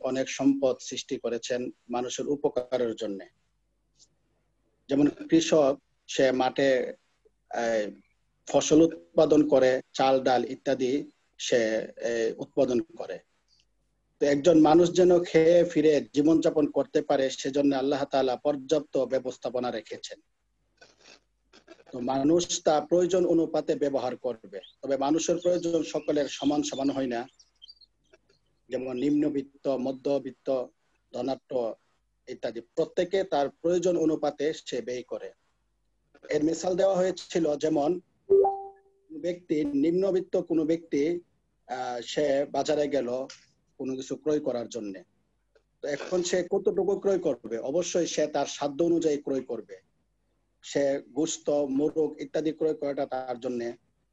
অনেক সম্পদ সৃষ্টি করেছেন মানুষের উপকারের জন্য। যেমন কৃষক, সে মাঠে ফসল উৎপাদন করে, চাল ডাল ইত্যাদি সে উৎপাদন করে। তো একজন মানুষ যেন খেয়ে ফিরে জীবনযাপন করতে পারে, সেজন্য আল্লাহ তাআলা পর্যাপ্ত ব্যবস্থাপনা রেখেছেন। তো মানুষ তা প্রয়োজন অনুপাতে ব্যবহার করবে। তবে মানুষের প্রয়োজন সকলের সমান সমান হয় না। যেমন নিম্নবিত্ত, মধ্যবিত্ত, ধনাঢ্য ইত্যাদি প্রত্যেকে তার প্রয়োজন অনুপাতে সে ব্যয় করে। এর মিসাল দেওয়া হয়েছিল, যেমন ব্যক্তি, নিম্নবিত্ত কোনো ব্যক্তি সে বাজারে গেল কোনো কিছু ক্রয় করার জন্য। তো এখন সে কতটুকু ক্রয় করবে? অবশ্যই সে তার সাধ্য অনুযায়ী ক্রয় করবে। সে গোশত, মোরগ ইত্যাদি ক্রয় করাটা তার জন্য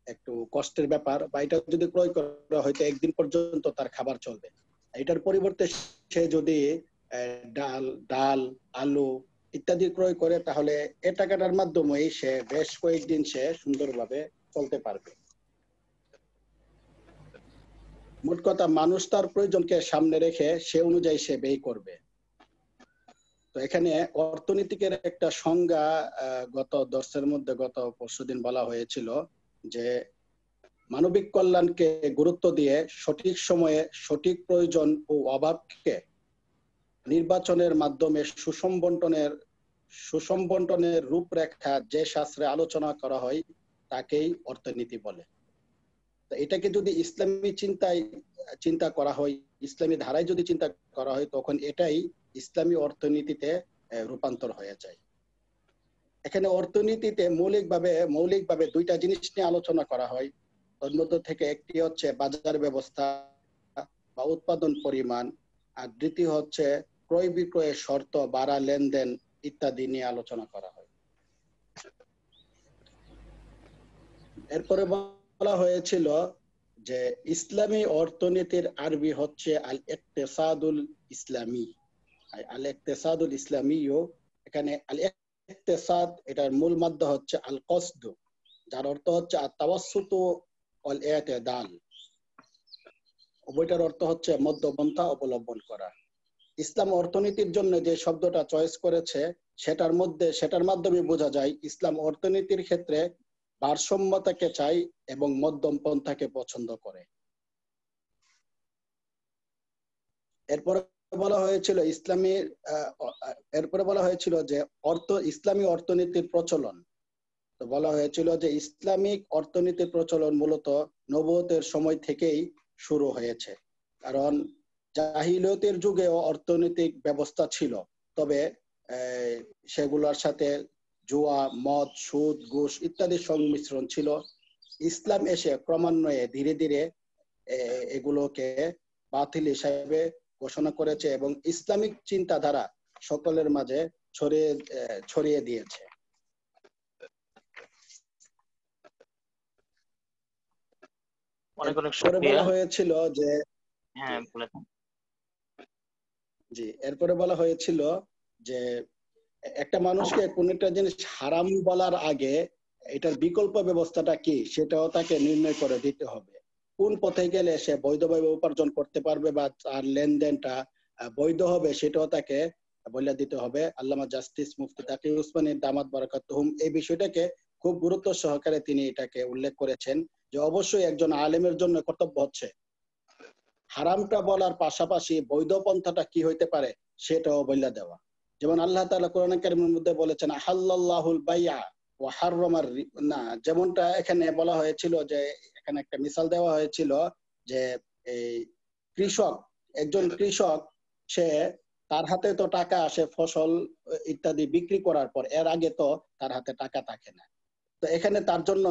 একটু কষ্টের ব্যাপার, বা এটা যদি ক্রয় করা হয়তো একদিন পর্যন্ত তার খাবার চলবে। এটার পরিবর্তে সে যদি ডাল, আলু ইত্যাদি ক্রয় করে, তাহলে এ টাকাটার মাধ্যমেই সে বেশ কয়েকদিন সে সুন্দরভাবে চলতে পারবে। মোট কথা, মানুষ তার প্রয়োজনকে সামনে রেখে সে অনুযায়ী সে ব্যয় করবে। তো এখানে অর্থনীতিকের একটা সংজ্ঞা গত দর্শের মধ্যে, গত পরশুদিন বলা হয়েছিল যে মানবিক কল্যাণকে গুরুত্ব দিয়ে সঠিক সময়ে সঠিক প্রয়োজন ও অভাবকে নির্বাচনের মাধ্যমে সুসম্বন্টনের রূপরেখা যে শাস্ত্রে আলোচনা করা হয় তাকেই অর্থনীতি বলে। তো এটাকে যদি ইসলামী চিন্তা করা হয়, ইসলামী ধারায় যদি চিন্তা করা হয়, তখন এটাই ইসলামী অর্থনীতিতে রূপান্তর হয়ে যায়। এখানে অর্থনীতিতে মৌলিকভাবে দুইটা জিনিস নিয়ে আলোচনা করা হয়। তার মধ্যে থেকে একটি হচ্ছে বাজার ব্যবস্থা বা উৎপাদন পরিমাণ, আর দ্বিতীয় হচ্ছে ক্রয় বিক্রয়ের শর্ত, বাড়া লেনদেন ইত্যাদি নিয়ে আলোচনা করা হয়। এরপরে বলা হয়েছিল যে ইসলামী অর্থনীতির আরবি হচ্ছে আল ইকতিসাদুল ইসলামী। আল ইকতিসাদুল ইসলামীও, এখানে আল ইকতিসাদ এটার মূল মাদ্দা হচ্ছে আল কসদ, যার অর্থ হচ্ছে আত-তাওয়াসসুত ওয়াল ইতিদাল। উভয়টার অর্থ হচ্ছে মধ্যপন্থা অবলম্বন করা। ইসলাম অর্থনীতির জন্য যে শব্দটা চয়েস করেছে, সেটার মাধ্যমে বোঝা যায় ইসলাম অর্থনীতির ক্ষেত্রে ভারসাম্যতাকে চাই এবং মধ্যম পন্থাকে পছন্দ করে। এরপরে বলা হয়েছিল যে ইসলামী অর্থনীতির প্রচলন। তো বলা হয়েছিল যে ইসলামিক অর্থনীতির প্রচলন মূলত নবুয়তের সময় থেকেই শুরু হয়েছে। কারণ জাহিলিয়তের যুগেও অর্থনৈতিক ব্যবস্থা ছিল, তবে সেগুলোর সাথে জুয়া, মদ, সুদ, ঘুষ ইত্যাদির সংমিশ্রণ ছিল। ইসলাম এসে ক্রমান্বয়ে ধীরে ধীরে এগুলোকে বাতিল হিসাবে ঘোষণা করেছে এবং ইসলামিক চিন্তাধারা সকলের মাঝে ছড়িয়ে দিয়েছে। অনেক অনেক এরপরে বলা হয়েছিল যে এরপরে বলা হয়েছিল যে একটা মানুষকে কোন একটা জিনিস হারাম বলার আগে এটার বিকল্প ব্যবস্থাটা কি সেটাও তাকে নির্ণয় করে দিতে হবে। কোন পথে গেলে সে বৈধভাবে উপার্জন করতে পারবে বা তার লেনদেনটা বৈধ হবে সেটাও তাকে বলে দিতে হবে। আল্লামা জাস্টিস মুফতি তাকি উসমানী দামাত বারাকাতুহুম এই বিষয়টাকে খুব গুরুত্ব সহকারে তিনি এটাকে উল্লেখ করেছেন যে অবশ্যই একজন আলেমের জন্য কর্তব্য হচ্ছে হারামটা বলার পাশাপাশি বৈধ পন্থাটা কি হইতে পারে সেটাও বলে দেওয়া। যেমন আল্লাহ তাআলা কোরআন কারীমের মধ্যে বলেছেন আহাল্লাল্লাহুল বাইআ ওয়া হাররামার না, যেমনটা এখানে বলা হয়েছিল যে এখানে একটা মিসাল দেওয়া হয়েছিল যে এই একজন কৃষক সে তার হাতে তো টাকা আসে ফসল ইত্যাদি বিক্রি করার পর, এর আগে তো তার হাতে টাকা থাকে না। তো এখানে তার জন্য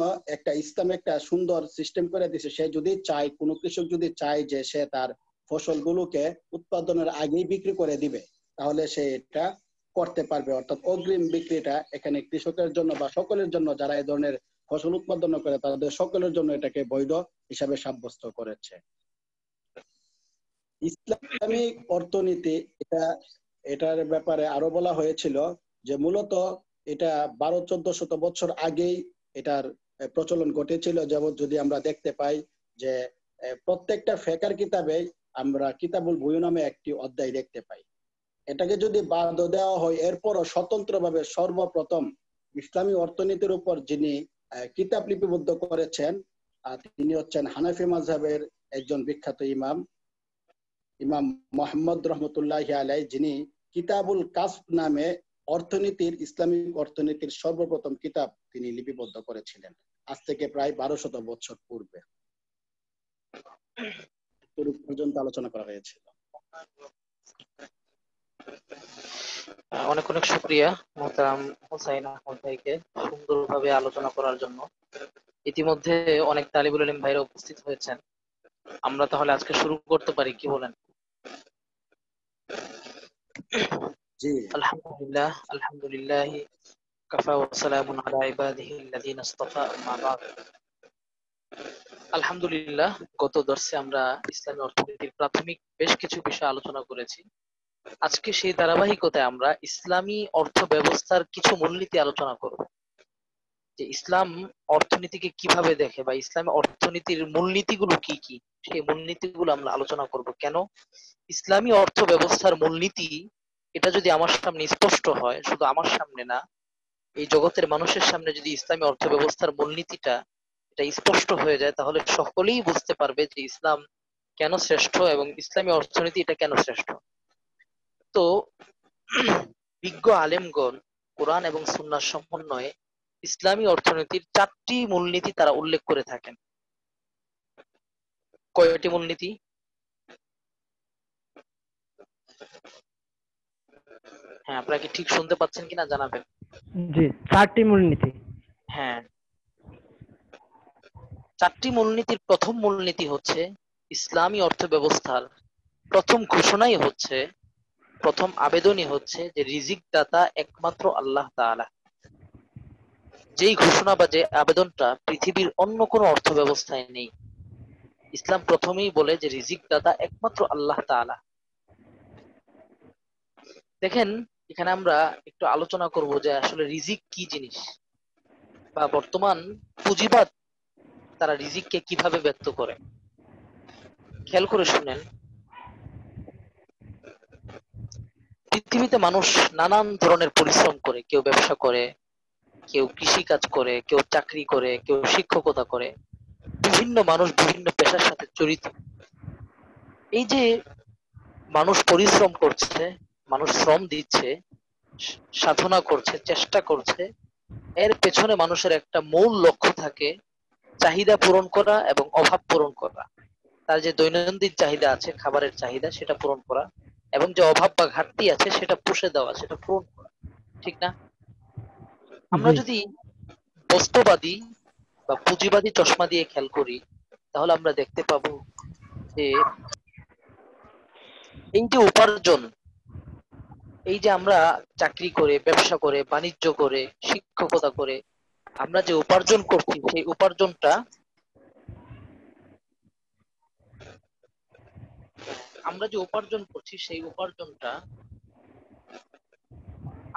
ইসলাম একটা সুন্দর সিস্টেম করে দিয়েছে। সে যদি চায়, কোনো কৃষক যদি চায় যে সে তার ফসলগুলোকে উৎপাদনের আগেই বিক্রি করে দিবে, তাহলে সে এটা করতে পারবে। অর্থাৎ অগ্রিম বিক্রিটা এখানে কৃষকের জন্য বা সকলের জন্য যারা এই ধরনের ফসল উৎপাদন করে তাদের সকলের জন্য এটাকে বৈধ হিসাবে সাব্যস্ত করেছে। ইসলামিক অর্থনীতি এটার ব্যাপারে আরো বলা হয়েছিল যে মূলত এটা 1200-1400 বছর আগেই এটার প্রচলন ঘটেছিল। যেমন যদি আমরা দেখতে পাই যে প্রত্যেকটা ফিকহের কিতাবে আমরা কিতাবুল বুয়ু নামে একটি অধ্যায় দেখতে পাই। এটাকে যদি বাদ দেওয়া হয়, এরপরও স্বতন্ত্রভাবে সর্বপ্রথম ইসলামী অর্থনীতির উপর যিনি কিতাব লিপিবদ্ধ করেছেন, তিনি হচ্ছেন হানাফি মাযহাবের একজন বিখ্যাত ইমাম, ইমাম মোহাম্মদ রহমতুল্লাহ আলাই, যিনি কিতাবুল কাসব নামে ইসলামিক অর্থনীতির সর্বপ্রথম কিতাব তিনি লিপিবদ্ধ করেছিলেন, আজ থেকে প্রায় 1200 বছর পূর্বে। পর্যন্ত আলোচনা করা হয়েছিল। অনেক অনেক শুকরিয়া মোহতারাম হোসাইন আহমদ ভাইকে সুন্দরভাবে আলোচনা করার জন্য। ইতিমধ্যে অনেক তালিবুল ইলম ভাইরা উপস্থিত হয়েছেন, আমরা তাহলে আজকে শুরু করতে পারি, কি বলেন? জি, আলহামদুলিল্লাহ, আলহামদুলিল্লাহ কাফা ওয়া সালামুন আলা ইবাদিহি আল্লাযীনা ইসতাফা, আম্মা বা'দ। আলহামদুলিল্লাহ, গত দর্শে আমরা ইসলামী অর্থনীতির প্রাথমিক বেশ কিছু বিষয় আলোচনা করেছি। আজকে সেই ধারাবাহিকতায় আমরা ইসলামী অর্থ ব্যবস্থার কিছু মূলনীতি আলোচনা করব, যে ইসলাম অর্থনীতিকে কিভাবে দেখে বা ইসলামী অর্থনীতির মূলনীতিগুলো কি কি, সেই মূলনীতিগুলো আমরা আলোচনা করব। কেন ইসলামী অর্থ ব্যবস্থার মূলনীতি, এটা যদি আমার সামনে স্পষ্ট হয়, শুধু আমার সামনে না, এই জগতের মানুষের সামনে যদি ইসলামী অর্থ ব্যবস্থার মূলনীতিটা এটা স্পষ্ট হয়ে যায়, তাহলে সকলেই বুঝতে পারবে যে ইসলাম কেন শ্রেষ্ঠ এবং ইসলামী অর্থনীতি এটা কেন শ্রেষ্ঠ। তো বিজ্ঞ আলেমগণ কোরআন এবং সুন্নাহর সমন্বয়ে ইসলামী অর্থনীতির 4টি মূলনীতি তারা উল্লেখ করে থাকেন। কয়টি মূলনীতি? হ্যাঁ, আপনারা কি ঠিক শুনতে পাচ্ছেন কিনা জানাবেন। জি, 4টি মূলনীতি। হ্যাঁ, 4টি মূলনীতির প্রথম মূলনীতি হচ্ছে, ইসলামী অর্থ ব্যবস্থার প্রথম ঘোষণাই হচ্ছে, প্রথম আবেদনই হচ্ছে যে রিজিক দাতা একমাত্র আল্লাহ তাআলা। যেই ঘোষণা বা যে আবেদনটা পৃথিবীর অন্য কোনো অর্থ ব্যবস্থায় নেই। ইসলাম প্রথমেই বলে যে রিজিক দাতা একমাত্র আল্লাহ তাআলা। দেখেন, এখানে আমরা একটু আলোচনা করব যে আসলে রিজিক কি জিনিস, বা বর্তমান পুঁজিবাদ তারা রিজিককে কিভাবে ব্যক্ত করে। খেয়াল করে শুনেন, পৃথিবীতে মানুষ নানান ধরনের পরিশ্রম করে, কেউ ব্যবসা করে, কেউ কৃষি কাজ করে, কেউ চাকরি করে, কেউ শিক্ষকতা করে, বিভিন্ন মানুষ বিভিন্ন পেশার সাথে জড়িত। এই যে মানুষ পরিশ্রম করছে, মানুষ শ্রম দিচ্ছে, সাধনা করছে, চেষ্টা করছে, এর পেছনে মানুষের একটা মূল লক্ষ্য থাকে, চাহিদা পূরণ করা এবং অভাব পূরণ করা। তার যে দৈনন্দিন চাহিদা আছে, খাবারের চাহিদা, সেটা পূরণ করা, এবং যে অভাব বা ঘাটতি আছে সেটা পুষে দেওয়া, সেটা পূরণ করা, ঠিক না? আমরা জি, যদি বস্তুবাদী বা পুঁজিবাদী চশমা দিয়ে খেয়াল করি, তাহলে আমরা দেখতে পাবো যে এই যে উপার্জন, এই যে আমরা চাকরি করে, ব্যবসা করে, বাণিজ্য করে, শিক্ষকতা করে আমরা যে উপার্জন করছি, সেই উপার্জনটা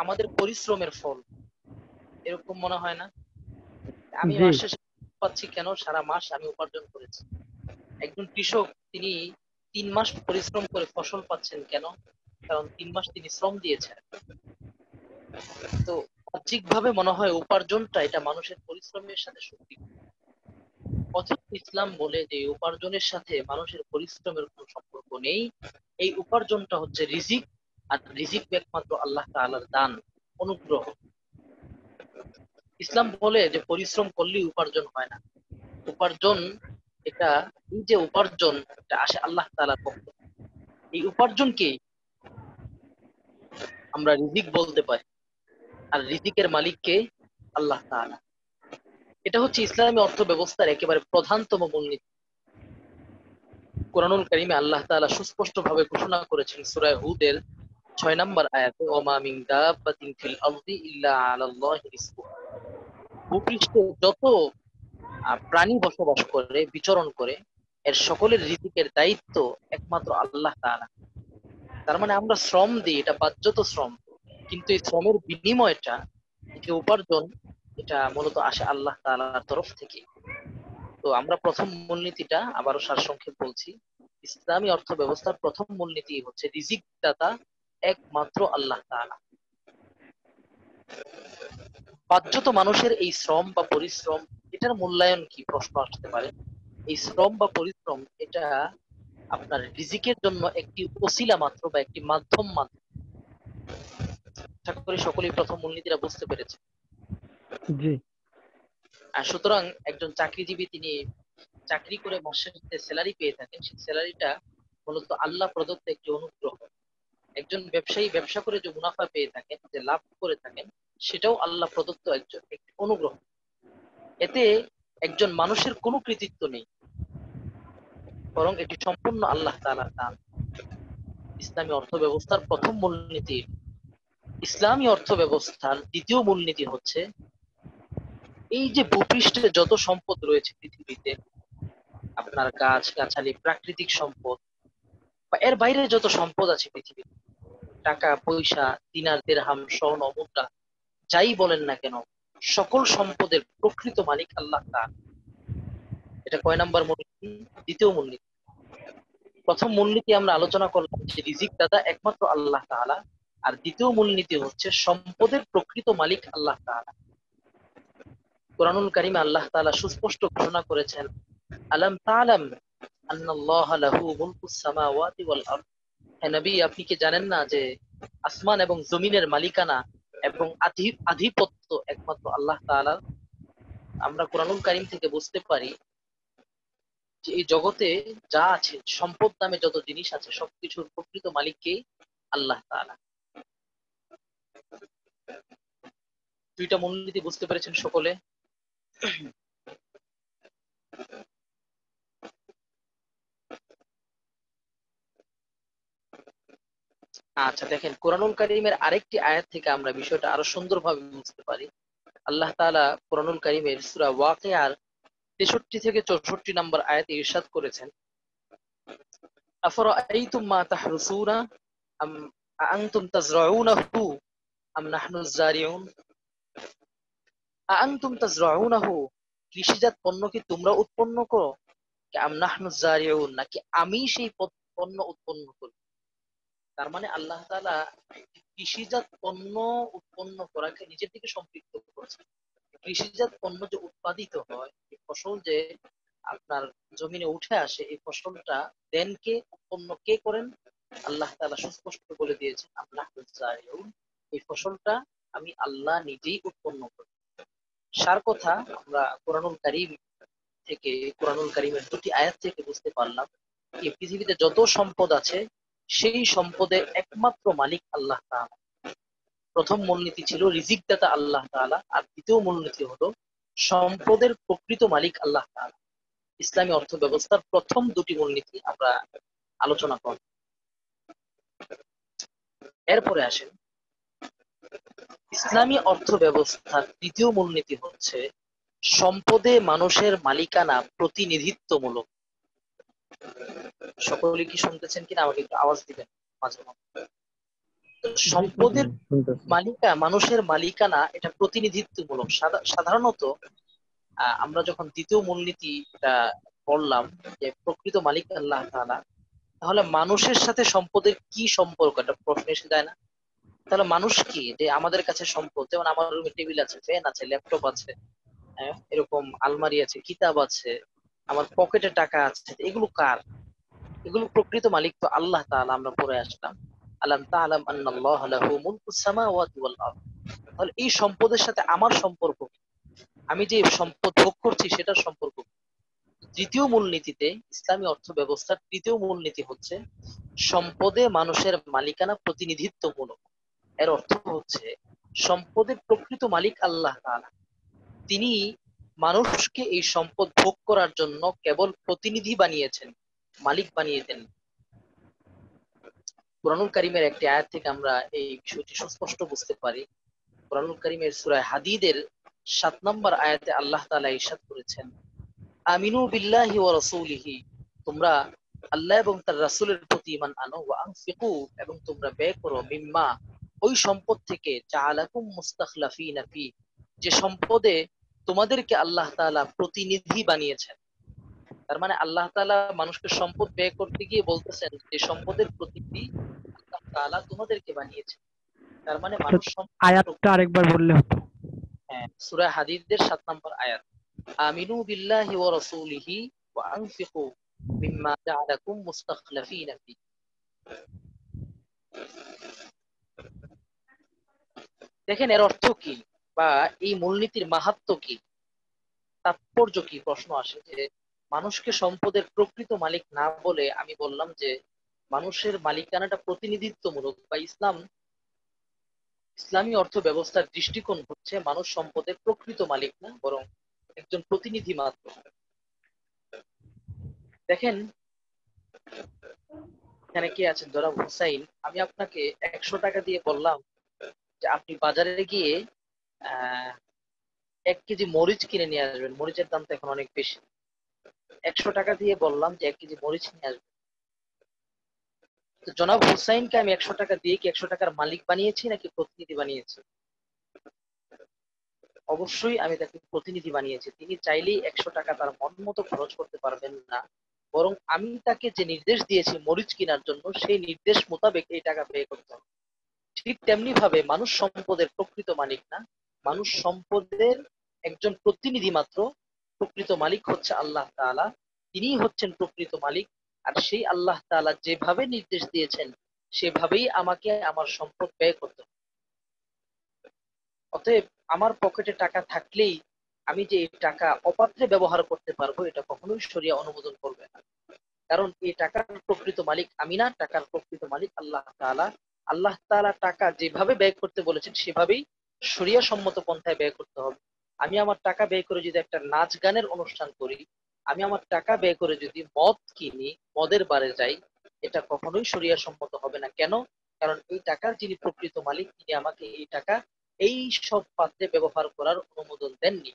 আমাদের পরিশ্রমের ফল। এরকম মনে হয় না? আমি জি, মাস শেষে পাচ্ছি কেন? সারা মাস আমি উপার্জন করেছি। একজন কৃষক, তিনি 3 মাস পরিশ্রম করে ফসল পাচ্ছেন কেন? কারণ 3 মাস তিনি শ্রম দিয়েছেন। তো বাহ্যিকভাবে মনে হয় উপার্জনটা এটা মানুষের পরিশ্রমের সাথে সত্যি, অথচ ইসলাম বলে যে উপার্জনের সাথে মানুষের পরিশ্রমের কোনো সম্পর্ক নেই। এই উপার্জনটা হচ্ছে রিজিক, আর রিজিক একমাত্র আল্লাহ তাআলার দান, অনুগ্রহ। ইসলাম বলে যে পরিশ্রম করলেই উপার্জন হয় না। উপার্জন, এটা, এই যে উপার্জন, এটা আসে আল্লাহ তাআলার পক্ষ থেকে। এই উপার্জনকে আমরা রিজিক বলতে পারি, আর রিজিকের মালিককে আল্লাহ তাআলা। এটা হচ্ছে ইসলামী অর্থ ব্যবস্থার একেবারে প্রধানতম মূলনীতি। কুরআনুল কারীমে আল্লাহ তাআলা সুস্পষ্টভাবে ঘোষণা করেছেন সূরা হুদের 6 নম্বর আয়াতে, ওমা মিন দাব্বাতিন ফিল আরদি ইল্লা আলাল্লাহি রিজকুহা। ভূপৃষ্ঠে যত প্রাণী বসবাস করে, বিচরণ করে, এর সকলের রিজিকের দায়িত্ব একমাত্র আল্লাহ তাআলা। তার মানে আমরা শ্রম দিই, এটা বাধ্যত শ্রম, কিন্তু এই শ্রমের বিনিময়টা, এই যে উপার্জন, এটা মূলত আসে আল্লাহ তাআলার তরফ থেকে। তো আমরা প্রথম মূলনীতিটা আবারও সারসংক্ষেপ বলছি, ইসলামী অর্থ ব্যবস্থার প্রথম মূলনীতি হচ্ছে রিজিক দাতা একমাত্র আল্লাহ তাআলা। বাহ্যত মানুষের এই শ্রম বা পরিশ্রম, এটার মূল্যায়ন কি প্রশ্ন আসতে পারে। এই শ্রম বা পরিশ্রম এটা আপনার রিজিকের জন্য একটি ওসিলা মাত্র বা একটি মাধ্যম মাত্র। আশা করি সকলেই প্রথম মূলনীতিটা বুঝতে পেরেছে। জি আর সুতরাং একজন চাকরিজীবী তিনি চাকরি করে মাসের যে স্যালারি পেয়ে থাকেন, সেই স্যালারিটা মূলত আল্লাহ প্রদত্ত একটি অনুগ্রহ। একজন ব্যবসায়ী ব্যবসা করে যে মুনাফা পেয়ে থাকেন, যে লাভ করে থাকেন, সেটাও আল্লাহ প্রদত্ত একটি অনুগ্রহ। এতে একজন মানুষের কোনো কৃতিত্ব নেই, বরং এটি সম্পূর্ণ আল্লাহ তাআলার দান। ইসলামী অর্থ ব্যবস্থার প্রথম মূলনীতি। ইসলামী অর্থ ব্যবস্থার দ্বিতীয় মূলনীতি হচ্ছে এই যে ভূপৃষ্ঠে যত সম্পদ রয়েছে পৃথিবীতে, আপনার গাছ গাছালি, প্রাকৃতিক সম্পদ বা এর বাইরে যত সম্পদ আছে পৃথিবীতে, টাকা পয়সা, দিনার দিরহাম, স্বর্ণ মুদ্রা, যাই বলেন না কেন, সকল সম্পদের প্রকৃত মালিক আল্লাহ তাআলা। এটা কয় নাম্বার মূলনীতি? দ্বিতীয় মূলনীতি। প্রথম মূলনীতি আমরা আলোচনা করলাম যে রিজিক দাতা একমাত্র আল্লাহ তাআলা, আর দ্বিতীয় মূলনীতি হচ্ছে সম্পদের প্রকৃত মালিক আল্লাহ তাআলা। কুরআনুল কারীমে আল্লাহ তাআলা সুস্পষ্ট ঘোষণা করেছেন, আলাম তা'লাম আন্নাল্লাহা লাহু মুলকুস সামাওয়াতি ওয়াল আরদ। হে নবী, আপনি কি জানেন না যে আসমান এবং জমিনের মালিকানা এবং আধিপত্য একমাত্র আল্লাহ তাআলার। আমরা কুরআনুল কারীম থেকে বুঝতে পারি যে এই জগতে যা আছে, সম্পদ নামে যত জিনিস আছে, সবকিছুর প্রকৃত মালিককে আল্লাহ তাআলা। দুইটা মূলনীতি বুঝতে পেরেছেন সকলে? আচ্ছা দেখেন, কুরআনুল কারীমের আরেকটি আয়াত থেকে আমরা বিষয়টা আরো সুন্দরভাবে বুঝতে পারি। আল্লাহ তাআলা কুরআনুল কারীমের সূরা ওয়াকিয়ার 63 থেকে 64 নম্বর আয়াতে ইরশাদ করেছেন, আফরাআইতুম মা তাহরুসুনা আম আনতুম তাজরাউনাহু আম নাহনুজ জারিউন। আনতুম তাজরাউনাহু, কৃষিজাত পণ্য কি তোমরা উৎপন্ন করো, আম নাহনুজ জারিউন, নাকি আমি সেই পণ্য উৎপন্ন করি। তার মানে আল্লাহ তাআলা কৃষিজাত পণ্য উৎপন্ন করাকে নিজের দিকে সম্পৃক্ত করেছেন। কৃষিজাত পণ্য যে উৎপাদিত হয়, এই ফসল যে আপনার জমিনে উঠে আসে, এই ফসলটা দেন কে, উৎপন্ন কে করেন? আল্লাহ তাআলা সুস্পষ্ট বলে দিয়েছেন, আল্লাহ জারিউন, এই ফসলটা আমি আল্লাহ নিজেই উৎপন্ন করি। সার কথা আমরা কুরআনুল কারীম থেকে, কুরআনুল কারীমের দুটি আয়াত থেকে বুঝতে পারলাম এই পৃথিবীতে যত সম্পদ আছে, সেই সম্পদের একমাত্র মালিক আল্লাহ তাআলা। প্রথম মূলনীতি ছিল রিজিক দাতা আল্লাহ তাআলা, আর দ্বিতীয় মূলনীতি হলো সম্পদের প্রকৃত মালিক আল্লাহ তাআলা। ইসলামী অর্থ ব্যবস্থার প্রথম দুটি মূলনীতি আমরা আলোচনা করব। এরপরে আসেন, ইসলামী অর্থ ব্যবস্থার দ্বিতীয় মূলনীতি হচ্ছে সম্পদে মানুষের মালিকানা প্রতিনিধিত্বমূলক। সকলে কি শুনতেছেন কিনা আমাকে একটু আওয়াজ দিবেন মাঝে মধ্যে। সম্পদের মানুষের মালিকানা এটা প্রতিনিধিত্বমূলক। সাধারণত আমরা যখন দ্বিতীয় মূলনীতিটা পড়লাম যে প্রকৃত মালিক আল্লাহ তাআলা, তাহলে মানুষের সাথে সম্পদের কি সম্পর্ক, একটা প্রশ্ন এসে যায় না? তাহলে মানুষ কি, যে আমাদের কাছে সম্পদ, যেমন আমার রুমে টেবিল আছে, ফ্যান আছে, ল্যাপটপ আছে, এরকম আলমারি আছে, কিতাব আছে, আমার পকেটে টাকা আছে, এগুলো কার? এগুলো প্রকৃত মালিক তো আল্লাহ তাআলা। আমরা পড়ে আসলাম, আলাম তা'লাম আন্নাল্লাহা লাহু মুলকুস সামাওয়াতি ওয়াল আরদ। তাহলে এই সম্পদের সাথে আমার সম্পর্ক কি? আমি যে সম্পদ ভোগ করছি সেটার সম্পর্ক কি? তৃতীয় মূলনীতিতে, ইসলামী অর্থ ব্যবস্থার তৃতীয় মূলনীতি হচ্ছে সম্পদে মানুষের মালিকানা প্রতিনিধিত্বমূলক। এর অর্থ হচ্ছে সম্পদের প্রকৃত মালিক আল্লাহ তাআলা। তিনি মানুষকে এই সম্পদ ভোগ করার জন্য কেবল প্রতিনিধি বানিয়েছেন, মালিক বানিয়ে দেন। কুরআনুল কারীমের একটি আয়াত থেকে আমরা এই বিষয়টি সুস্পষ্ট বুঝতে পারি। কুরআনুল কারীমের সূরা হাদীদের 7 নম্বর আয়াতে আল্লাহ তাআলা ইরশাদ করেছেন, আমিনু বিল্লাহি ওয়া রাসূলিহি, তোমরা আল্লাহ এবং তার রাসূলের প্রতি ঈমান আনো, ওয়া আনফিকু, এবং তোমরা ব্যয় করো, মিম্মা, ওই সম্পদ থেকে, জাআলাকুম মুস্তাখলাফিনা ফি, যে সম্পদে তোমাদেরকে আল্লাহ তাআলা প্রতিনিধি বানিয়েছেন। তার মানে আল্লাহ তাআলা মানুষকে সম্পদ ব্যয় করতে গিয়ে বলতেছেন যে সম্পদের প্রতিটি আল্লাহ তাআলা তোমাদেরকে বানিয়েছেন। তার মানে আচ্ছা, মানুষ সম্পদের আয়াতটা আরেকবার বললে হতো। হ্যাঁ, সূরা হাদীদের ৭ নম্বর আয়াত, আমিনু বিল্লাহি ওয়া রাসূলিহি ওয়া আনফিকু মিম্মা জাআলাকুম মুস্তাখলাফিনা ফি। দেখেন এর অর্থ কি, বা এই মূলনীতির মাহাত্ম্য কি, তাৎপর্য কি, প্রশ্ন আসে যে মানুষকে সম্পদের প্রকৃত মালিক না বলে আমি বললাম যে মানুষের মালিকানাটা প্রতিনিধিত্বমূলক, বা ইসলামী অর্থ ব্যবস্থার দৃষ্টিকোণ হচ্ছে মানুষ সম্পদের প্রকৃত মালিক না, বরং একজন প্রতিনিধি মাত্র। দেখেন এখানে কি আছেন জনাব হুসাইন, আমি আপনাকে 100 টাকা দিয়ে বললাম যে আপনি বাজারে গিয়ে 1 কেজি মরিচ কিনে নিয়ে আসবেন, মরিচের দাম তো এখন অনেক বেশি। 100 টাকা দিয়ে বললাম যে 1 কেজি মরিচ নিয়ে আসবেন। তো জনাব হুসাইনকে আমি 100 টাকা দিয়ে কি 100 টাকার মালিক বানিয়েছি নাকি প্রতিনিধি বানিয়েছি? অবশ্যই আমি তাকে প্রতিনিধি বানিয়েছি। তিনি চাইলেই 100 টাকা তার মন মতো খরচ করতে পারবেন না, বরং আমি তাকে যে নির্দেশ দিয়েছি মরিচ কেনার জন্য সেই নির্দেশ মোতাবেক এই টাকা ব্যয় করতে হবে। ঠিক তেমনি ভাবে মানুষ সম্পদের প্রকৃত মালিক না, মানুষ সম্পদের একজন প্রতিনিধি মাত্র। প্রকৃত মালিক হচ্ছে আল্লাহ তাআলা, তিনিই হচ্ছেন প্রকৃত মালিক। আর সেই আল্লাহ তাআলা যেভাবে নির্দেশ দিয়েছেন সেভাবেই আমাকে আমার সম্পদ ব্যয় করতে হবে। অতএব আমার পকেটে টাকা থাকলেই আমি যে এই টাকা অপাত্রে ব্যবহার করতে পারবো এটা কখনোই শরিয়া অনুমোদন করবে না। কারণ এই টাকার প্রকৃত মালিক আমি না, টাকার প্রকৃত মালিক আল্লাহ তাআলা। আল্লাহ তাআলা টাকা যেভাবে ব্যয় করতে বলেছেন সেভাবেই শরিয়া সম্মত পন্থায় ব্যয় করতে হবে। আমি আমার টাকা ব্যয় করে যদি একটা নাচ গানের অনুষ্ঠান করি, আমি আমার টাকা ব্যয় করে যদি মদ কিনি, মদের বারে যাই, এটা কখনোই শরিয়া সম্মত হবে না। কেন? কারণ এই টাকার যিনি প্রকৃত মালিক তিনি আমাকে এই টাকা এই সব পাত্রে ব্যবহার করার অনুমোদন দেননি।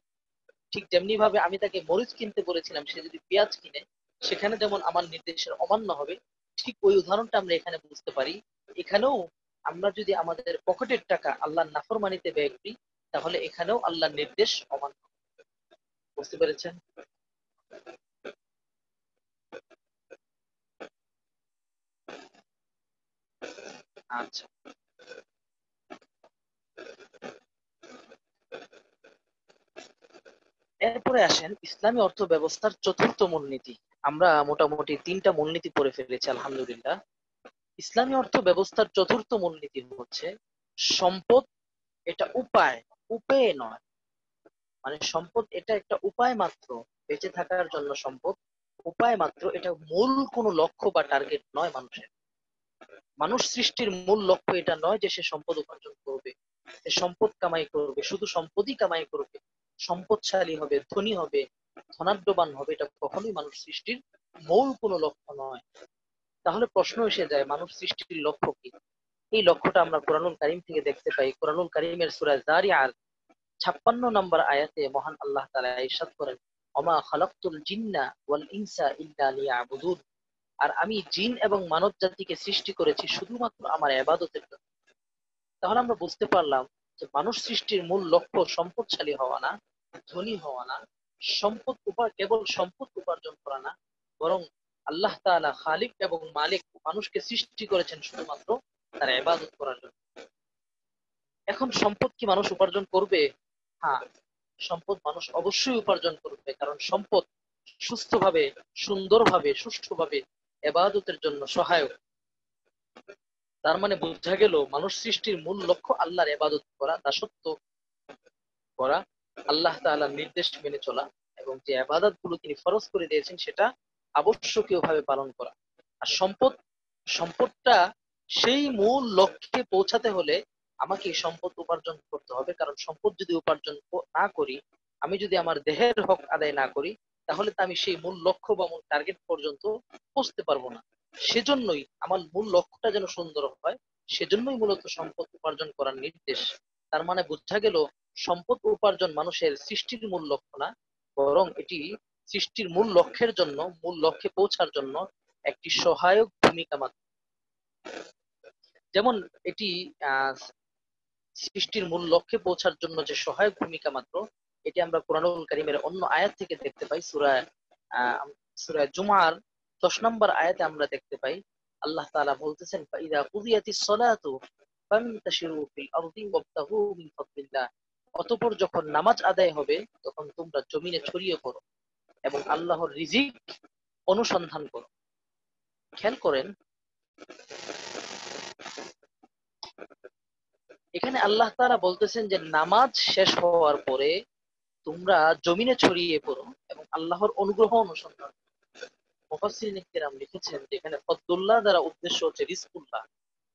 ঠিক যেমনি ভাবে আমি তাকে মরিচ কিনতে বলেছিলাম, সে যদি পেঁয়াজ কিনে সেখানে যেমন আমার নির্দেশের অমান্য হবে, ঠিক ওই উদাহরণটা আমরা এখানে বুঝতে পারি। এখানেও আমরা যদি আমাদের পকেটের টাকা আল্লাহর নাফরমানিতে ব্যয় করি তাহলে এখানেও আল্লাহর নির্দেশ অমান্য হবে। বুঝতে পেরেছেন? আচ্ছা, এরপরে আসেন ইসলামী অর্থ ব্যবস্থার চতুর্থ মূলনীতি। আমরা মোটামুটি 3টা মূলনীতি পড়ে ফেলেছি আলহামদুলিল্লাহ। ইসলামী অর্থ ব্যবস্থার চতুর্থ মূলনীতি হচ্ছে সম্পদ এটা উপায়, উপায় নয়। মানে সম্পদ এটা একটা উপায় মাত্র, বেঁচে থাকার জন্য সম্পদ উপায় মাত্র, এটা মূল কোনো লক্ষ্য বা টার্গেট নয় মানুষের। মানুষ সৃষ্টির মূল লক্ষ্য এটা নয় যে সে সম্পদ উপার্জন করবে, সে সম্পদ কামাই করবে, শুধু সম্পদই কামাই করবে, সম্পদশালী হবে, ধনী হবে, ধনাঢ্যবান হবে, এটা কখনোই মানুষ সৃষ্টির মূল কোনো লক্ষ্য নয়। তাহলে প্রশ্ন এসে যায় মানুষ সৃষ্টির লক্ষ্য কি? এই লক্ষ্যটা আমরা কোরআনুল কারীম থেকে দেখতে পাই। কোরআনুল কারীমের সূরা যারিয়াত 56 নম্বর আয়াতে মহান আল্লাহ তাআলা ইরশাদ করেন, ওমা খালাকতুল জিন্না ওয়াল ইনসা ইল্লা লিয়াবুদুন। আর আমি জিন এবং মানব জাতিকে সৃষ্টি করেছি শুধুমাত্র আমার ইবাদতের জন্য। তাহলে আমরা বুঝতে পারলাম যে মানুষ সৃষ্টির মূল লক্ষ্য সম্পদশালী হওয়া না, ধনী হওয়া না, কেবল সম্পদ উপার্জন করা না, বরং আল্লাহ তাআলা খালিক এবং মালিক মানুষকে সৃষ্টি করেছেন শুধুমাত্র তার ইবাদত করার জন্য। এখন সম্পদ কি মানুষ উপার্জন করবে? হ্যাঁ, সম্পদ মানুষ অবশ্যই উপার্জন করবে, কারণ সম্পদ সুস্থভাবে, সুন্দরভাবে, সুষ্ঠুভাবে ইবাদতের জন্য সহায়ক। তার মানে বোঝা গেল মানুষ সৃষ্টির মূল লক্ষ্য আল্লাহর ইবাদত করা, দাসত্ব করা, আল্লাহ তাআলার নির্দেশ মেনে চলা, এবং যে ইবাদত গুলো তিনি ফরজ করে দিয়েছেন সেটা আবশ্যকীয় ভাবে পালন করা। আর সম্পদটা সেই মূল লক্ষ্যে পৌঁছাতে হলে আমাকে এই সম্পদ উপার্জন করতে হবে। কারণ সম্পদ যদি উপার্জন না করি, আমি যদি আমার দেহের হক আদায় না করি, তাহলে তো আমি সেই মূল লক্ষ্য বা মূল টার্গেট পর্যন্ত পৌঁছতে পারবো না। সেজন্যই আমার মূল লক্ষ্যটা যেন সুন্দর হয়, সেজন্যই মূলত সম্পদ উপার্জন করার নির্দেশ। তার মানে বোঝা গেল সম্পদ উপার্জন মানুষের সৃষ্টির মূল লক্ষ্য না, বরং এটি সৃষ্টির মূল লক্ষ্যের জন্য, মূল লক্ষ্যে পৌঁছার জন্য একটি সহায়ক ভূমিকা মাত্র। যেমন এটি আহ সৃষ্টির মূল লক্ষ্যে পৌঁছার জন্য যে সহায়ক ভূমিকা মাত্র, এটি আমরা কোরআনুল কারীমের অন্য আয়াত থেকে দেখতে পাই। সূরা জুমার 10 নম্বর আয়াতে আমরা দেখতে পাই আল্লাহ তাআলা বলতেছেন ফাইদা কুদিয়াতিস সালাতু ফান্তাশিরু ফিল আরদি ওয়াবতাগু মিন ফাদলিল্লাহ। অতঃপর যখন নামাজ আদায় হবে তখন তোমরা জমিনে ছড়িয়ে পড়ো এবং আল্লাহর রিজিক অনুসন্ধান করো। খেয়াল করেন এখানে আল্লাহ তাআলা বলতেছেন যে নামাজ শেষ হওয়ার পরে তোমরা জমিনে ছড়িয়ে পড়ো এবং আল্লাহর অনুগ্রহ অনুসন্ধান করো। মুফাসসিরিন কিরাম লিখেছেন যে এখানে ফদলুল্লাহ দ্বারা উদ্দেশ্য হচ্ছে রিজকুল্লাহ,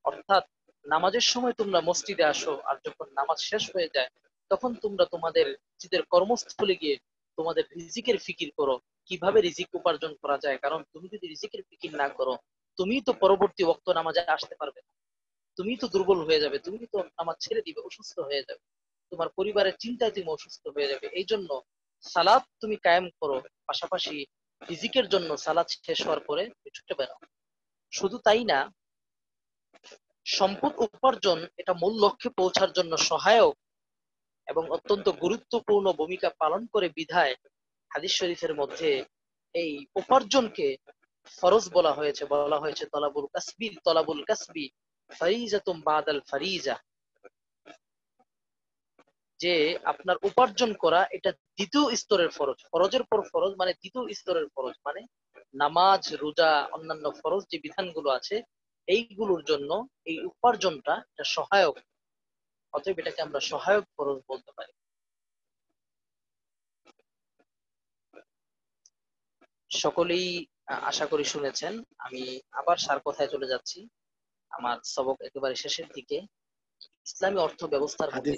অর্থাৎ নামাজের সময় তোমরা মসজিদে আসো আর যখন নামাজ শেষ হয়ে যায় তখন তোমরা তোমাদের নিজেদের কর্মস্থলে গিয়ে তোমাদের রিজিকের ফিকির করো, কিভাবে রিজিক উপার্জন করা যায়। কারণ তুমি যদি রিজিকের ফিকির না করো তুমি তো পরবর্তী ওয়াক্ত নামাজে আসতে পারবে না, তুমি তো দুর্বল হয়ে যাবে, তুমি তো নামাজ ছেড়ে দিবে, অসুস্থ হয়ে যাবে, তোমার পরিবারের চিন্তায় তুমি অসুস্থ হয়ে যাবে। এই জন্য সালাত তুমি কায়েম করো, পাশাপাশি রিজিকের জন্য সালাত শেষ হওয়ার পরে তুমি ছুটে বেড়াও। শুধু তাই না, সম্পদ উপার্জন এটা মূল লক্ষ্যে পৌঁছার জন্য সহায়ক এবং অত্যন্ত গুরুত্বপূর্ণ ভূমিকা পালন করে বিধায় হাদিস শরীফের মধ্যে এই উপার্জনকে ফরজ বলা হয়েছে তলাবুল কাসবি ফারিজাতুম বাদাল ফারিজা, যে আপনার উপার্জন করা এটা দ্বিতীয় স্তরের ফরজ, ফরজের পর ফরজ মানে দ্বিতীয় স্তরের ফরজ, মানে নামাজ রোজা অন্যান্য ফরজ যে বিধানগুলো আছে এইগুলোর জন্য এই উপার্জনটা এটা সহায়ক, অতএব এটাকে আমরা সহায়ক ফরজ বলতে পারি। সকলেই আশা করি শুনেছেন। আমি আবার সার কথায় চলে যাচ্ছি, আমার সবক একেবারে শেষের দিকে। ইসলামী অর্থ ব্যবস্থার মধ্যে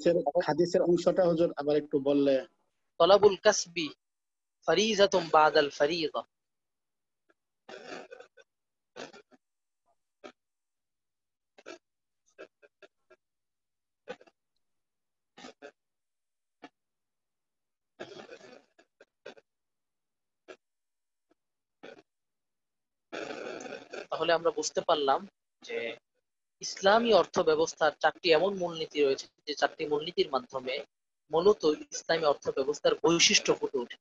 হাদিসের অংশটা হুজুর আবার একটু বললে। তলাবুল কাসবি ফারিজাতুম বাদাল ফারিযা, তাহলে আমরা বুঝতে পারলাম যে ইসলামী অর্থ ব্যবস্থার 4টি এমন মূলনীতি রয়েছে যে 4টি মূলনীতির মাধ্যমে মূলত ইসলামী অর্থ ব্যবস্থার বৈশিষ্ট্য ফুটে ওঠে।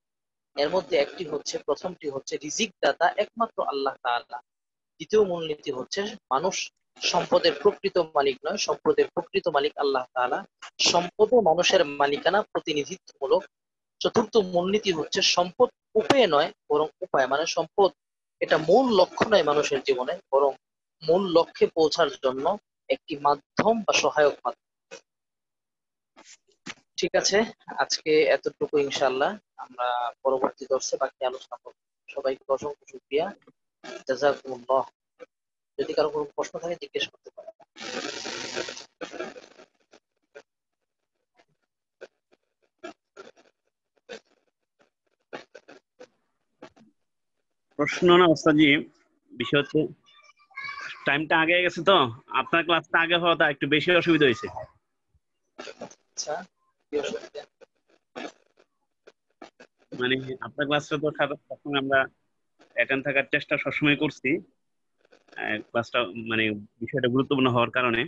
এর মধ্যে প্রথমটি হচ্ছে রিজিক দাতা একমাত্র আল্লাহ তাআলা। দ্বিতীয় মূলনীতি হচ্ছে মানুষ সম্পদের প্রকৃত মালিক নয়, সম্পদের প্রকৃত মালিক আল্লাহ তাআলা। সম্পদও মানুষের মালিকানা প্রতিনিধিত্বমূলক। চতুর্থ মূলনীতি হচ্ছে সম্পদ উপায় নয় বরং উপায়, মানে সম্পদ এটা মূল লক্ষ্য নয় মানুষের জীবনে, বরং মূল লক্ষ্যে পৌঁছার জন্য একটি মাধ্যম বা সহায়ক মাধ্যম। ঠিক আছে, আজকে এতটুকু, ইনশাআল্লাহ আমরা পরবর্তী দর্শে বাকি আলোচনা করব। সবাইকে অসংখ্য শুকরিয়া, জাযাকুমুল্লাহ। যদি কারো কোনো প্রশ্ন থাকে জিজ্ঞেস করতে পারেন। প্রশ্ন না ওস্তাদজি, বিষয় হচ্ছে টাইমটা আগে গেছে তো, আপনার ক্লাসটা আগে হওয়াটা একটু বেশি অসুবিধা হয়েছে। আচ্ছা, কি অসুবিধা? মানে আপনার ক্লাসটা তো সবসময় আমরা অ্যাটেন্ড থাকার চেষ্টা সবসময় করছি, ক্লাসটা মানে বিষয়টা গুরুত্বপূর্ণ হওয়ার কারণে।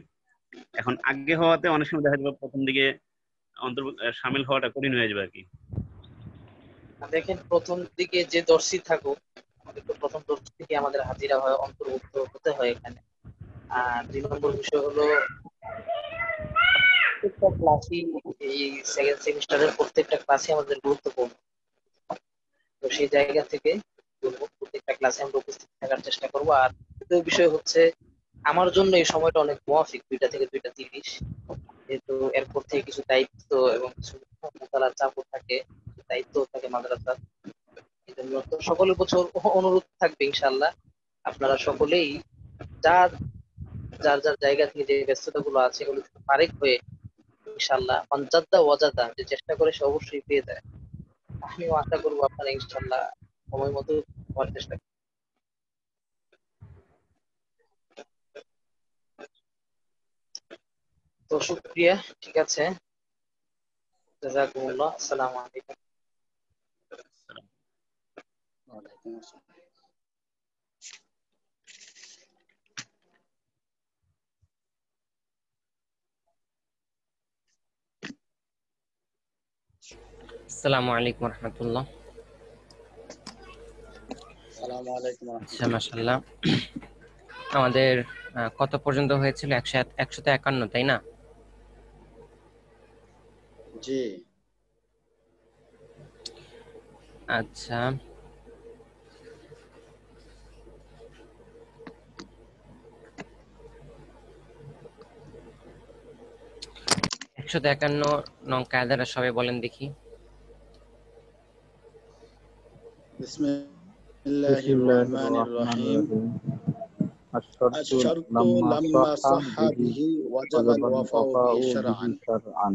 এখন আগে হওয়াতে অনেক সময় দেখা যাবে প্রথম দিকে সামিল হওয়াটা কঠিন হয়ে যাবে আর কি। দেখেন, প্রথম দিকে যে দর্শী থাকুক আমাদের তো প্রথম দর্শী থেকে আমাদের হাজিরা হয়, অন্তর্ভুক্ত হতে হয় এখানে। আর 2 নম্বর বিষয় হলো প্রত্যেকটা ক্লাসই, এই সেকেন্ড সেমিস্টারের প্রত্যেকটা ক্লাসই আমাদের গুরুত্বপূর্ণ। তো সেই জায়গা থেকে বলবো প্রত্যেকটা ক্লাসে আমরা উপস্থিত থাকার চেষ্টা করবো। আর দ্বিতীয় বিষয় হচ্ছে আমার জন্য এই সময়টা অনেক মুয়াফিক, 2টা থেকে 2টা 30, যেহেতু এরপর থেকে কিছু দায়িত্ব এবং কিছু মোতালার চাপও থাকে, দায়িত্ব থাকে মাদ্রাসার। এই জন্য তো সকলের বছর অনুরোধ থাকবে ইনশাআল্লাহ আপনারা সকলেই যার যার যার জায়গা থেকে যে ব্যস্ততা গুলো আছে এগুলো থেকে ফারেক হয়ে ইনশাআল্লাহ পাঞ্জাদা ওয়াজাদা, যে চেষ্টা করে সে অবশ্যই পেয়ে যায়। আমিও আশা করবো আপনারা ইনশাআল্লাহ সময় মতো হওয়ার চেষ্টা করবেন। তো শুক্রিয়া, ঠিক আছে, জাযাকুমুল্লাহ, আসসালামু আলাইকুম। ওয়ালাইকুম আসসালাম। আসসালামু আলাইকুম রহমতুল্লাহ। আসসালামু আলাইকুম ওয়া আচ্ছা, রাহমাতুল্লাহ। মাশাআল্লাহ। আমাদের কত পর্যন্ত হয়েছিল? 151, তাই না? জি। আচ্ছা, 151 নং কায়দাটা সবাই বলেন দেখি। বিসমিল্লাহির রহমানির রহিম। الشرط আশ-শারতু لما লাম্মা صح সাহহা به বিহি ওয়াজাবাল وجب ওয়াফাউ الوفاء বিহি به শারআন। شرعا।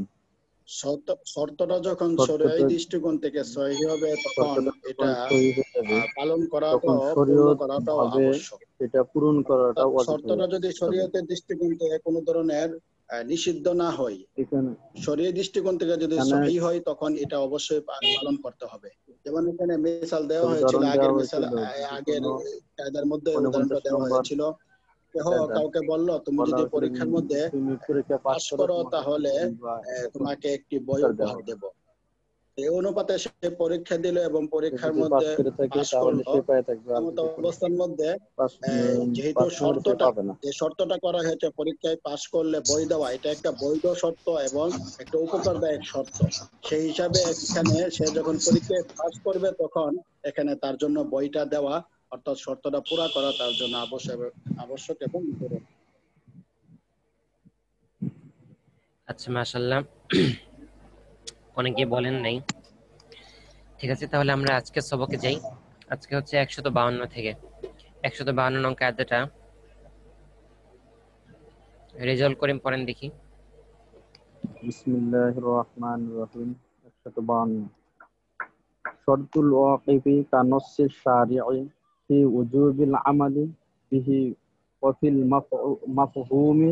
শর্তটা যখন শরঈ শর্তটা দৃষ্টিকোণ থেকে সহিহ হবে তখন শর্তটা যখন এটা সহি হয়ে যাবে পালন তখন করাটাও পূর্ণ শরীয়ত করাটাও ভাবে আবশ্যক। এটা পূরণ করাটা অর্থাৎ ওয়াজিব হয়ে শর্তটা যদি যাবে। শরীয়তের দৃষ্টিকোণ থেকে কোনো ধরনের নিষিদ্ধ না হয়, এখানে শরীয়ী দৃষ্টিকোণ থেকে যদি এখানে সহিহ হয় তখন এটা অবশ্যই পালন করতে হবে। যেমন এখানে মিসাল দেওয়া হয়েছিল, উদাহরণ আগের দেওয়া মিসাল, হয়েছিল যদি আগের কোনো কায়দার মধ্যে উদাহরণটা 49 দেওয়া নম্বর হয়েছিল। কেহ কায়দা কাউকে বলল তুমি বলা যদি হয়েছিল পরীক্ষার মধ্যে তুমি পরীক্ষা পাস পাশ করো করো তোমাকে তাহলে বা তোমাকে একটি বই পুরস্কার দেওয়া উপহার হবে। দেব। এই অনুপাতে সে পরীক্ষা দিল এবং সে পরীক্ষার যদি মধ্যে পাস করে থাকে পাশ তাহলে করলো। সে পেয়ে থাকবে, আর এমত যদি অবস্থার মধ্যে পাস যেহেতু পাস না করে সে শর্তটা, পাবে না। যে শর্তটা করা হয়েছে পরীক্ষায় পাশ করলে বই দেওয়া, এটা একটা বৈধ শর্ত এবং একটা উপকারদায়ক শর্ত। সেই হিসাবে এখানে সে যখন পরীক্ষায় পাশ করবে তখন এখানে তার জন্য বইটা দেওয়া, অর্থাৎ শর্তটা পুরা করা তার জন্য আবশ্যক এবং জরুরি। আচ্ছা, মাশাআল্লাহ। অনেকে বলেন নাই। ঠিক আছে, তাহলে আমরা আজকে সবকে যাই। আজকে হচ্ছে 152 থেকে 152 নং কায়দাটা রেজাউল করিম পড়েন দেখি। বিসমিল্লাহির রহমানির রহিম। 152 শর্তুল ওয়াকিফি কানসিস শারিঈ ফি উজুবিল আমালি বিহি ওয়া ফিল মাফহুমি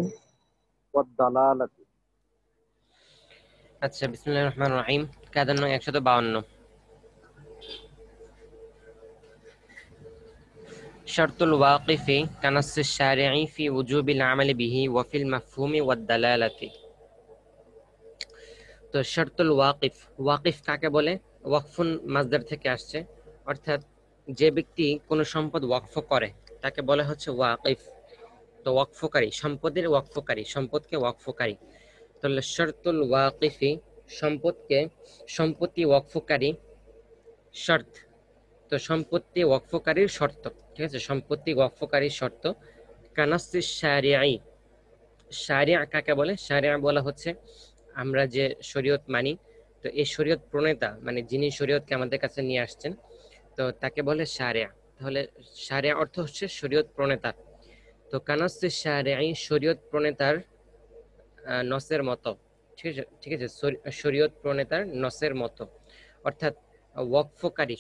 ওয়াদ দালালাতি। আচ্ছা, বিসমিল্লাহির রহমানির রহিম। কায়দার নং 152। শর্তুল ওয়াকিফি কানাসিস শারিঈ ফি উজুবিল আমালি বিহি ওয়া ফিল মাফহুমি ওয়াদ দালালাতি। তো শর্তুল ওয়াকিফ, ওয়াকিফ কাকে বলে? ওয়াকফুন মাজদার থেকে আসছে, অর্থাৎ যে ব্যক্তি কোনো সম্পদ ওয়াকফ করে তাকে বলা হচ্ছে ওয়াকিফ। তো ওয়াকফকারী, সম্পদের ওয়াকফকারী, সম্পদকে ওয়াকফকারী। তাহলে শর্তুল ওয়াকিফি, সম্পত্তি ওয়াকফকারী শর্ত। তো সম্পত্তি ওয়াকফকারীর শর্ত, ঠিক আছে, সম্পত্তি ওয়াকফকারীর শর্ত। কানাসিস শারিঈ, শারিয়া কাকে বলে? শারিয়া বলা হচ্ছে আমরা যে শরীয়ত মানি, তো এই শরীয়ত প্রণেতা মানে যিনি শরীয়তকে আমাদের কাছে নিয়ে আসছেন, তো তাকে বলে শারিয়া। তাহলে শারিয়া অর্থ হচ্ছে শরীয়ত প্রণেতা। তো কানাসিস শারিঈ, শরীয়ত প্রণেতার নসের মতো, ঠিক আছে, শরীয়ত প্রণেতার নসের মতো। অর্থাৎ ওয়াকফকারী,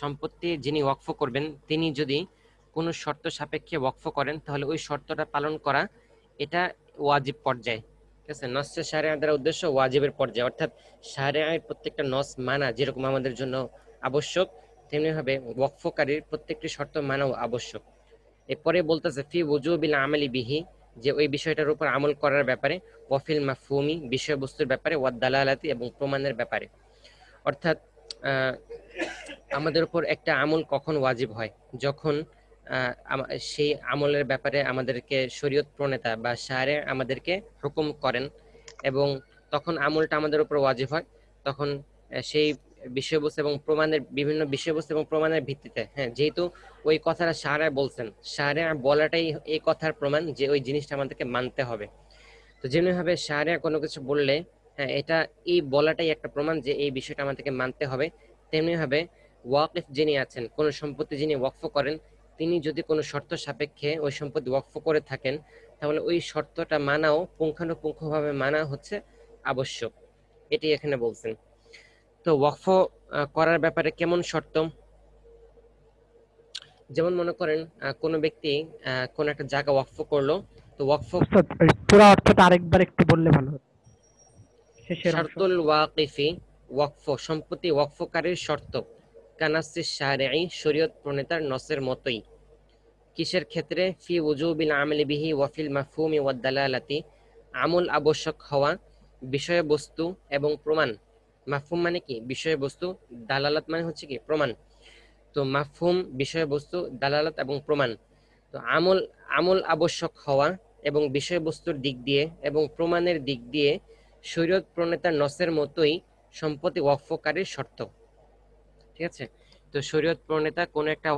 সম্পত্তি যিনি ওয়াকফ করবেন তিনি যদি কোনো শর্ত সাপেক্ষে ওয়াকফ করেন তাহলে ওই শর্তটা পালন করা এটা ওয়াজিব পর্যায়ে। ঠিক আছে, নসে শারিয়া দ্বারা উদ্দেশ্য ওয়াজিবের পর্যায়ে, অর্থাৎ শারিয়ার প্রত্যেকটা নস মানা যেরকম আমাদের জন্য আবশ্যক, তেমনি ভাবে ওয়াকফকারীর প্রত্যেকটি শর্ত মানাও আবশ্যক। এরপরে বলতেছে ফি ওয়াজুবিল আমালি বিহি, যে ওই বিষয়টার উপর আমল করার ব্যাপারে, ওয়াফিল মাফহুমি, বিষয়বস্তুর ব্যাপারে, ওয়াদ দালালাতি, এবং প্রমাণের ব্যাপারে। অর্থাৎ আমাদের উপর একটা আমল কখন ওয়াজিব হয়? যখন সেই আমলের ব্যাপারে আমাদেরকে শরীয়ত প্রণেতা বা শারে আমাদেরকে হুকুম করেন, এবং তখন আমলটা আমাদের উপর ওয়াজিব হয়। তখন সেই বিষয়বস্তু এবং প্রমাণের, বিভিন্ন বিষয়বস্তু এবং প্রমাণের ভিত্তিতে, হ্যাঁ, যেহেতু ওই কথাটা শারে বলছেন, শারে বলাটাই এই কথার প্রমাণ যে ওই জিনিসটা আমাদেরকে মানতে হবে। তো যেমনি ভাবে শারে কোনো কিছু বললে, হ্যাঁ, এটা এই বলাটাই একটা প্রমাণ যে এই বিষয়টা আমাদেরকে মানতে হবে। তেমনি ভাবে ওয়াকিফ যিনি আছেন, কোন সম্পত্তি যিনি ওয়াকফ করেন, তিনি যদি কোনো শর্ত সাপেক্ষে ওই সম্পত্তি ওয়াকফ করে থাকেন তাহলে ওই শর্তটা মানাও, পুঙ্খানুপুঙ্খভাবে মানা হচ্ছে আবশ্যক। এটি এখানে বলছেন। তো ওয়াকফ করার ব্যাপারে কেমন শর্ত? যেমন মনে করেন কোনো ব্যক্তি কোন একটা জায়গা ওয়াকফ করলো, তো ওয়াকফ পুরো অর্থটা আরেকবার একটু বললে ভালো হতো, শেষের অংশ। শারতুল ওয়াকিফি, ওয়াকফ, সম্পত্তি ওয়াকফকারীর শর্ত, কানাসিস শারিঈ, শরীয়ত প্রণেতার নসের মতোই। কিসের ক্ষেত্রে? ফি উজুবিল আমালি বিহি ওয়া ফিল মাফহুমি ওয়াদ দালালাতি, আমল আবশ্যক হওয়া, বিষয়বস্তু এবং প্রমাণ। মাফহুম মানে কি? বিষয়বস্তু, দালালাত মানে হচ্ছে কি? প্রমাণ। তো মাফহুম বিষয়বস্তু, দালালাত এবং প্রমাণ। তো আমল আমল আবশ্যক হওয়া এবং বিষয়বস্তুর দিক দিয়ে এবং প্রমাণের দিক দিয়ে শরীয়ত প্রণেতার নসের মতোই সম্পত্তি ওয়াকফকারীর শর্ত। ঠিক আছে, তো শরীয়ত প্রণেতা কোনো একটা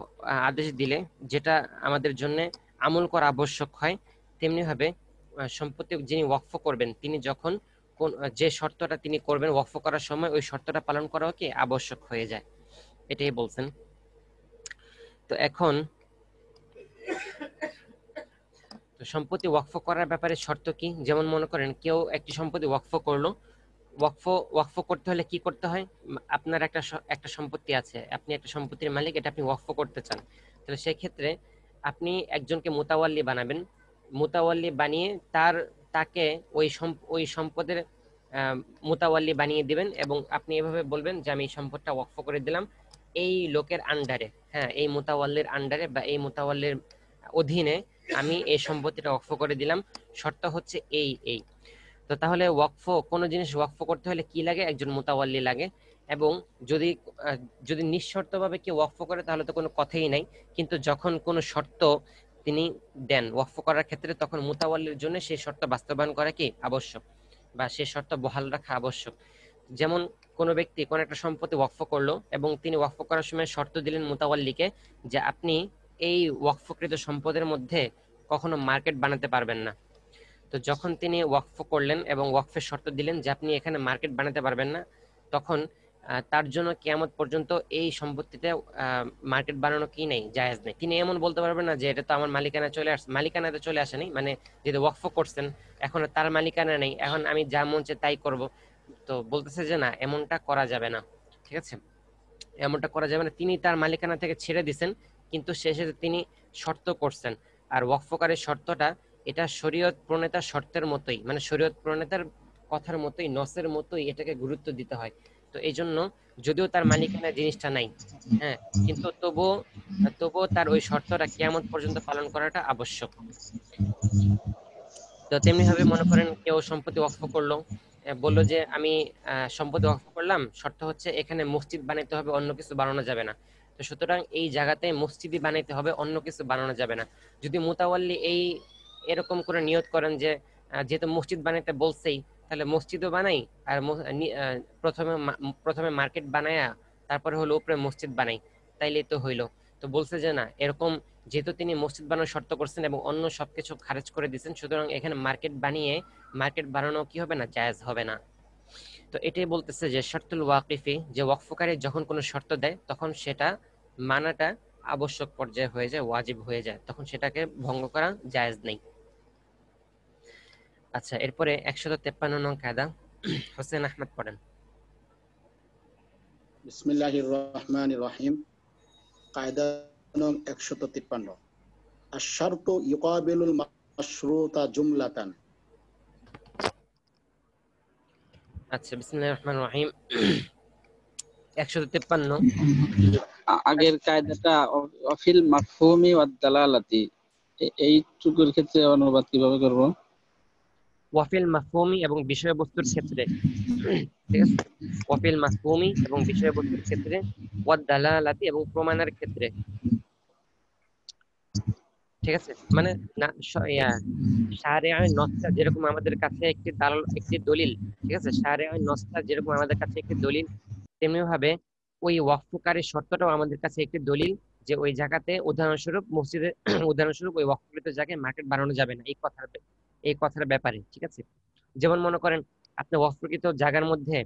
আদেশ দিলে যেটা আমাদের জন্য আমল করা আবশ্যক হয়, তেমনি ভাবে সম্পত্তি যিনি ওয়াকফ করবেন তিনি যখন যে শর্তটা তিনি করবেন ওয়াকফ করার সময় ওই শর্তটা পালন করাও কি আবশ্যক হয়ে যায়, এটাই বলছেন। তো এখন তো সম্পত্তি ওয়াকফ করার ব্যাপারে শর্ত কি? যেমন মনে করেন কেউ একটি সম্পত্তি ওয়াকফ করলো, ওয়াকফ করতে হলে কি করতে হয়? আপনার একটা সম্পত্তি আছে, আপনি একটা সম্পত্তির মালিক, এটা আপনি ওয়াকফ করতে চান, তাহলে সেই ক্ষেত্রে আপনি একজনকে মুতাওয়াল্লি বানাবেন, মুতাওয়াল্লি বানিয়ে তাকে ওই সম্পদের মুতাওয়াল্লি বানিয়ে দিবেন এবং আপনি এভাবে বলবেন যে আমি এই সম্পদটা ওয়াকফ করে দিলাম এই লোকের আন্ডারে, হ্যাঁ এই মুতাওয়াল্লির আন্ডারে বা এই মুতাওয়াল্লির অধীনে আমি এই সম্পত্তিটা ওয়াকফ করে দিলাম, শর্ত হচ্ছে এই। তো তাহলে কোনো জিনিস ওয়াকফ করতে হলে কি লাগে? একজন মুতাওয়াল্লি লাগে। এবং যদি নিঃশর্তভাবে কেউ ওয়াকফ করে তাহলে তো কোনো কথাই নাই, কিন্তু যখন কোনো শর্ত তিনি দেন ওয়াকফ করার ক্ষেত্রে তখন মুতাওয়াল্লির জন্য সেই শর্ত বাস্তবায়ন করা কি আবশ্যক বা সেই শর্ত বহাল রাখা আবশ্যক। যেমন কোনো ব্যক্তি কোন একটা সম্পত্তি ওয়াকফ করলো এবং তিনি ওয়াকফ করার সময় শর্ত দিলেন মুতাওয়াল্লিকে যে আপনি এই ওয়াকফকৃত সম্পদের মধ্যে কখনো মার্কেট বানাতে পারবেন না। তো যখন তিনি ওয়াকফ করলেন এবং ওয়াকফের শর্ত দিলেন যে আপনি এখানে মার্কেট বানাতে পারবেন না, তখন তার জন্য কিয়ামত পর্যন্ত এই সম্পত্তিতে মার্কেট বানানো কি নেই, জায়েজ নেই। তিনি এমন বলতে পারবেন না যে এটা তো আমার মালিকানা চলে আসছে, মালিকানাতে চলে আসেনি, মানে যেহেতু ওয়াকফ করছেন এখন তার মালিকানা নেই, এখন আমি যা মন চায় তাই করব। তো বলতেছে যে না, এমনটা করা যাবে না। ঠিক আছে, এমনটা করা যাবে না। তিনি তার মালিকানা থেকে ছেড়ে দিছেন, কিন্তু শেষে তিনি শর্ত করছেন। আর ওয়াকফকারীর শর্তটা এটা শরীয়ত প্রণেতার শর্তের মতোই, মানে শরীয়ত প্রণেতার কথার মতোই, নসের মতোই এটাকে গুরুত্ব দিতে হয়। তো এই জন্য যদিও তার মালিকানা জিনিসটা নাই, হ্যাঁ, কিন্তু তবুও তার ওই শর্তটা কিয়ামত পর্যন্ত পালন করাটা আবশ্যক। তো তেমনি ভাবে মনে করেন কেউ সম্পত্তি ওয়াকফ করলো, বললো যে আমি সম্পত্তি ওয়াকফ করলাম, শর্ত হচ্ছে এখানে মসজিদ বানাইতে হবে, অন্য কিছু বানানো যাবে না। তো সুতরাং এই জায়গাতে মসজিদই বানাইতে হবে, অন্য কিছু বানানো যাবে না। যদি মুতাওয়াল্লি এরকম করে নিয়ত করেন যে যেহেতু মসজিদ বানাইতে বলছেই তাহলে মসজিদও বানাই, আর প্রথমে মার্কেট বানায়া তারপরে হলো উপরে মসজিদ বানাই, তাইলেই তো হইলো। তো বলছে যে না, এরকম যেহেতু তিনি মসজিদ বানানোর শর্ত করছেন এবং অন্য সবকিছু খারিজ করে দিচ্ছেন, সুতরাং এখানে মার্কেট বানানো কি হবে না, জায়েজ হবে না। তো এটাই বলতেছে যে শর্তুল ওয়াকিফি, যে ওয়াকফকারী যখন কোনো শর্ত দেয় তখন সেটা মানাটা আবশ্যক পর্যায়ে হয়ে যায়, ওয়াজিব হয়ে যায়, তখন সেটাকে ভঙ্গ করা জায়েজ নেই। আচ্ছা, এরপরে 153 নং কায়দা হোসেন আহমেদ পড়েন। বিসমিল্লাহির রহমানির রহিম। কায়দা নং 153। আশ-শারতু ইউকাবিলুল মাশরুতা জুমলাতান। আচ্ছা, বিসমিল্লাহির রহমানির রহিম 153। আগের কায়দাটা অফিল মাফহুমি ওয়াদ দালালাতি, এইটুকুর ক্ষেত্রে অনুবাদ কিভাবে করব? ওয়াফিল মাফহুমি এবং বিষয়বস্তুর ক্ষেত্রে, ঠিক আছে, ওয়াফিল মাফহুমি এবং বিষয়বস্তুর ক্ষেত্রে, ওয়াদ দালালাতি এবং প্রমাণের ক্ষেত্রে। ঠিক আছে, মানে শারিআ নসটা যেরকম আমাদের কাছে একটি দলিল, ঠিক আছে, শারিআ নসটা যেরকম আমাদের কাছে একটি দলিল, তেমনি ভাবে ওই ওয়াকফকারীর শর্তটাও আমাদের কাছে একটি দলিল যে ওই জায়গাতে উদাহরণস্বরূপ মসজিদে উদাহরণস্বরূপ ওই ওয়াকফকৃত জায়গায় মার্কেট বানানো যাবে না, এই কথার ব্যাপারে। ঠিক আছে, যেমন মনে করেন আপনি ওয়াকফকৃত জায়গার মধ্যে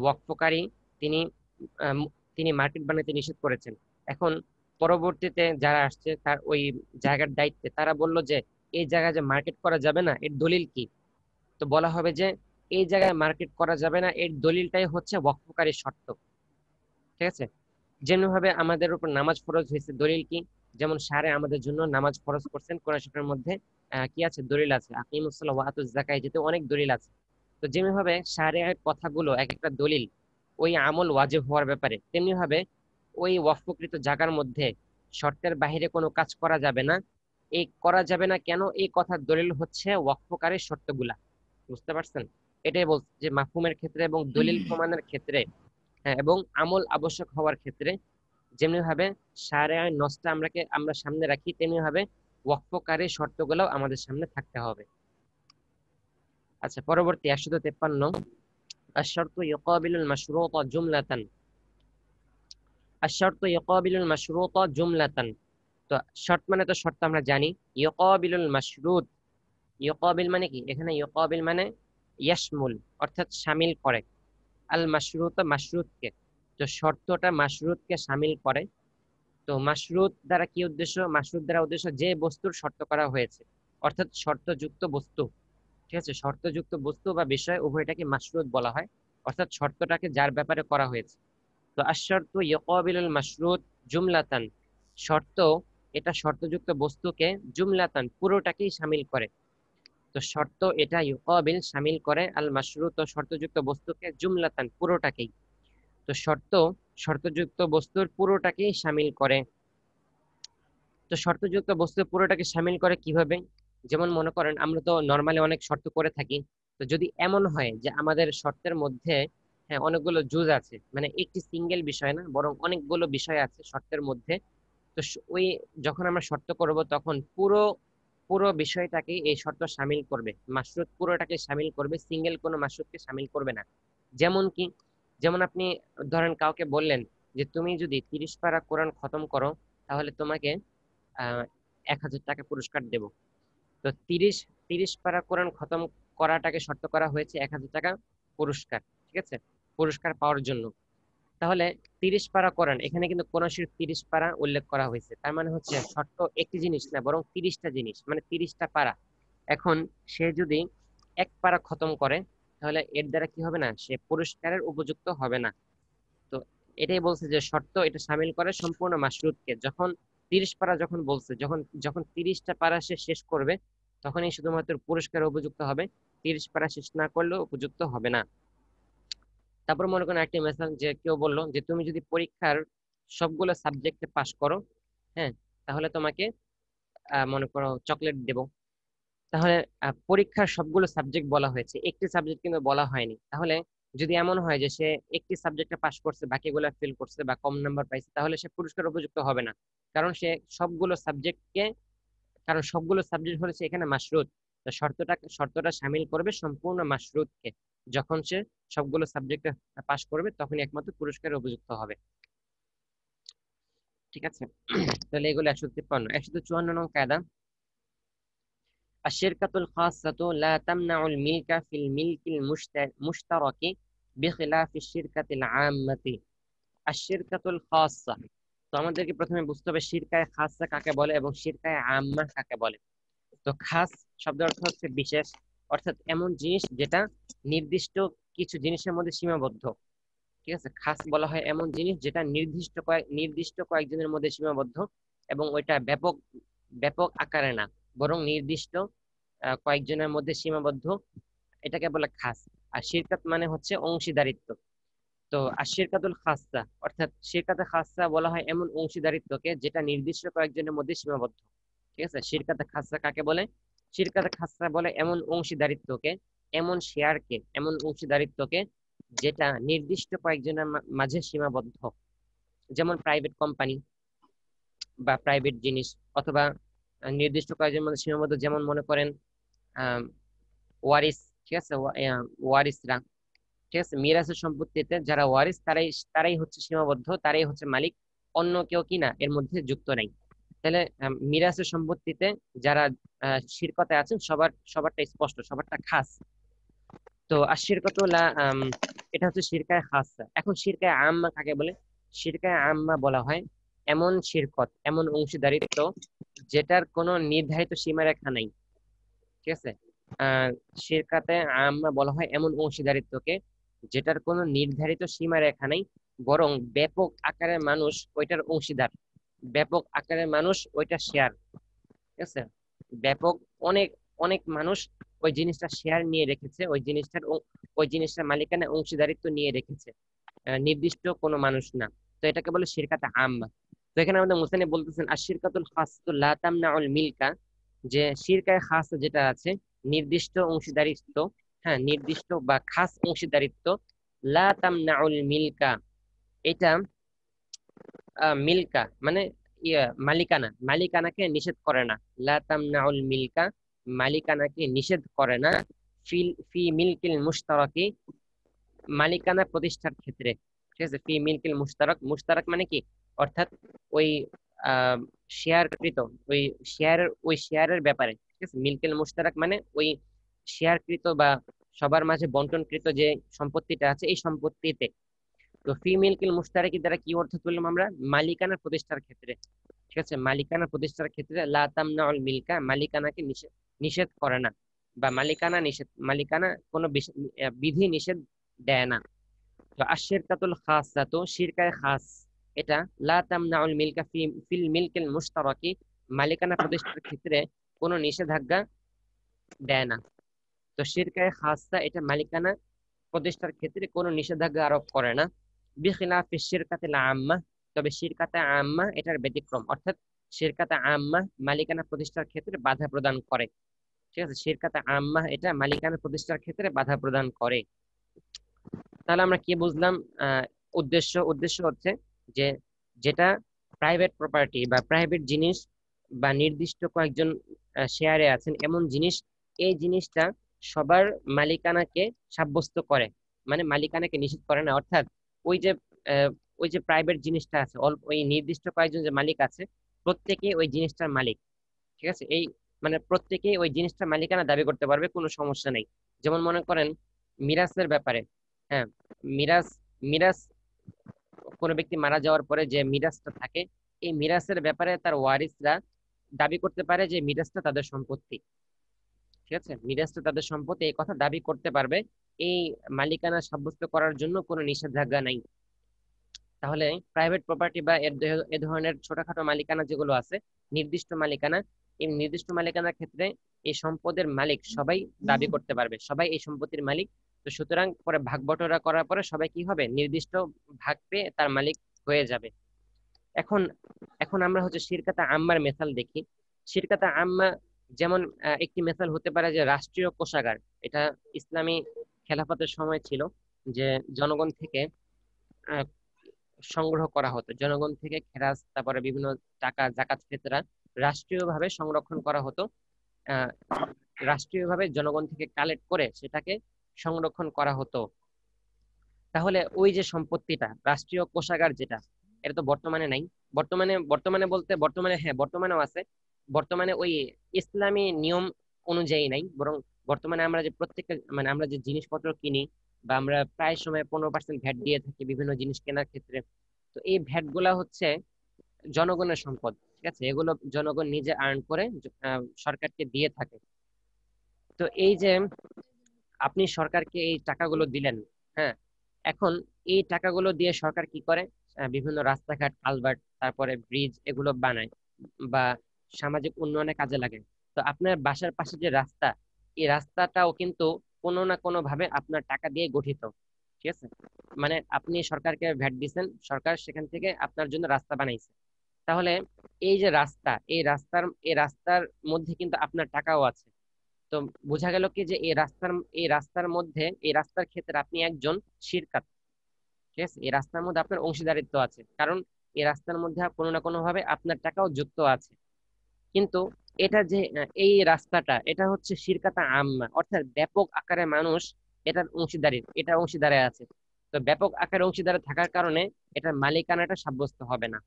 ওয়াকফকারী তিনি তিনি মার্কেট বানাতে নিষেধ করেছেন। এখন পরবর্তীতে যারা আসছে তার ওই জায়গার দায়িত্বে তারা বলল যে এই জায়গায় যে মার্কেট করা যাবে না এর দলিল কি? তো বলা হবে যে এই জায়গায় মার্কেট করা যাবে না এর দলিলটাই হচ্ছে ওয়াকফকারীর শর্ত। ঠিক আছে, যেমন ভাবে আমাদের উপর নামাজ ফরজ হয়েছে, দলিল কি? যেমন সারে আমাদের জন্য নামাজ ফরজ করছেন, কোরআন শরীফের মধ্যে কি আছে? দলিল আছে। আকিমুস সালাহ ওয়া আতুজ যাকাত, যেতে অনেক দলিল আছে। তো যেমন ভাবে শারিয়ার কথাগুলো এক একটা দলিল ওই আমল ওয়াজিব হওয়ার ব্যাপারে, তেমনি ভাবে ওই ওয়াকফকৃত জায়গার মধ্যে শর্তের বাহিরে কোনো কাজ করা যাবে না। এই করা যাবে না কেন? এই কথার দলিল হচ্ছে ওয়াকফকারীর শর্তগুলা। বুঝতে পারছেন? এটাই বলছে যে মাফহুমের ক্ষেত্রে এবং দলিল প্রমাণের ক্ষেত্রে, হ্যাঁ, এবং আমল আবশ্যক হওয়ার ক্ষেত্রে যেমনি ভাবে শারে নসটা আমরা সামনে রাখি, তেমনি ভাবে ওয়াকফকারী শর্তগুলো আমাদের সামনে থাকতে হবে। আচ্ছা, পরবর্তী 153 আশ-শারতু ইউকাবিলুল মাশরুতা জুমলাতান। আশ-শারতু ইউকাবিলুল মাশরুতা জুমলাতান। তো শর্ত মানে তো শর্ত আমরা জানি। ইউকাবিলুল মাশরুত, ইউকাবিল মানে কি? এখানে ইউকাবিল মানে ইয়াশমুল, অর্থাৎ শামিল করে। আল মাশরুত, মাশরুতকে। তো শর্তটা মাশরুতকে শামিল করে। তো মাশরুত দ্বারা কি উদ্দেশ্য? মাশরুত দ্বারা উদ্দেশ্য যে বস্তুর শর্ত করা হয়েছে, অর্থাৎ শর্তযুক্ত বস্তু। ঠিক আছে, শর্তযুক্ত বস্তু বা বিষয় উভয়টাকে মাশরুত বলা হয়, অর্থাৎ শর্তটাকে যার ব্যাপারে করা হয়েছে। তো আশ-শারতু ইয়াকাবিলুল মাশরুত জুমলাতান, শর্ত এটা শর্তযুক্ত বস্তুকে জুমলাতান পুরোটাকেই শামিল করে। তো শর্ত এটা ইউকাবিল শামিল করে আল মাশরুত শর্তযুক্ত বস্তুকে জুমলাতান পুরোটাকেই। তো শর্ত শর্তযুক্ত বস্তুর পুরোটাকেই শামিল করে। তো শর্তযুক্ত বস্তু পুরোটাকে শামিল করে কিভাবে? যেমন মনে করেন আমরা তো নরমালি অনেক শর্ত করে থাকি। তো যদি এমন হয় যে আমাদের শর্তের মধ্যে হ্যাঁ অনেকগুলো জুজ আছে, মানে একটি সিঙ্গেল বিষয় না বরং অনেকগুলো বিষয় আছে শর্তের মধ্যে, তো ওই যখন আমরা শর্ত করব তখন পুরো পুরো বিষয়টাকে এই শর্ত শামিল করবে, মাশরুত পুরোটাকে শামিল করবে, সিঙ্গেল কোনো মাশরুতকে শামিল করবে না। যেমন কি? যেমন আপনি ধরেন কাউকে বললেন যে তুমি যদি 30 পারা কোরআন খতম করো তাহলে তোমাকে 1000 টাকা পুরস্কার দেব। তো 30 পারা কোরআন খতম করাটাকে শর্ত করা হয়েছে 1000 টাকা পুরস্কার, ঠিক আছে, পুরস্কার পাওয়ার জন্য। তাহলে 30 পারা কোরআন, এখানে কিন্তু কোরআনের 30 পারা উল্লেখ করা হয়েছে, তার মানে হচ্ছে শর্ত একটি জিনিস না বরং 30টা জিনিস, মানে 30টা পারা। এখন সে যদি 1 পারা খতম করে তাহলে এর দ্বারা কি হবে না, সে পুরস্কারের উপযুক্ত হবে না। তো এটাই বলছে যে শর্ত এটা শামিল করে সম্পূর্ণ মাশরুতকে। যখন 30 পারা যখন বলছে, যখন যখন 30টা পারা সে শেষ করবে তখনই শুধুমাত্র পুরস্কারের উপযুক্ত হবে, 30 পারা শেষ না করলেও উপযুক্ত হবে না। তারপর মনে করেন একটা মেসেজ যে কেউ বললো যে তুমি যদি পরীক্ষার সবগুলো সাবজেক্টে পাশ করো, হ্যাঁ, তাহলে তোমাকে মনে করো চকলেট দেব। তাহলে পরীক্ষার সবগুলো সাবজেক্ট বলা হয়েছে, একটি সাবজেক্ট কিন্তু বলা হয়নি। তাহলে যদি এমন হয় যে সে একটি সাবজেক্টে পাশ করছে বাকিগুলো ফেল করছে বা কম নাম্বার পাইছে, তাহলে সে পুরস্কার উপযুক্ত হবে না, কারণ সে সবগুলো সাবজেক্টকে, কারণ সবগুলো সাবজেক্ট হচ্ছে এখানে মাশরুত। তো শর্তটা শামিল করবে সম্পূর্ণ মাশরুতকে। যখন সে সবগুলো সাবজেক্টে পাশ করবে তখনই একমাত্র পুরস্কারের উপযুক্ত হবে। ঠিক আছে, তাহলে এগুলো 153। 154 নং কায়দা, আশ-শিরকাতুল খাসসাতু লা তামনাউল মিলকা ফিল মিলকিল মুশতারাকি বিখিলাফি শিরকাতিল আম্মাতি। আশ-শিরকাতুল খাসসা, তো আমাদেরকে প্রথমে বুঝতে হবে শিরকায়ে খাসসা কাকে বলে এবং শিরকায়ে আম্মা কাকে বলে। তো খাস শব্দের অর্থ হচ্ছে বিশেষ, অর্থাৎ এমন জিনিস যেটা নির্দিষ্ট কিছু জিনিসের মধ্যে সীমাবদ্ধ। ঠিক আছে, খাস বলা হয় এমন জিনিস যেটা নির্দিষ্ট কয়েকজনের মধ্যে সীমাবদ্ধ এবং ওইটা ব্যাপক ব্যাপক আকারে না বরং নির্দিষ্ট কয়েকজনের মধ্যে সীমাবদ্ধ, এটাকে বলে খাস। আর শিরকাত মানে হচ্ছে অংশীদারিত্ব। তো আর শিরকাতুল খাসসা, অর্থাৎ শিরকাতে খাসসা বলা হয় এমন অংশীদারিত্বকে যেটা নির্দিষ্ট কয়েকজনের মধ্যে সীমাবদ্ধ। ঠিক আছে, শিরকাতে খাসসা কাকে বলে? শিরকাতে খাসসা বলে এমন অংশীদারিত্বকে, এমন শেয়ারকে, এমন অংশীদারিত্বকে যেটা নির্দিষ্ট কয়েকজনের মাঝে সীমাবদ্ধ। যেমন প্রাইভেট কোম্পানি বা প্রাইভেট জিনিস, অথবা নির্দিষ্ট কয়েকজনের মধ্যে সীমাবদ্ধ। যেমন মনে করেন ওয়ারিস, ঠিক আছে, ওয়ারিসরা, ঠিক আছে, মিরাসের সম্পত্তিতে যারা ওয়ারিস তারাই হচ্ছে সীমাবদ্ধ, তারাই হচ্ছে মালিক, অন্য কেউ কি না এর মধ্যে যুক্ত নাই। তাহলে মিরাসের সম্পত্তিতে যারা শিরকতে আছেন সবারটা স্পষ্ট, সবারটা খাস। তো আর শিরকত এটা হচ্ছে শিরকায়ে খাসসা। এখন শিরকায়ে আম্মা কাকে বলে? শিরকায়ে আম্মা বলা হয় এমন শিরকত, এমন অংশীদারিত্ব যেটার কোনো নির্ধারিত সীমারেখা নাই। ঠিক আছে, শিরকাতে আম্মা বলা হয় এমন অংশীদারিত্বকে যেটার কোনো নির্ধারিত সীমারেখা নাই বরং ব্যাপক আকারের মানুষ ওইটার অংশীদার, ব্যাপক আকারের মানুষ ওইটা শেয়ার। ঠিক আছে, ব্যাপক অনেক অনেক মানুষ ওই জিনিসটা শেয়ার নিয়ে রেখেছে, ওই জিনিসটার মালিকানা অংশীদারিত্ব নিয়ে রেখেছে, নির্দিষ্ট কোনো মানুষ না। তো এটাকে বলে শিরকাতে আম্মা। তো এখানে আমাদের মুসান্নিফ বলতেছেন আশ-শিরকাতুল খাসসাতু লা তামনাউল মিলকা, যে শিরকায়ে খাস যেটা আছে নির্দিষ্ট অংশীদারিত্ব, হ্যাঁ, নির্দিষ্ট বা খাস অংশীদারিত্ব, লা তামনাউল মিলকা, এটা মিল্কা মানে মালিকানা, মালিকানাকে নিষেধ করে না। লা তামনাউল মিল্কা, মালিকানাকে নিষেধ করে না। ফি মিল্কিল মুশতারাকি, মালিকানা প্রতিষ্ঠার ক্ষেত্রে। ঠিক আছে, ফি মিল্কিল মুশতারাক, মুশতারাক মানে কি, অর্থাৎ ওই শেয়ারকৃত, ওই শেয়ারের ব্যাপারে। ঠিক আছে, মিল্কিল মুশতারাক মানে ওই শেয়ারকৃত বা সবার মাঝে বন্টনকৃত যে সম্পত্তিটা আছে এই সম্পত্তিতে। তো ফি মিল্কিল মুশতারাকি দ্বারা কি অর্থ তুললাম আমরা, মালিকানা প্রতিষ্ঠার ক্ষেত্রে। ঠিক আছে, মালিকানা প্রতিষ্ঠার ক্ষেত্রে লা তামনাউল মিল্কা, মালিকানাকে নিষেধ করে না, বা মালিকানা নিষেধ, মালিকানা কোনো বিধি নিষেধ দেয় না। তো আশিরকাতুল খাসসাতু, শিরকায়ে খাস, এটা লা তামনাউল মিল্কা ফিল মিল্কিল মুশতারাকি, মালিকানা প্রতিষ্ঠার ক্ষেত্রে কোনো নিষেধাজ্ঞা দেয় না। তো শিরকায়ে খাসসা এটা মালিকানা প্রতিষ্ঠার ক্ষেত্রে কোনো নিষেধাজ্ঞা আরোপ করে না। বিখিলাফি শিরকাতিল আম্মা, তবে শিরকাতে আম্মা এটার ব্যতিক্রম, অর্থাৎ শিরকাতে আম্মা মালিকানা প্রতিষ্ঠার ক্ষেত্রে বাধা প্রদান করে। ঠিক আছে, শিরকাতে আম্মা এটা মালিকানা প্রতিষ্ঠার ক্ষেত্রে বাধা প্রদান করে। তাহলে আমরা কি বুঝলাম? উদ্দেশ্য হচ্ছে যে যেটা প্রাইভেট প্রপার্টি বা প্রাইভেট জিনিস বা নির্দিষ্ট কয়েকজন শেয়ারে আছেন এমন জিনিস, এই জিনিসটা সবার মালিকানাকে সাব্যস্ত করে, মানে মালিকানাকে নিষেধ করে না। অর্থাৎ ওই যে ওই যে প্রাইভেট জিনিসটা আছে, ওই নির্দিষ্ট কয়েকজন যে মালিক আছে প্রত্যেকে ওই জিনিসটার মালিক। ঠিক আছে, এই মানে প্রত্যেকে ওই জিনিসটার মালিকানা দাবি করতে পারবে, কোনো সমস্যা নেই। যেমন মনে করেন মিরাসের ব্যাপারে, হ্যাঁ, মিরাস মিরাস কোনো ব্যক্তি মারা যাওয়ার পরে যে মিরাসটা থাকে, এই মিরাসের ব্যাপারে তার ওয়ারিসরা দাবি করতে পারে যে মিরাসটা তাদের সম্পত্তি। ঠিক আছে, মিরাসটা তাদের সম্পত্তি, এই কথা দাবি করতে পারবে। এই মালিকানা সাব্যস্ত করার জন্য কোনো নিষেধাজ্ঞা নাই। তাহলে প্রাইভেট প্রপার্টি বা এ ধরনের ছোটখাটো মালিকানা যেগুলো আছে, নির্দিষ্ট মালিকানা, এই নির্দিষ্ট মালিকানার ক্ষেত্রে এই সম্পদের মালিক সবাই দাবি করতে পারবে, সবাই এই সম্পত্তির মালিক। তো সুতরাং পরে ভাগ বটোয়ারা করার পরে সবাই কি হবে, নির্দিষ্ট ভাগ পেয়ে তার মালিক হয়ে যাবে। এখন এখন আমরা হচ্ছে শিরকাতা আম্মার মেসাল দেখি। শিরকাতা আম্মা যেমন একটি মেসাল হতে পারে যে রাষ্ট্রীয় কোষাগার। এটা ইসলামী খেলাফতের সময় ছিল যে জনগণ থেকে সংগ্রহ করা হতো, জনগণ থেকে খেরাজ, তারপরে বিভিন্ন টাকা, জাকাত, ফিতরা রাষ্ট্রীয়ভাবে সংরক্ষণ করা হতো। আহ রাষ্ট্রীয়ভাবে জনগণ থেকে কালেক্ট করে সেটাকে সংরক্ষণ করা হতো। তাহলে ওই যে সম্পত্তিটা, রাষ্ট্রীয় কোষাগার যেটা, এটা তো বর্তমানে নাই। বর্তমানে বলতে বর্তমানে, হ্যাঁ বর্তমানেও আছে, বর্তমানে ওই ইসলামী নিয়ম অনুযায়ী নাই, বরং বর্তমানে আমরা যে প্রত্যেকটা মানে আমরা যে জিনিসপত্র কিনি বা আমরা প্রায় সময় 15% ভ্যাট দিয়ে থাকি বিভিন্ন জিনিস কেনার ক্ষেত্রে। তো এই ভ্যাট গুলা হচ্ছে জনগণের সম্পদ। ঠিক আছে, এগুলো জনগণ নিজে আর্ন করে সরকারকে দিয়ে থাকে। তো এই যে আপনি সরকারকে এই টাকাগুলো দিলেন, হ্যাঁ, এখন এই টাকাগুলো দিয়ে সরকার কি করে, বিভিন্ন রাস্তাঘাট, কালভার্ট, তারপরে ব্রিজ এগুলো বানায় বা সামাজিক উন্নয়নে কাজে লাগে। তো আপনার বাসার পাশে যে রাস্তা, এই রাস্তাটাও কিন্তু কোনো না কোনো ভাবে আপনার টাকা দিয়ে গঠিত। ঠিক আছে, মানে আপনি সরকারকে ভ্যাট দিচ্ছেন, সরকার সেখান থেকে আপনার জন্য রাস্তা বানাইছে। তাহলে এই যে রাস্তা, এই রাস্তার মধ্যে কিন্তু আপনার টাকাও আছে। তো বোঝা গেল কি যে এই রাস্তার মধ্যে, এই রাস্তার ক্ষেত্রে আপনি একজন শিরকাত। ঠিক আছে, এই রাস্তার মধ্যে আপনার অংশীদারিত্ব আছে, কারণ এই রাস্তার মধ্যে কোনো না কোনো ভাবে আপনার টাকাও যুক্ত আছে। কিন্তু এটা যে এই রাস্তাটা, এটা হচ্ছে শিরকাতা আম্মা, অর্থাৎ ব্যাপক আকারে মানুষ এটার অংশীদারে আছে। তো ব্যাপক আকারে অংশীদারে থাকার কারণে এটার মালিকানাটা সাব্যস্ত হবে না।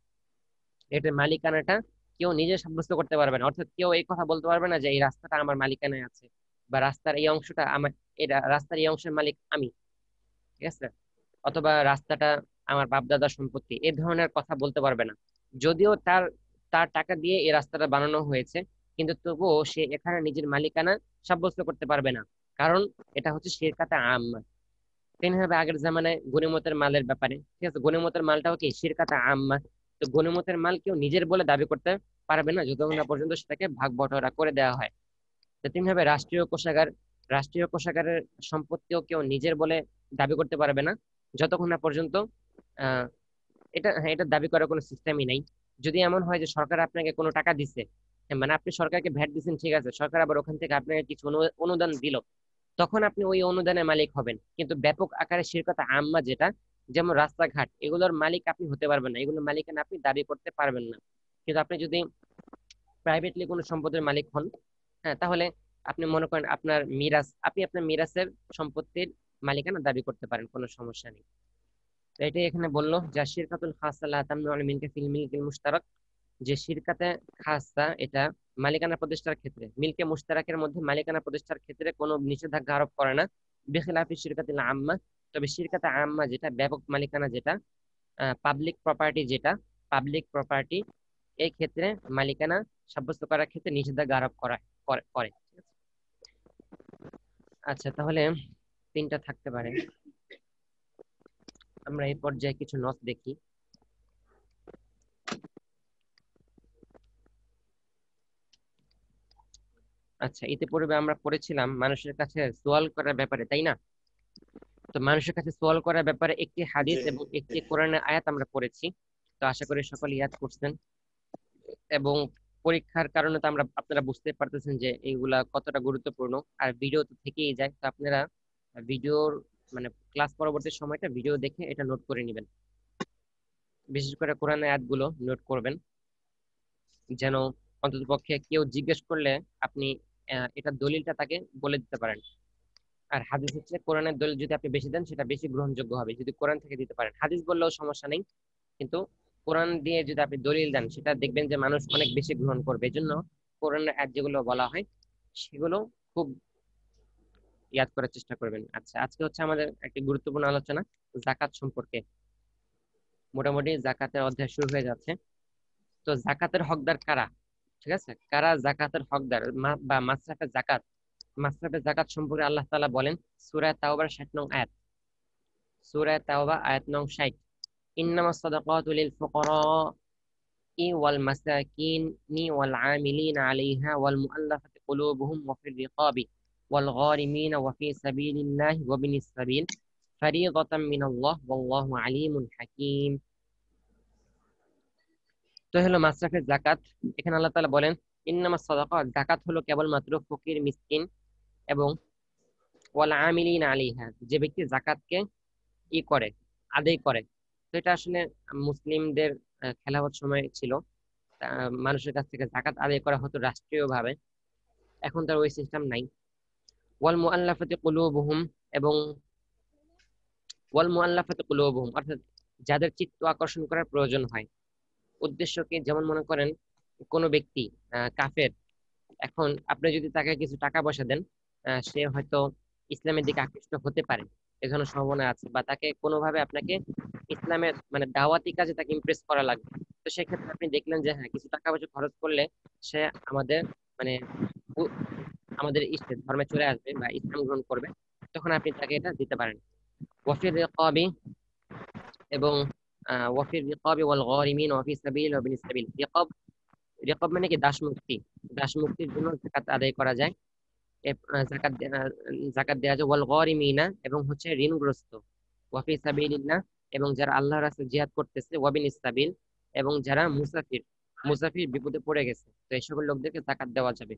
এটার মালিকানাটা কেউ নিজে সাব্যস্ত করতে পারবে না, অর্থাৎ কেউ এই কথা বলতে পারবে না যে এই রাস্তাটা আমার মালিকানায় আছে বা রাস্তার এই অংশটা আমার, রাস্তার এই অংশের মালিক আমি। ঠিক আছে, অথবা রাস্তাটা আমার বাপ দাদার সম্পত্তি, এই ধরনের কথা বলতে পারবে না। যদিও তার তার টাকা দিয়ে এই রাস্তাটা বানানো হয়েছে, কিন্তু তবুও সে এখানে নিজের মালিকানা সাব্যস্ত করতে পারবে না, কারণ এটা হচ্ছে শিরকাতে আম্মা। তেমনি হবে আগের জামানায় গনিমতের মালের ব্যাপারে। ঠিক আছে, গনিমতের মালটাও কি শিরকাতে আম্মা। তো গনিমতের মাল কেউ নিজের বলে দাবি করতে পারবে না যতক্ষণ না পর্যন্ত সেটাকে ভাগ বটোয়ারা করে দেওয়া হয়। তো তেমনি হবে রাষ্ট্রীয় কোষাগারের সম্পত্তিও কেউ নিজের বলে দাবি করতে পারবে না যতক্ষণ না পর্যন্ত আহ এটা দাবি করার কোনো সিস্টেমই নাই। যদি এমন হয় যে সরকার আপনাকে কোনো টাকা দিচ্ছে, মানে আপনি সরকারকে ভ্যাট দিচ্ছেন, ঠিক আছে, সরকার আবার ওখান থেকে আপনাকে কিছু অনুদান দিল, তখন আপনি ওই অনুদানের মালিক হবেন। কিন্তু ব্যাপক আকারে শিরকাত আম্মা যেটা, যেমন রাস্তাঘাট, এগুলোর মালিক আপনি হতে পারবেন না, এগুলোর মালিকানা আপনি দাবি করতে পারবেন না। কিন্তু আপনি যদি প্রাইভেটলি কোনো সম্পদের মালিক হন, হ্যাঁ, তাহলে আপনি মনে করেন আপনার মিরাস, আপনি আপনার মিরাসের সম্পত্তির মালিকানা দাবি করতে পারেন, কোনো সমস্যা নেই। তো এটাই এখানে বললো যে শিরকাতুল খাসা লা তামনু মিনকা ফিল মিলকিল মুশতারাক, যে শিরকাতে খাসা এটা মালিকানা প্রতিষ্ঠার ক্ষেত্রে, মিলকে মুশতারাকের মধ্যে মালিকানা প্রতিষ্ঠার ক্ষেত্রে কোনো নিষেধাজ্ঞা আরোপ করে না। বিখিলাফি শিরকাতিল আম্মা, তবে শিরকাতে আম্মা যেটা ব্যাপক মালিকানা, যেটা পাবলিক প্রপার্টি, যেটা পাবলিক প্রপার্টি, এই ক্ষেত্রে মালিকানা সাব্যস্ত করার ক্ষেত্রে নিষেধাজ্ঞা আরোপ করে। আচ্ছা, তাহলে 3টা থাকতে পারে। আমরা এই পর্যায়ে কিছু নস দেখি। আচ্ছা, ইতিপূর্বে আমরা পড়েছিলাম মানুষের কাছে সোয়াল করার ব্যাপারে, তাই না? তো মানুষের কাছে সোয়াল করার ব্যাপারে একটি হাদিস এবং একটি কোরআনের আয়াত আমরা পড়েছি। তো আশা করি সকলে ইয়াদ করছেন, এবং পরীক্ষার কারণে তো আপনারা বুঝতে পারতেছেন যে এইগুলা কতটা গুরুত্বপূর্ণ। আর ভিডিও তো থেকেই যায়, তো আপনারা ভিডিওর মানে ক্লাস পরবর্তী সময়টা ভিডিও দেখে এটা নোট করে নেবেন। বিশেষ করে কোরআনের আয়াতগুলো নোট করবেন, যেন অন্ততপক্ষে কেউ জিজ্ঞেস করলে আপনি এটা দলিলটা তাকে বলে দিতে পারেন। আর হাদিস হচ্ছে কোরআনের দলিল, যদি আপনি বেশি দেন সেটা বেশি গ্রহণযোগ্য হবে যদি কোরআন থেকে দিতে পারেন। হাদিস বললেও সমস্যা নেই, কিন্তু কোরআন দিয়ে যদি আপনি দলিল দেন সেটা দেখবেন যে মানুষ অনেক বেশি গ্রহণ করবে। এজন্য কোরআনের আয়াত যেগুলো বলা হয় সেগুলো খুব ইয়াদ করার চেষ্টা করবেন। আচ্ছা, আজকে হচ্ছে আমাদের একটি গুরুত্বপূর্ণ আলোচনা যাকাত সম্পর্কে। মোটামুটি যাকাতের অধ্যায় শুরু হয়ে যাচ্ছে। তো যাকাতের হকদার কারা, ঠিক আছে, কারা যাকাতের হকদার বা মাসরাফে যাকাত। মাসরাফে যাকাত সম্পর্কে আল্লাহ তাআলা বলেন সূরা তাওবার 60 নং আয়াত, সূরা তাওবা আয়াত নং 60, ইন্নামাস সাদাকাতু লিল ফুকারা'i ওয়াল মাসাকিনি ওয়াল আমিলিনা আলাইহা ওয়াল মুআল্লাফাতি কুলুবুহুম ওয়া ফির রিকাবি ওয়াল গারিমিনা ওয়া ফি সাবিলিল্লাহি ওয়া বিনিস সাবিল ফারিদাতাম মিনাল্লাহ ওয়াল্লাহু আলিমুন হাকীম। তো হলো মাসরাফের যাকাত। এখানে আল্লাহ তাআলা বলেন ইন্নামাস সাদাকাত, যাকাত হলো কেবলমাত্র ফকির, মিসকিন এবং ওয়াল আমিলিনা আলাইহা, যে ব্যক্তি যাকাতকে করে, আদায় করে। তো এটা আসলে মুসলিমদের খেলাফত সময় ছিল, মানুষের কাছ থেকে যাকাত আদায় করা হতো রাষ্ট্রীয়ভাবে। এখন তার ওই সিস্টেম নাই। ওয়াল মুআল্লাফাতি কুলুবুহুম, এবং ওয়াল মুআল্লাফাতি কুলুবুহুম অর্থাৎ যাদের চিত্ত আকর্ষণ করার প্রয়োজন হয়। উদ্দেশ্য কি? যেমন মনে করেন কোনো ব্যক্তি কাফের, এখন আপনি যদি তাকে কিছু টাকা পয়সা দেন, সে হয়তো ইসলামের দিকে আকৃষ্ট হতে পারে, এ ধরনের সম্ভাবনা আছে। বা তাকে কোনোভাবে আপনাকে ইসলামের মানে দাওয়াতি কাজে তাকে ইমপ্রেস করা লাগবে। তো সেক্ষেত্রে আপনি দেখলেন যে হ্যাঁ, কিছু টাকা পয়সা খরচ করলে সে আমাদের মানে আমাদের ইসলাম ধর্মে চলে আসবে বা ইসলাম গ্রহণ করবে, তখন আপনি তাকে এটা দিতে পারেন। ওয়াফির রিকাবি, এবং ওয়াফির রিকাবি ওয়াল গারিমিন ওয়া ফি সাবিল ওয়া বিনিস সাবিল। রিকাব মানে কি? দাস মুক্তি। দাস মুক্তির জন্য যাকাত আদায় করা যায়, যাকাত দেওয়া যায়। ওয়াল গারিমিনা, এবং হচ্ছে ঋণগ্রস্ত। ওয়া ফি সাবিলিল্লাহ, এবং যারা আল্লাহর রাস্তায় জিহাদ করতেছে। ওয়া বিনিস সাবিল, এবং যারা মুসাফির বিপদে পড়ে গেছে, তো এই সকল লোকদেরকে যাকাত দেওয়া যাবে।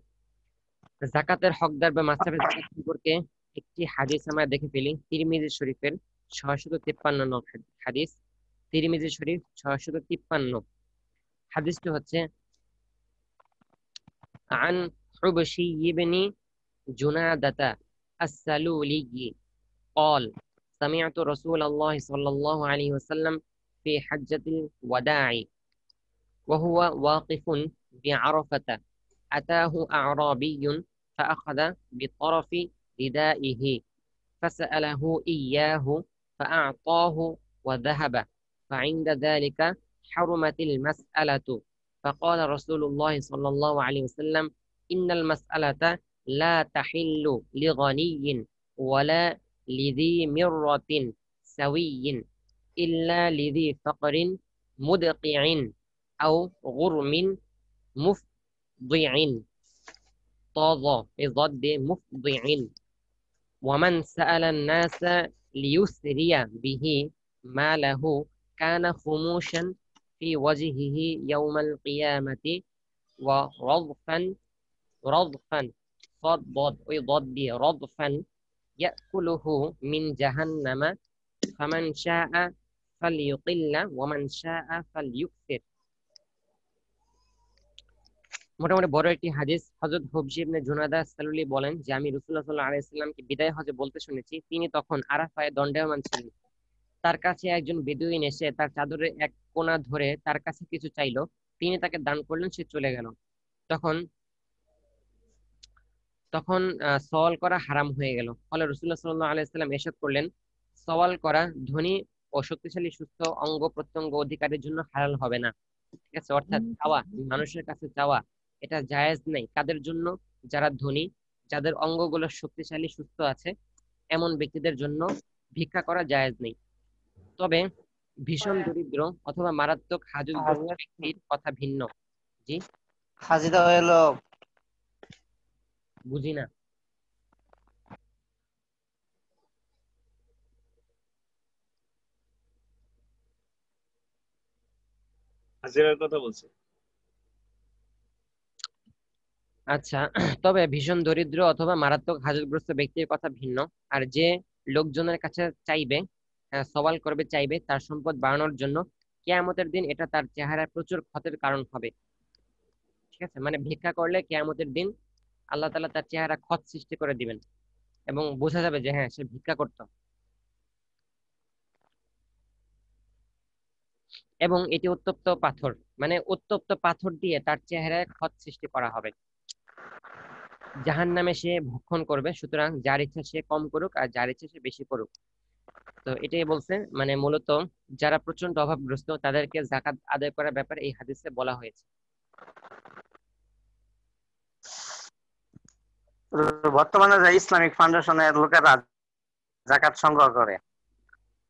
যাকাতের হকদার বা মাসরাফের যাকাত সম্পর্কে একটি হাদিস আমরা দেখে ফেলি। তিরমিজি শরীফের 653 নং হাদিস। তিরমিজি শরীফ 653। হাদিসটি হচ্ছে আন হুবশি ইবনে জুনাদাতা السلولي قال سمعت رسول الله صلى الله عليه وسلم في حجة الوداع وهو واقف بعرفة أتاه أعرابي فأخذ بطرف ردائه فسأله إياه فأعطاه وذهب، فعند ذلك حرمت المسألة. فقال رسول الله صلى الله عليه وسلم إن المسألة لا تحل لغني ولا لذي مرة سوي إلا لذي فقر مدقع أو غرم مفضع بضد مفضع. ومن سأل الناس ليسري به ماله كان خموشا في وجهه يوم القيامة ورضفا رضفا يأكله من جهنم ফামান শাআ ফালইউকিল্লা ওয়া মান শাআ ফালইউকসির। মোটামুটি বড় একটি হাদিস। হযরত হুবশি ইবনে জুনাদা সালুলি বলেন যে আমি রাসূলুল্লাহ সাল্লাল্লাহু আলাইহি ওয়াসাল্লামকে বিদায় হজে বলতে শুনেছি, তিনি তখন আরাফায় দণ্ডায়মান ছিলেন। তার কাছে একজন বেদুইন এসে তার চাদরের এক কোণা ধরে তার কাছে কিছু চাইলো, তিনি তাকে দান করলেন, সে চলে গেল। তখন তখন সওয়াল করা হারাম হয়ে গেল। ফলে রাসূলুল্লাহ সাল্লাল্লাহু আলাইহি ওয়াসাল্লাম ইরশাদ করলেন, সওয়াল করা ধনী ও শক্তিশালী সুস্থ অঙ্গ প্রত্যঙ্গ অধিকারীর জন্য হালাল হবে না। ঠিক আছে, অর্থাৎ চাওয়া, মানুষের কাছে চাওয়া এটা জায়েজ নেই। কাদের জন্য? যারা ধনী, যাদের অঙ্গগুলো শক্তিশালী সুস্থ আছে, এমন ব্যক্তিদের জন্য ভিক্ষা করা জায়েজ নেই। তবে ভীষণ দরিদ্র অথবা মারাত্মক হাজতগ্রস্ত ব্যক্তির কথা ভিন্ন। জি, হাজিরা হলো বুঝি না। হাজিরার কথা বলছে। আচ্ছা, তবে ভীষণ দরিদ্র অথবা মারাত্মক হাজতগ্রস্ত ব্যক্তির কথা ভিন্ন। আর যে লোকজনের কাছে চাইবে, সওয়াল করবে, চাইবে তার সম্পদ বাড়ানোর জন্য, কিয়ামতের দিন এটা তার চেহারায় প্রচুর ক্ষতের কারণ হবে। ঠিক আছে, মানে ভিক্ষা করলে কিয়ামতের দিন আল্লাহ তাআলা তার চেহারা ক্ষত সৃষ্টি করে দিবেন এবং বোঝা যাবে যে হ্যাঁ, সে ভিক্ষা করত। এবং এটি উত্তপ্ত পাথর, মানে উত্তপ্ত পাথর দিয়ে তার চেহারায় ক্ষত সৃষ্টি করা হবে। জাহান্নামে সে ভক্ষণ করবে। সুতরাং যার ইচ্ছা সে কম করুক আর যার ইচ্ছা সে বেশি করুক। তো এটাই বলছে, মানে মূলত যারা প্রচন্ড অভাবগ্রস্ত তাদেরকে যাকাত আদায় করার ব্যাপারে এই হাদিসে বলা হয়েছে। বর্তমানে যে ইসলামিক ফাউন্ডেশনের লোকেরা জাকাত সংগ্রহ করে,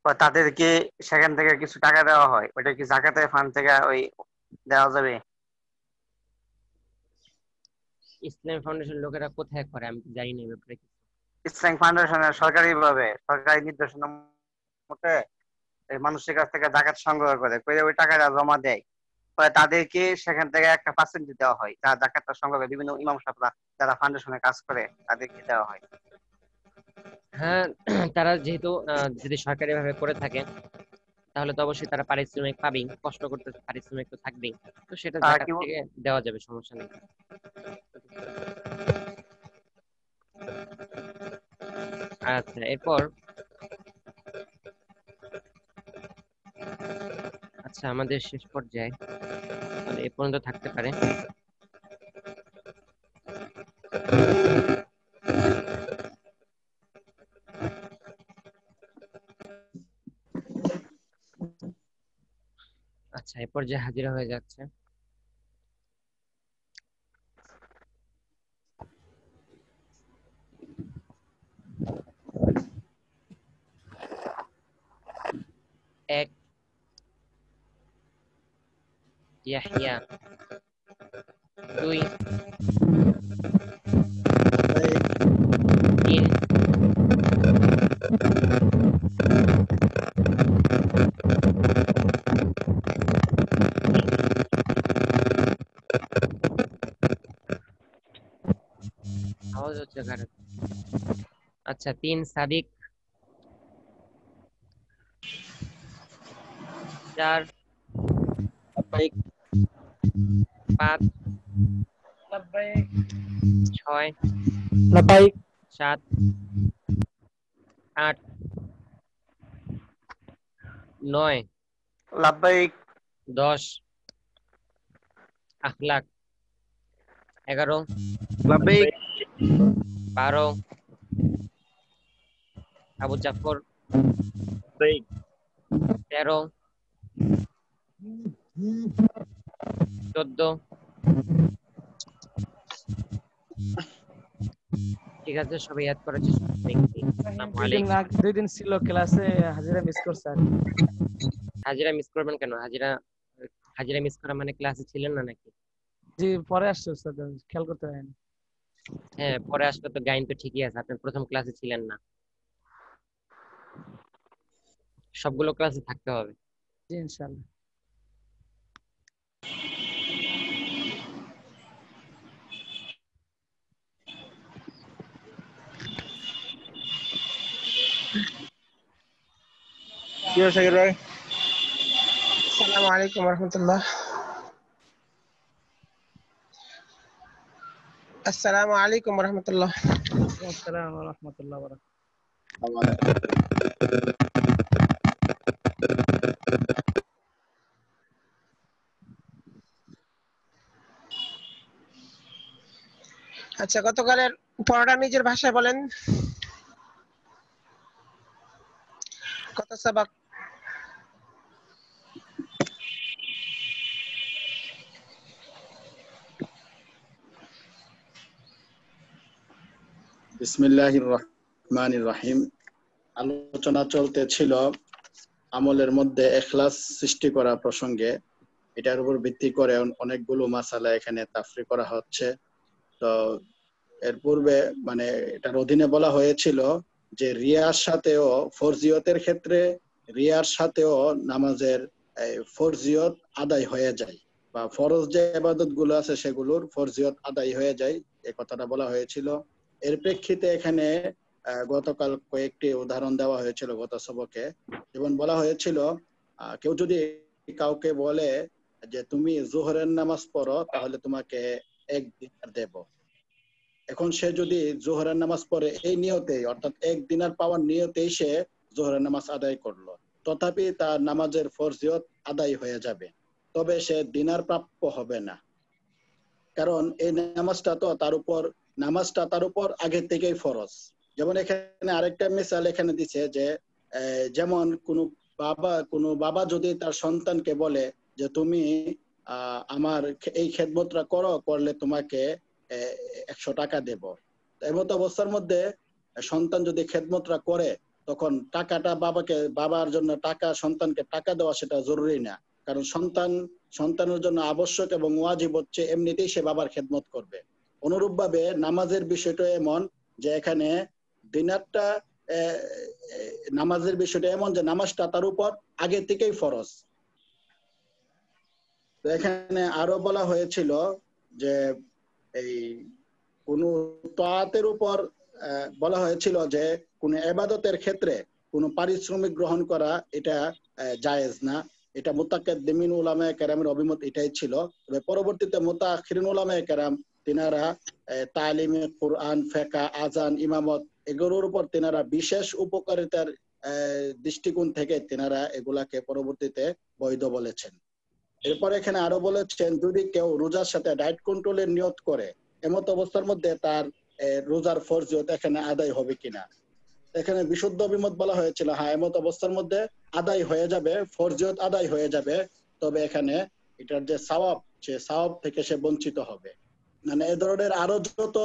তো তাদেরকে সেখান থেকে কিছু টাকা দেওয়া হয়, ওইটা কি জাকাতের ফান্ড থেকে ওই দেওয়া যাবে? ইসলাম ফাউন্ডেশন লোকেরা কোথায় করে আমি তো জানি না এই ব্যাপারে কিছু। ইসলামিক ফাউন্ডেশনের সরকারি নির্দেশনা মতে এই মানুষের কাছ থেকে জাকাত সংগ্রহ করে ওই টাকাটা জমা দেয়, পরে তাদেরকে সেখান থেকে একটা পার্সেন্টেজ দেওয়া হয়, যারা জাকাতটা সংগ্রহ করে, বিভিন্ন ইমাম সাহেবরা যারা ফাউন্ডেশনে কাজ করে তাদেরকে দেওয়া হয়। হ্যাঁ, তারা যেহেতু যদি সরকারি ভাবে করে থাকে তাহলে তো অবশ্যই তারা পারিশ্রমিক পাবেই, কষ্ট করতে পারিশ্রমিক তো থাকবেই, তো সেটা তারা জাকাত কি থেকে দেওয়া যাবে, সমস্যা নেই। আচ্ছা, এরপর আচ্ছা আমাদের শেষ পর্যায়ে, তাহলে এ পর্যন্ত থাকতে পারে। আচ্ছা, এ পর্যায়ে হাজিরা হয়ে যাচ্ছে এক ইয়াহইয়া, 2 3 আওয়াজ হচ্ছে ঘরে। আচ্ছা, 3 সাদিক, 4 লাব্বাইক 5 6 লাব্বাইক 7 8 9 লাব্বাইক 10 আখলাক, 11 লাব্বাইক 12 আবু জাফর, 13 14। ঠিক আছে, সবাই ইয়াদ করার চেষ্টা করছি। আসসালামু আলাইকুম। 2 দিন ছিল ক্লাসে, হাজিরা মিস করছে আর কি। হাজিরা মিস করবেন কেন? হাজিরা মিস করা মানে ক্লাসে ছিলেন না নাকি? জি, পরে আসছে উস্তাদ, খেয়াল করতে পারেন। হ্যাঁ, পরে আসলে তো গাইন তো ঠিকই আছে, আপনি প্রথম ক্লাসে ছিলেন না। সবগুলো ক্লাসে থাকতে হবে। জি, ইনশাআল্লাহ। কি হলো শাকির ভাই? আসসালামু আলাইকুম রহমতুল্লাহ। আসসালামু আলাইকুম রহমতুল্লাহ। আসসালামু আলাইকুম রাহমাতুল্লাহ ওয়া বারাকাতুহু। আচ্ছা, গতকালের পড়াটা নিজের ভাষায় বলেন। কত সাবাক? বিসমিল্লাহির রহমানির রহিম। আলোচনা চলতেছিল আমলের মধ্যে ইখলাস সৃষ্টি করা প্রসঙ্গে। এটার উপর ভিত্তি করে অনেকগুলো মাসালা এখানে তাফসীর করা হচ্ছে। তো এর পূর্বে মানে এটার অধীনে বলা হয়েছিল যে রিয়ার সাথেও ফরজিয়তের ক্ষেত্রে রিয়ার সাথেও নামাজের ফরজিয়ত আদায় হয়ে যায়, বা ফরজ যে ইবাদত গুলো আছে সেগুলোর ফরজিয়ত আদায় হয়ে যায়, এই কথাটা বলা হয়েছিল। এর প্রেক্ষিতে এখানে গতকাল কয়েকটি উদাহরণ দেওয়া হয়েছিল গত সবকে। যেমন বলা হয়েছিল কেউ যদি কাউকে বলে যে তুমি জোহরের নামাজ পড়ো তাহলে তোমাকে 1 দিনার দেব। এখন সে যদি জোহরের নামাজ পড়ে এই নিয়তেই, অর্থাৎ 1 দিনার পাওয়ার নিয়তেই সে জোহরের নামাজ আদায় করলো, তথাপি তার নামাজের ফরজিয়ত আদায় হয়ে যাবে, তবে সে দিনার প্রাপ্য হবে না। কারণ এই নামাজটা তার উপর আগে থেকেই ফরজ। যেমন এখানে আরেকটা মিসাল এখানে দিছে যে যেমন কোনো বাবা যদি তার সন্তানকে বলে যে তুমি আমার এই খেদমতটা করলে তোমাকে 100 টাকা দেব। এমত অবস্থার মধ্যে সন্তান যদি খেদমতটা করে তখন বাবার জন্য সন্তানকে টাকা দেওয়া সেটা জরুরি না। কারণ সন্তানের জন্য আবশ্যক এবং ওয়াজিব হচ্ছে এমনিতেই সে বাবার খেদমত করবে। অনুরূপভাবে নামাজের বিষয়টা এমন যে এখানে দিনারটা নামাজের বিষয়টা এমন যে নামাজটা তার উপর আগে থেকেই ফরজ। তো এখানে আরো বলা হয়েছিল যে এই কোন তাআতের উপর বলা হয়েছিল যে কোন ইবাদতের ক্ষেত্রে কোন পারিশ্রমিক গ্রহণ করা এটা জায়েজ না। এটা মুতাকাদ্দিমিন উলামায়ে কেরামের অভিমত এটাই ছিল। তবে পরবর্তীতে মুতাআখিরিন উলামায়ে কেরাম তিনারা তালিমে কুরআন, ফিকহ, আযান, ইমামত এগুলোর উপর তিনারা বিশেষ উপকারিতার দৃষ্টিকোণ থেকে তিনারা এগুলাকে পরবর্তীতে বৈধ বলেছেন। এরপর এখানে আরো বলেছেন যদি কেউ রোজার সাথে ডায়েট কন্ট্রোলের নিয়ত করে এমত অবস্থার মধ্যে তার রোজার ফরজিয়ত এখানে আদায় হবে কিনা। এখানে বিশুদ্ধ অভিমত বলা হয়েছিল হ্যাঁ এমত অবস্থার মধ্যে আদায় হয়ে যাবে, ফরজিয়ত আদায় হয়ে যাবে, তবে এখানে এটার যে সওয়াব সে সওয়াব থেকে সে বঞ্চিত হবে। মানে এ ধরনের আরো যত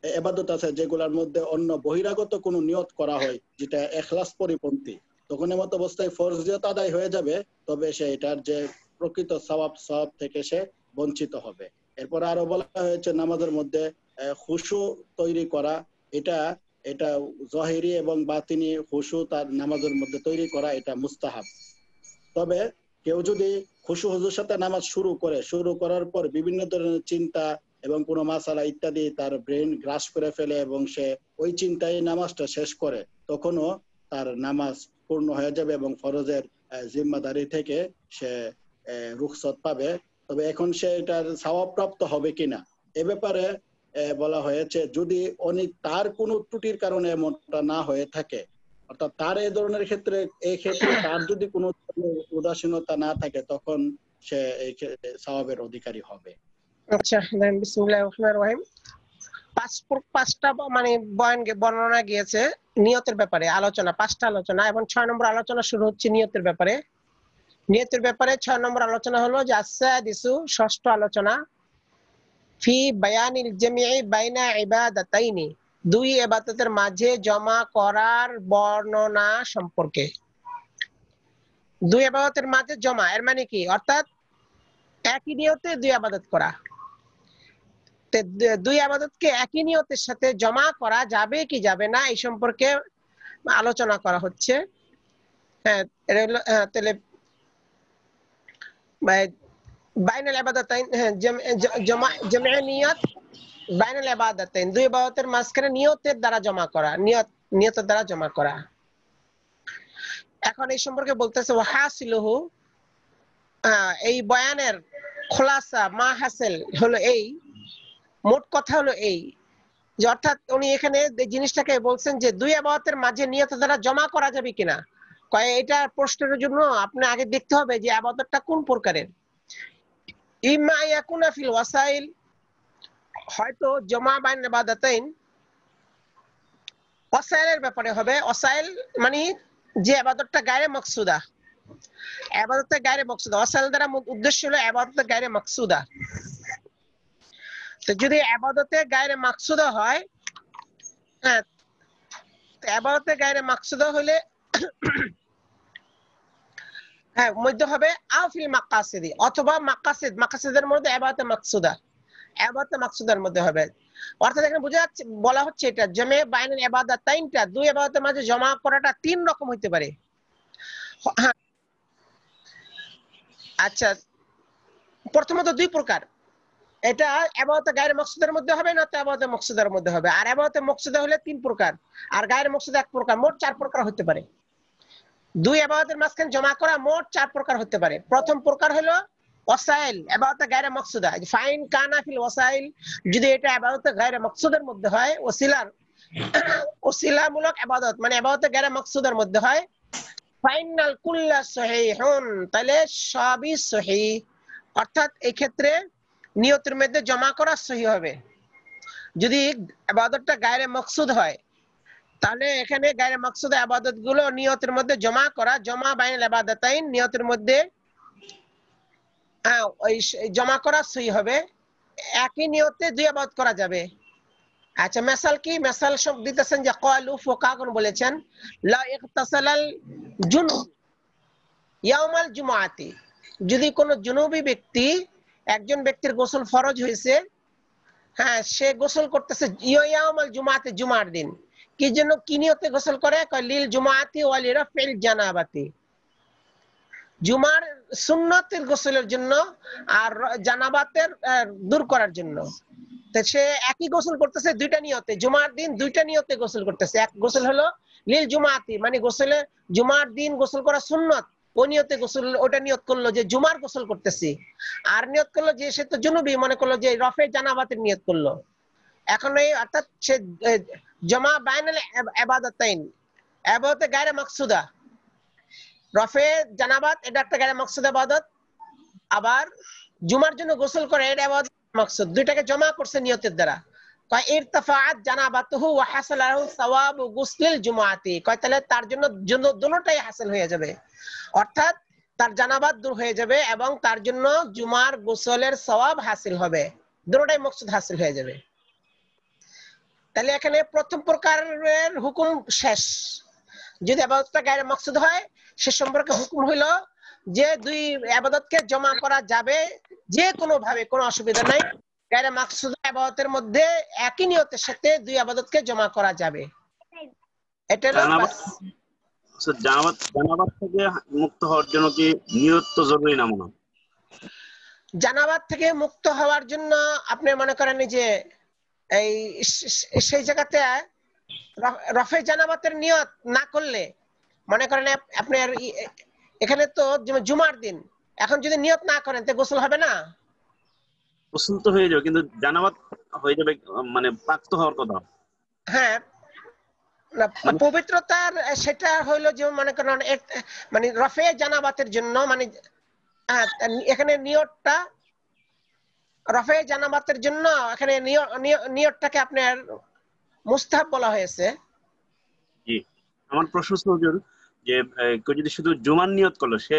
ইবাদত আছে যেগুলোর মধ্যে অন্য বহিরাগত কোনো নিয়ত করা হয় যেটা ইখলাস পরিপন্থী, তখন এমত অবস্থায় ফরজিয়ত আদায় হয়ে যাবে, তবে সে এটার যে প্রকৃত সওয়াব থেকে সে বঞ্চিত হবে। এরপর আরো বলা হয়েছে নামাজের মধ্যে খুশু তৈরি করা, এটা জাহিরি এবং বাতিনি খুশু তার নামাজের মধ্যে তৈরি করা এটা মুস্তাহাব। তবে কেউ যদি খুশু হুজুর সাথে নামাজ শুরু করার পর বিভিন্ন ধরনের চিন্তা এবং কোনো মাসালা ইত্যাদি তার ব্রেন গ্রাস করে ফেলে এবং সে ওই চিন্তায় নামাজটা শেষ করে, তখনও তার নামাজ পূর্ণ হয়ে যাবে এবং ফরজের জিম্মাদারি থেকে সে রুখসত পাবে। তবে এখন সে এটার সওয়াব প্রাপ্ত হবে কিনা এ ব্যাপারে বলা হয়েছে যদি তার কোনো ত্রুটির কারণে এমনটা না হয়ে থাকে, অর্থাৎ তার এই ধরনের ক্ষেত্রে তার যদি কোনো উদাসীনতা না থাকে তখন সে এই সওয়াবের অধিকারী হবে। আচ্ছা, বিসমিল্লাহির রহমানির রহিম। পাঁচটা মানে বর্ণনা গিয়েছে নিয়তের ব্যাপারে আলোচনা, 5টা আলোচনা, এবং 6 নম্বর আলোচনা শুরু হচ্ছে নিয়তের ব্যাপারে। 6 নম্বর আলোচনা হলো যে আসসাদিসু, 6ষ্ঠ আলোচনা, ফি বায়ানিল জামিই বাইনা ইবাদাতাইনি, 2 ইবাদতের মাঝে জমা করার বর্ণনা সম্পর্কে। 2 ইবাদতের মাঝে জমা এর মানে কি, অর্থাৎ একই নিয়তে 2 ইবাদত করা। 2 ইবাদতকে একই নিয়তের সাথে জমা করা যাবে কি যাবে না এই সম্পর্কে আলোচনা করা হচ্ছে। হ্যাঁ, তাহলে বাইনাল ইবাদাতাইন, জামে নিয়ত বাইনাল ইবাদাতাইন, 2 ইবাদতের মাঝখানে নিয়তের দ্বারা জমা করা, নিয়তের দ্বারা জমা করা। এখন এই সম্পর্কে বলতেছে ওয়াহাসিলুহু, এই বয়ানের খোলাসা মা হাসিল হলো এই, মোট কথা হলো এই যে অর্থাৎ উনি এখানে জিনিসটাকে বলছেন যে দুই ইবাদতের মাঝে নিয়ত দ্বারা জমা করা যাবে কিনা। কয় এটা প্রশ্নের জন্য আপনি আগে দেখতে হবে যে ইবাদতটা কোন প্রকারের। ইম্মা ইয়াকুনা ফিল ওয়াসাইল, হয়তো জমা বাইন ইবাদাতাইন ওয়াসাইলের ব্যাপারে হবে। ওয়াসাইল মানে যে ইবাদতটা গায়রে মাকসুদা, ইবাদতটা গায়রে মাকসুদা, ওয়াসাইল দ্বারা উদ্দেশ্য হলো ইবাদতটা গায়রে মাকসুদা। তো যদি ইবাদতে গায়রে মাকসুদা হয়, হ্যাঁ, ইবাদতে গায়রে মাকসুদা হলে হ্যাঁ মধ্য হবে আফিল মাকাসিদি, অথবা মাকাসিদের মধ্যে ইবাদতে মাকসুদা, ইবাদতে মাকসুদার মধ্যে হবে। অর্থাৎ এখানে বোঝা যাচ্ছে, বলা হচ্ছে এটা জামে বাইনাল ইবাদাতাইনটা, দুই ইবাদতের মাঝে জমা করাটা তিন রকম হইতে পারে। আচ্ছা, প্রথমত দুই প্রকার, এটা ইবাদতে গায়রে মাকসুদের মধ্যে হবে না তো ইবাদতে মাকসুদের মধ্যে হবে। আর ইবাদতে মাকসুদা হলে তিন প্রকার, আর গায়রে মাকসুদা এক প্রকার, মোট চার প্রকার হতে পারে। দুই ইবাদতের মাঝখানে জমা করা মোট চার প্রকার হতে পারে। প্রথম প্রকার হলো ওয়াসাইল, ইবাদতে গায়রে মাকসুদা। ফাইন কানা ফিল ওয়াসাইল, যদি এটা ইবাদতে গায়রে মাকসুদের মধ্যে হয়, ওসিলামূলক ইবাদত মানে ইবাদতে গায়রে মাকসুদের মধ্যে হয়, ফাইনাল কুল্লা সহিহুন, তাহলে সবই সহিহ। অর্থাৎ এই ক্ষেত্রে নিয়তের মধ্যে জমা করা সহিহ হবে। যদি ইবাদতটা গায়রে মাকসুদ হয়, তাহলে এখানে গায়রে মাকসুদ ইবাদত গুলো নিয়তের মধ্যে জমা করা, জমা বাইনাল ইবাদাতাইন, নিয়তের মধ্যে ওই জমা করা সহিহ হবে। একই নিয়তে দুই ইবাদত করা যাবে। আচ্ছা, মিসাল কি? মিসাল সব দিতেছেন যে ক্বালু ফুকাহাগণ বলেছেন লা ইগতাসালাল জুনুব ইয়াউমাল জুমআতি, যদি কোনো জুনুবি ব্যক্তি, একজন ব্যক্তির গোসল ফরজ হয়েছে, হ্যাঁ, সে গোসল করতেছে ইয়াউমাল জুমআতি, জুমার দিন। কি জন্য, কি নিয়তে গোসল করে? লিল জুমআতি ওয়া লিরাফিল জানাবাতি, জুমার সুন্নতের গোসলের জন্য আর জানাবাতের দূর করার জন্য। তো সে একই গোসল করতেছে দুইটা নিয়তে, জুমার দিন দুইটা নিয়তে গোসল করতেছে। এক গোসল হলো লিল জুমাতি, মানে গোসলে জুমার দিন গোসল করা সুন্নত, ও নিয়তে গোসল, ওটা নিয়ত করলো যে জুমার গোসল করতেছি। আর নিয়ত করলো যে সে তো জুনুবি, মনে করলো যে রফে জানাবাতের নিয়ত করলো। এখন এই অর্থাৎ সে জমা বাইনাল ইবাদাতাইন, ইবাদতে গায়রে মাকসুদা, রফে জানাবাত এটা একটা গায়রে মাকসুদা ইবাদত, আবার জুমার জন্য গোসল করে এটা ইবাদত মাকসুদ, দুইটাকে জমা করছে নিয়তের দ্বারা। কয় ইরতাফাআত জানাবাতুহু ওয়া হাসালাহু সাওয়াবু গুসলিল জুমআতি, কয় তাহলে তার জন্য দুটোটাই হাসিল হয়ে যাবে। অর্থাৎ তার জানাবাত দূর হয়ে যাবে এবং তার জন্য জুমার গোসলের সওয়াব হাসিল হবে, দুটোটাই মাকসুদ হাসিল হয়ে যাবে। তাহলে এখানে প্রথম প্রকারের হুকুম শেষ। যদি ইবাদতটা গায়রে মাকসুদ হয়, সে সম্পর্কে হুকুম হইলো যে দুই ইবাদতকে জমা করা যাবে যে কোনো ভাবে, কোনো অসুবিধা নাই। গায়রে মাকসুদ ইবাদতের মধ্যে একই নিয়তের সাথে দুই ইবাদতকে জমা করা যাবে। এটা জানাবাত থেকে মুক্ত হওয়ার জন্য কি নিয়ত তো জরুরি না মনে হয়? জানাবাত থেকে মুক্ত হওয়ার জন্য আপনি মনে করেন যে এই সেই জায়গাতে রফে জানাবাতের নিয়ত না করলে, মনে করেন আপনার এখানে তো জুমার দিন, এখন যদি নিয়ত না করেন তো গোসল হবে না? গোসল তো হয়ে যাবে, কিন্তু জানাবাত হয়ে যাবে, মানে পাক তো হওয়ার কথা। হ্যাঁ, পবিত্রতার সেটা হইলো যে মনে করেন মানে রফে জানাবাতের জন্য, মানে এখানে নিয়তটা রফে জানাবাতের জন্য, এখানে নিয়তটাকে আপনার মুস্তাহাব বলা হয়েছে। জি, আমার প্রশ্ন হুজুর যে কেউ যদি শুধু জুমার নিয়ত করলো, সে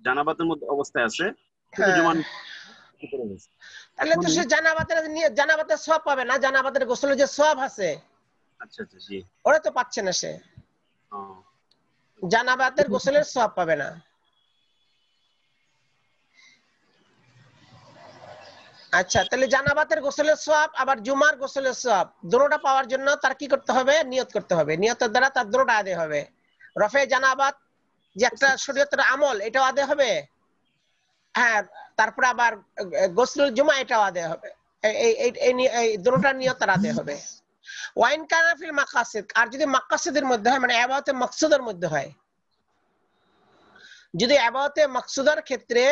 জানাবাতের মধ্যে অবস্থায় আছে, শুধু জুমার, তাহলে তো সে জানাবাতের সওয়াব পাবে না, জানাবাতের গোসলের যে সওয়াব আছে, আচ্ছা আচ্ছা, জি, ওটা তো পাচ্ছে না, সে জানাবাতের গোসলের সওয়াব পাবে না। আচ্ছা, তাহলে জানাবাতের গোসলের সওয়াব আবার জুমার গোসলের সওয়াব দুটোটা পাওয়ার জন্য তার কি করতে হবে? নিয়ত করতে হবে। নিয়তের দ্বারা তার দুটোটা আদায় হবে। রফে জানাবাত যে একটা শরীয়তের আমল, এটাও আদায় হবে, হ্যাঁ, তারপরে আবার গোসলুল জুমা এটাও আদায় হবে। এই দুটোটা নিয়ত তার আদায় হবে। ওয়াইন কানা ফিল মাকাসিদ, আর যদি মাকাসিদের মধ্যে হয়, মানে ইবাদতে মাকসুদের মধ্যে হয়, যদি ইবাদতে মাকসুদার ক্ষেত্রে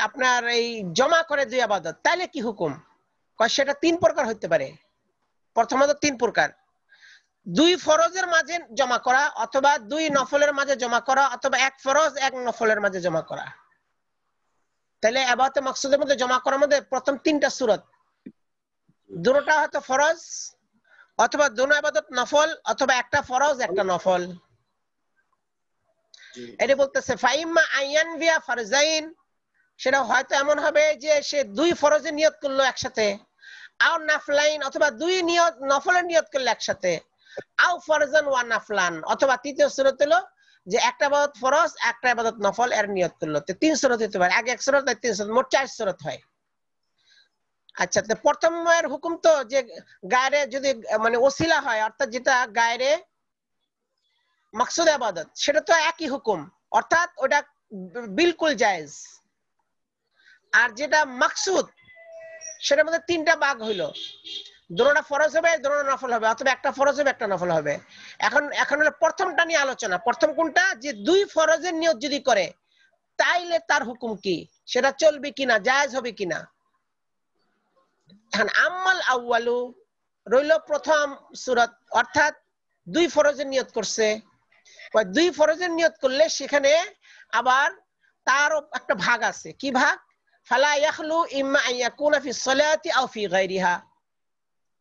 আপনার এই জমা করে দুই ইবাদত, তাহলে কি হুকুম? কয় সেটা তিন প্রকার হতে পারে। প্রথমত তিন প্রকার, দুই ফরজের মাঝে জমা করা, অথবা দুই নফলের মাঝে জমা করা, অথবা এক ফরজ এক নফলের মাঝে জমা করা। তাহলে ইবাদতে মাকসুদের মধ্যে জমা করার মধ্যে প্রথম তিনটা সূরত, দুটোটা হয়তো ফরজ, অথবা দুটো ইবাদত নফল, অথবা একটা ফরজ একটা নফল। এটা বলতেছে ফাইম্মা আইয়ান বিয়া ফারজাইন, সেটা হয়তো এমন হবে যে সে দুই ফরজের নিয়ত করলো একসাথে, আও নাফলাইন, অথবা দুই নিয়ত নফলের নিয়ত করলো একসাথে, আও ফরজান ওয়া নাফলান, অথবা তৃতীয় সূরত হলো যে একটা ইবাদত ফরজ একটা ইবাদত নফল এর নিয়ত করলো। তো তিন সূরত হতে পারে, আগে এক সূরত আর তিন সূরত, মোট চার সূরত হয়। আচ্ছা, তো প্রথমের হুকুম তো যে গায়রে যদি মানে ওসিলা হয়, অর্থাৎ যেটা গায়রে মাকসুদ ইবাদত, সেটা তো একই হুকুম, অর্থাৎ ওটা বিলকুল জায়েজ। আর যেটা মাকসুদ সেটার মধ্যে তিনটা ভাগ হইলো, দুটোটা ফরজ হবে দুটোটা নফল হবে, অথবা একটা ফরজ হবে একটা নফল হবে। এখন হলো প্রথমটা নিয়ে আলোচনা। প্রথম কোনটা? যে দুই ফরজের নিয়ত যদি করে তাইলে তার হুকুম কি, সেটা চলবে কিনা, জায়েজ হবে কিনা। এখন আম্মাল আউয়ালু রইল প্রথম সূরত, অর্থাৎ দুই ফরজের নিয়ত করছে। দুই ফরজের নিয়ত করলে সেখানে আবার তার একটা ভাগ আছে। কি ভাগ? ফালা ইয়াখলু ইম্মা আন ইয়াকুনা ফি সলাতি আও ফি গায়রিহা।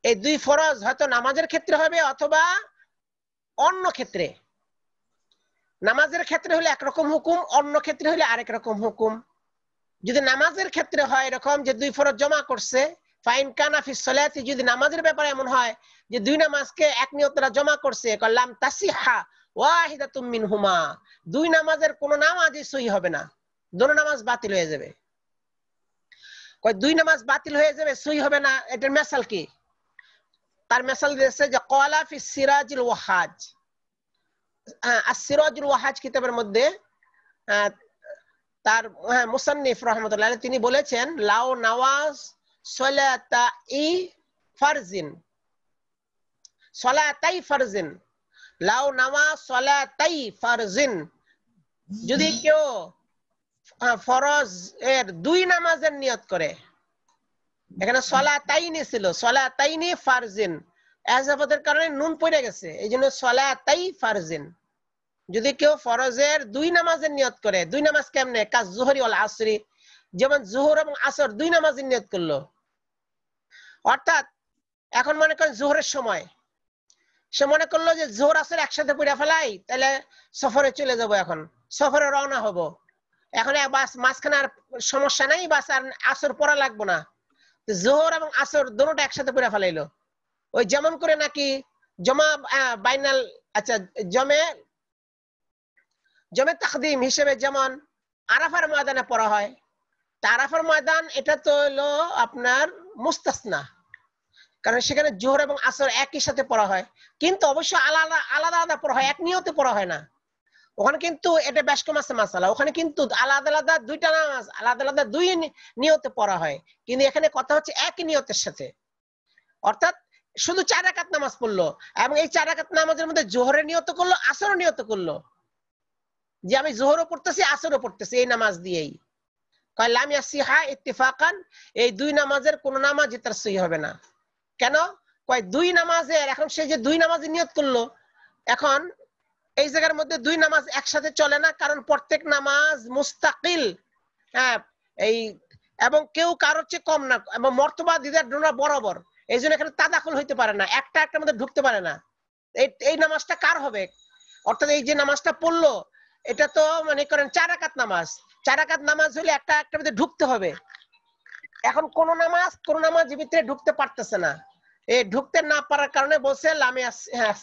এই দুই ফরজ হয়তো নামাজের ক্ষেত্রে হবে অথবা অন্য ক্ষেত্রে। নামাজের ক্ষেত্রে হলে একরকম হুকুম, অন্য ক্ষেত্রে হলে আরেক রকম হুকুম। যদি নামাজের ক্ষেত্রে হয় এরকম যে দুই ফরজ জমা করছে, ফাইন কানা ফি সলাতি, যদি নামাজের ব্যাপারে এমন হয় যে দুই নামাজকে এক নিয়তরা জমা করছে, কল্লাম তাসিহা ওয়াহিদাতুম মিনহুমা, দুই নামাজের কোন নামাজই সহি হবে না, দুটো নামাজ বাতিল হয়ে যাবে। কয় দুই নামাজ বাতিল হয়ে যাবে, সহি হবে না, এটার মিসাল কি? তার মিসাল দিয়েছে যে ক্বালা ফি সিরাজুল ওয়াহাজ, as-সিরাজুল ওয়াহাজ কিতাবের মধ্যে তার মুসান্নিফ রাহমাতুল্লাহ আলাইহি তিনি বলেছেন, লাউ নাওয়াজ সলাতাই ফারজিন, সলাতাই ফারজিন, লাউ নাওয়াজ সলাতাই ফারজিন, যদি কেউ ফরজ এর দুই নামাজের নিয়ত করে, এখানে সলাতাইনি ছিল, সলাতাইনি ফারজিন, এজাফতের কারণে নুন পড়ে গেছে, এই জন্য সলাতাই ফারজিন। যদি কেউ ফরজের দুই নামাজের নিয়ত করে, দুই নামাজ কেমনে? কাজ জোহরি ওয়াল আসরি, যেমন জোহর এবং আসর দুই নামাজের নিয়ত করলো। অর্থাৎ এখন মনে করেন জোহরের সময় সে মনে করলো যে জোহর আসর একসাথে পড়ে ফেলাই, তাহলে সফরে চলে যাব, এখন সফরে রওনা হব, এখন বাস মাঝখানে আর সমস্যা নাই, বাস আর আসর পড়া লাগবো না, জোহর এবং আসর দুটোটা একসাথে পড়ে ফেলাইলো। ওই যেমন করে নাকি জমা বাইনাল, আচ্ছা জমে তাকদিম হিসেবে যেমন আরাফার ময়দানে পড়া হয়, আরাফার ময়দান এটা তো হলো আপনার মুস্তাসনা, কারণ সেখানে জোহর এবং আসর একই সাথে পড়া হয়, কিন্তু অবশ্য আলাদা আলাদা পড়া হয়, এক নিয়তে পড়া হয় না ওখানে। কিন্তু এটা বেশ কম আছে মাসালা, ওখানে কিন্তু আলাদা আলাদা দুইটা নামাজ আলাদা আলাদা দুই নিয়তে পড়া হয়, কিন্তু এখানে কথা হচ্ছে একই নিয়তের সাথে। অর্থাৎ শুধু 4 রাকাত নামাজ পড়লো, এবং এই 4 রাকাত নামাজের মধ্যে জোহরের নিয়ত করলো, আসরও নিয়ত করলো, যে আমি জোহরও পড়তেছি আসরও পড়তেছি এই নামাজ দিয়েই। কয় লাম ইয়াসিহা ইত্তিফাকান, এই দুই নামাজের কোন নামাজ তার সহি হবে না। কেন? কয় দুই নামাজের, এখন সে যে দুই নামাজের নিয়ত করলো, এখন এই জায়গার মধ্যে দুই নামাজ একসাথে চলে না, কারণ প্রত্যেক নামাজ মুস্তাকিল, এই এবং কেউ কারোর চেয়ে কম না, এবং মর্তবা দিদার ডোনা বরাবর, এই জন্য এখানে তাদাকুল হইতে পারে না, একটা একটার মধ্যে ঢুকতে পারে না। এই নামাজটা কার হবে? অর্থাৎ এই যে নামাজটা পড়লো এটা তো মনে করেন 4 রাকাত নামাজ, 4 রাকাত নামাজ হলে একটা একটার মধ্যে ঢুকতে হবে। এখন কোন নামাজ ভিতরে ঢুকতে পারতেছে না, এই ঢুকতে না পারার কারণে বলছে লামে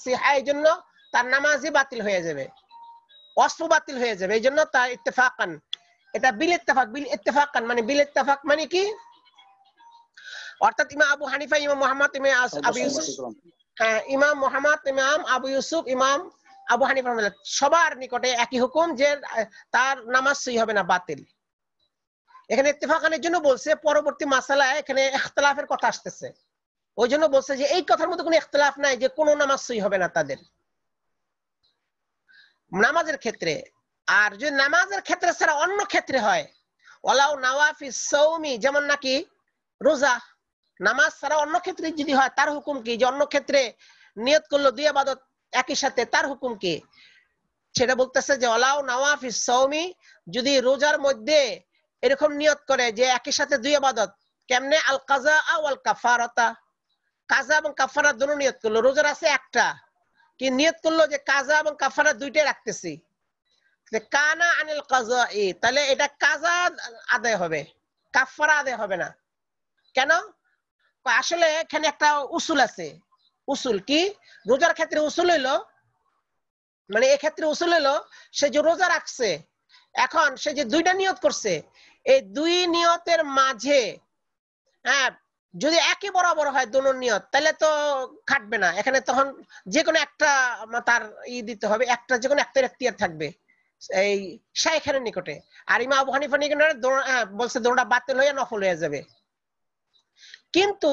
সিহা, এই জন্য তার নামাজই বাতিল হয়ে যাবে, ওয়াসফ বাতিল হয়ে যাবে, এই জন্য তার ইত্তেফাকান, এটা বিল ইত্তেফাকান মানে বিল ইত্তেফাক মানে কি? অর্থাৎ ইমাম আবু হানিফা, ইমাম মুহাম্মদ, আবু ইউসুফ, ইমাম মুহাম্মদ, ইমাম আবু ইউসুফ, ইমাম আবু হানিফা সবার নিকটে একই হুকুম যে তার নামাজ সহি হবে না, বাতিল। এখানে ইত্তেফাকানের জন্য বলছে, পরবর্তী মাসালায় এখানে ইখতিলাফের কথা আসতেছে, ওই জন্য বলছে যে এই কথার মধ্যে কোনো ইখতিলাফ নাই যে কোনো নামাজ সহি হবে না তাদের। নামাজের ক্ষেত্রে আর যদি নামাজের ক্ষেত্রে ছাড়া অন্য ক্ষেত্রে হয়, ওয়ালাউ নাওয়াফি সাওমি, যেমন নাকি রোজা, নামাজ ছাড়া অন্য ক্ষেত্রে যদি হয় তার হুকুম কি? যে অন্য ক্ষেত্রে নিয়ত করলো দুই ইবাদত একই সাথে, তার হুকুম কি? সেটা বলতেছে যে ওয়ালাউ নাওয়াফি সাওমি, যদি রোজার মধ্যে এরকম নিয়ত করে যে একই সাথে দুই ইবাদত, কেমনে? আল কাজা ওয়াল কাফারাতা, কাজা এবং কাফারা দুটো নিয়ত করলো। রোজার আছে একটা, কি নিয়ত করলো যে কাজা এবং কাফারা দুইটাই রাখতেছি, কানা আনিল কাযাই, তাহলে এটা কাজা আদায় হবে, কাফারা আদায় হবে না। কেন? আসলে এখানে একটা উসুল আছে। উসুল কি? রোজার ক্ষেত্রে উসুল হইলো, মানে এক্ষেত্রে উসুল হইলো সে যে রোজা রাখছে, এখন সে যে দুইটা নিয়ত করছে, এই দুই নিয়তের মাঝে হ্যাঁ যদি একই বরাবর হয় দুটো নিয়ত, তাহলে তো খাটবে না, এখানে তখন যে কোনো একটা তার দিতে হবে, একটা যে কোনো একটা এখতিয়ার থাকবে এই শাইখের নিকটে। আর ইমাম আবু হানিফা নিকটে বলছে দুটোটা বাতিল হয়ে নফল হয়ে যাবে। কিন্তু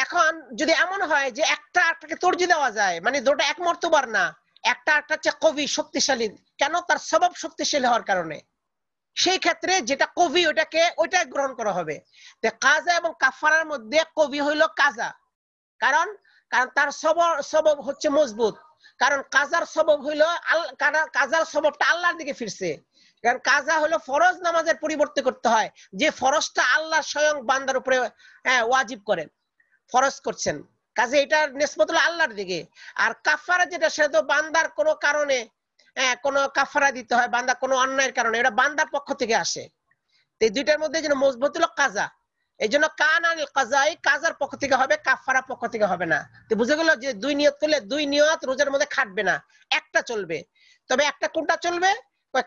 এখন যদি এমন হয় যে একটা আরেকটাকে তর্জি দেওয়া যায়, মানে দুটো এক মর্তবার না, একটা একটা হচ্ছে কবি শক্তিশালী, কেন? তার সবব শক্তিশালী হওয়ার কারণে, সেই ক্ষেত্রে যেটা কবি ওইটা গ্রহণ করা হবে। কাজা এবং কাফারার মধ্যে কবি হইল কাজা, কারণ তার সবব হচ্ছে মজবুত, কারণ কাজার সবব হইল কাজার সববটা আল্লাহর দিকে ফিরছে। কারণ কাজা হলো ফরজ নামাজের পরিবর্তে করতে হয়, যে ফরজটা আল্লাহ স্বয়ং বান্দার উপরে ওয়াজিব করেন, ফরজ করছেন, কাজে এটার নিসবত হলো আল্লাহর দিকে। আর কাফারা যেটা, সেটা তো বান্দার কোনো কারণে কোনো কাফারা দিতে হয়, বান্দা কোনো অন্যায়ের কারণে, এটা বান্দার পক্ষ থেকে আসে। এই দুইটার মধ্যে যেন মজবুত হলো কাজা, এই জন্য কানাল কাজাই কাজার পক্ষ থেকে হবে, কাফারা পক্ষ থেকে হবে না। তো বুঝে গেল যে দুই নিয়ত করলে দুই নিয়ত রোজার মধ্যে খাটবে না, একটা চলবে। তবে একটা কোনটা চলবে?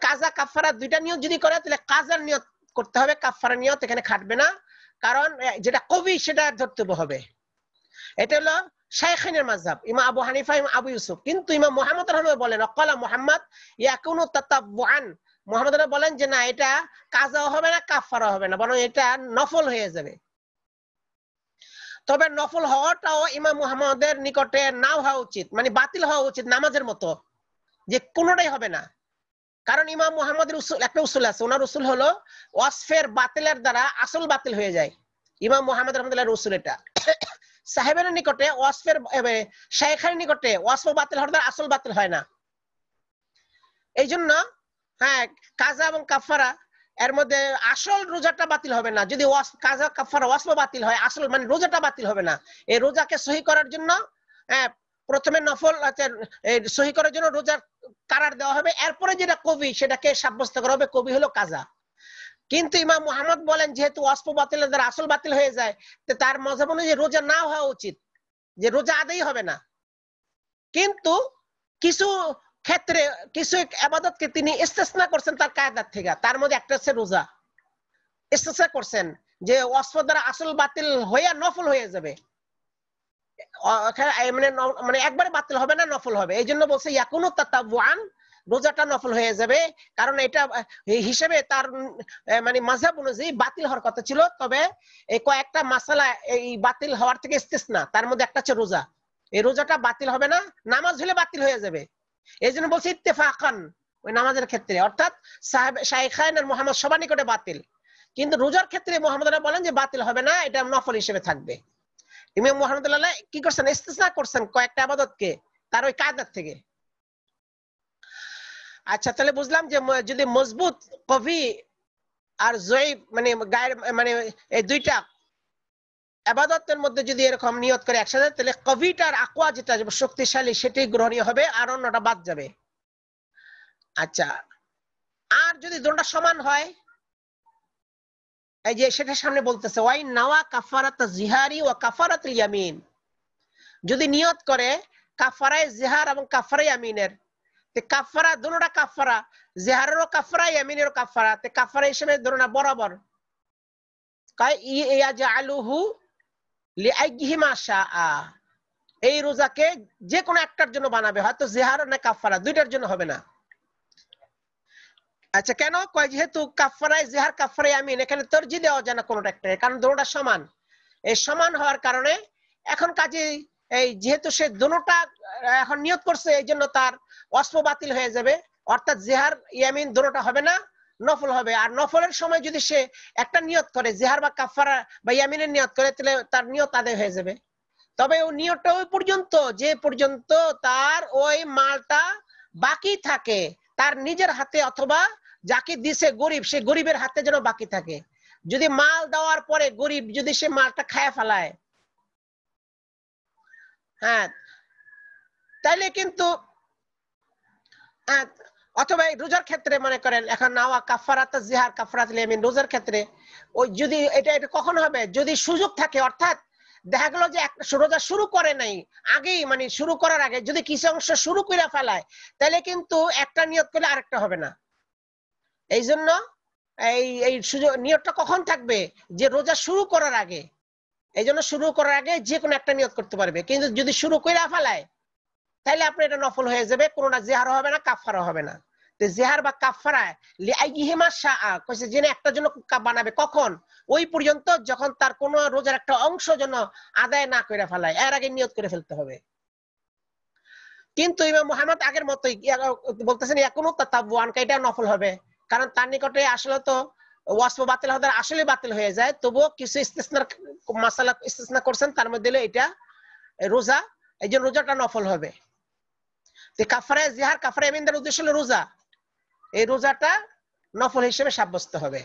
কাজা কাফারা দুইটা নিয়ত যদি করে তাহলে কাজার নিয়ত করতে হবে, কাফারা নিয়ত এখানে খাটবে না, কারণ যেটা কবি সেটা ধরতে হবে। এটা হলো শাইখাইনের মাযহাব, ইমাম আবু হানিফা, ইমাম আবু ইউসুফ। কিন্তু ইমাম মুহাম্মদ রাহমাহুল্লাহ বলেন ওয়াকালা মুহাম্মদ ইয়াকুনু তাতাবুআন, মুহাম্মদ বলেন যে না, এটা কাজাও হবে না কাফারা হবে না, বরং এটা নফল হয়ে যাবে। তবে নফল হওয়াটাও ইমাম মুহাম্মদের নিকটে নাও হওয়া উচিত, মানে বাতিল হওয়া উচিত নামাজের মতো, যে কোনোটাই হবে না। কারণ ইমাম মুহাম্মদের উসুল, একটা উসুল আছে, ওনার উসুল হলো ওয়াসফের বাতিলের দ্বারা আসল বাতিল হয়ে যায়। ইমাম মুহাম্মদ রাহমাতুল্লাহর উসুল এটা। সাহেবের নিকটে ওয়াসফের, শাইখের নিকটে ওয়াসফ বাতিল হওয়ার দ্বারা আসল বাতিল হয় না। এই জন্য কাজা এবং কাফারা এর মধ্যে আসল রোজাটা বাতিল হবে না। যদি কাজা কাফারা ওয়াসফ বাতিল হয়, আসল মানে রোজাটা বাতিল হবে না। এই রোজাকে সহি করার জন্য প্রথমে নফল সহি করার জন্য রোজার কারার দেওয়া হবে, এরপরে যেটা কবি সেটাকে সাব্যস্ত করা হবে, কবি হলো কাজা। কিন্তু ইমাম মুহাম্মদ বলেন যেহেতু ওয়াসফ বাতিলের দ্বারা আসল বাতিল হয়ে যায়, তো তার মাযহাব অনুযায়ী রোজা না হওয়া উচিত, যে রোজা আদায় হবে না। কিন্তু কিছু ক্ষেত্রে কিছু ইবাদতকে তিনি ইস্তেসনা করছেন তার কায়দার থেকে, তার মধ্যে একটা হচ্ছে রোজা। ইস্তেসনা করছেন যে ওয়াসফ দ্বারা আসল বাতিল হয়ে নফল হয়ে যাবে, মানে একবারে বাতিল হবে না, নফল হবে। এই জন্য বলছে ইয়াকুনু তাতাবুআন, রোজাটা নফল হয়ে যাবে, কারণ এটা হিসেবে তার মানে মাযহাব অনুযায়ী বাতিল হওয়ার কথা ছিল। তবে এই কয়েকটা মাসালা এই বাতিল হওয়ার থেকে ইস্তেসনা, তার মধ্যে একটা হচ্ছে রোজা। এই রোজাটা বাতিল হবে না, নামাজ হলে বাতিল হয়ে যাবে। এই জন্য বলছে ইত্তেফাকান, ওই নামাজের ক্ষেত্রে, অর্থাৎ শাইখাইন আর মুহাম্মদ সবার নিকটে বাতিল। কিন্তু রোজার ক্ষেত্রে মুহাম্মদরা বলেন যে বাতিল হবে না, এটা নফল হিসেবে থাকবে। ইমাম মুহাম্মদুল্লাহ কি করছেন? ইস্তেসনা করছেন কয়েকটা ইবাদতকে তার ওই কায়দার থেকে। আচ্ছা, তাহলে বুঝলাম যে যদি মজবুত কবি আর জয়ীফ মানে গায়ের মানে এই দুইটা ইবাদতের মধ্যে যদি এরকম নিয়ত করে একসাথে, তাহলে কবিটার আকওয়া যেটা শক্তিশালী সেটাই গ্রহণীয় হবে, আর অন্যটা বাদ যাবে। আচ্ছা, আর যদি দুটোটা সমান হয়, এই যে সেটা সামনে বলতেছে ওয়াই নাওয়া কাফারাত জিহারি ওয়া কাফারাতুল ইয়ামিন, যদি নিয়ত করে কাফারায়ে জিহার এবং কাফারায়ে ইয়ামিনের, তে কাফারা দুটোটা কাফারা, জিহারেরও কাফারা ইয়ামিনেরও কাফারা, তে কাফারা হিসেবে দুটোটা বরাবর। কাই ইয়াজআলুহু লিআইহিমা শাআ, এই রোজাকে যে কোনো একটার জন্য বানাবে, হয়তো জিহার না কাফারা, দুইটার জন্য হবে না। আচ্ছা, কেন কয়? যেহেতু কাফারায়ে জিহার কাফারায়ে ইয়ামিন, এখানে তরজিহ দেওয়া যায় না কোনোটা একটা, কারণ দুটোটা সমান। এই সমান হওয়ার কারণে এখন কাজে এই যেহেতু সে দুটোটা এখন নিয়ত করছে এই জন্য তার ওয়াসফ বাতিল হয়ে যাবে, অর্থাৎ জিহার ইয়ামিন দুটোটা হবে না, নফল হবে। আর নফলের সময় যদি সে একটা নিয়ত করে জিহার বা কাফারা বা ইয়ামিনের নিয়ত করে, তাহলে তার নিয়ত আদায় হয়ে যাবে। তবে ওই নিয়তটা ওই পর্যন্ত যে পর্যন্ত তার ওই মালটা বাকি থাকে তার নিজের হাতে, অথবা যাকে দিছে গরিব সে গরিবের হাতে যেন বাকি থাকে। যদি মাল দেওয়ার পরে গরিব যদি সে মালটা খায় ফেলায়, হ্যাঁ, তাইলে কিন্তু অথবা রোজার ক্ষেত্রে মনে করেন এখন নাওয়া কাফারাত জিহার কাফারাতুল ইয়ামিন রোজার ক্ষেত্রে ওই যদি এটা কখন হবে, যদি সুযোগ থাকে, অর্থাৎ দেখা গেল যে রোজা শুরু করে নাই আগেই, মানে শুরু করার আগে যদি কিছু অংশ শুরু করে ফেলায়, তাহলে কিন্তু একটা নিয়ত করলে আরেকটা হবে না। এই জন্য এই সুযোগ নিয়তটা কখন থাকবে, যে রোজা শুরু করার আগে। এই জন্য শুরু করার আগে যে কোনো একটা নিয়ত করতে পারবে, কিন্তু যদি শুরু করে ফেলায় তাহলে আপনি এটা নফল হয়ে যাবে, কোনটা জিহার হবে না, কাফারা হবে না। তো জিহার বা কাফারা লিআইহিমা শাআ কইছে যে একটা জন্য বানাবে কখন, ওই পর্যন্ত যখন তার কোন রোজার একটা অংশ যেন আদায় না করে ফেলায়, এর আগে নিয়ত করে ফেলতে হবে। কিন্তু ইমাম মুহাম্মদ আগের মতই বলতেছেন এখনো তাতাবুয়ান, এটা নফল হবে, কারণ তার নিকটে আসলে তো ওয়াসফ বাতিল হওয়ার আসলে বাতিল হয়ে যায়, তবুও কিছু ইস্তিসনার মাসালা ইস্তিসনা করছেন, তার মধ্যে এটা রোজা, এই জন্য রোজাটা নফল হবে। কাফারা জিহার কাফারা ইয়ামিনের উদ্দেশ্য হলো রোজা, এই রোজাটা নফল হিসেবে সাব্যস্ত হবে।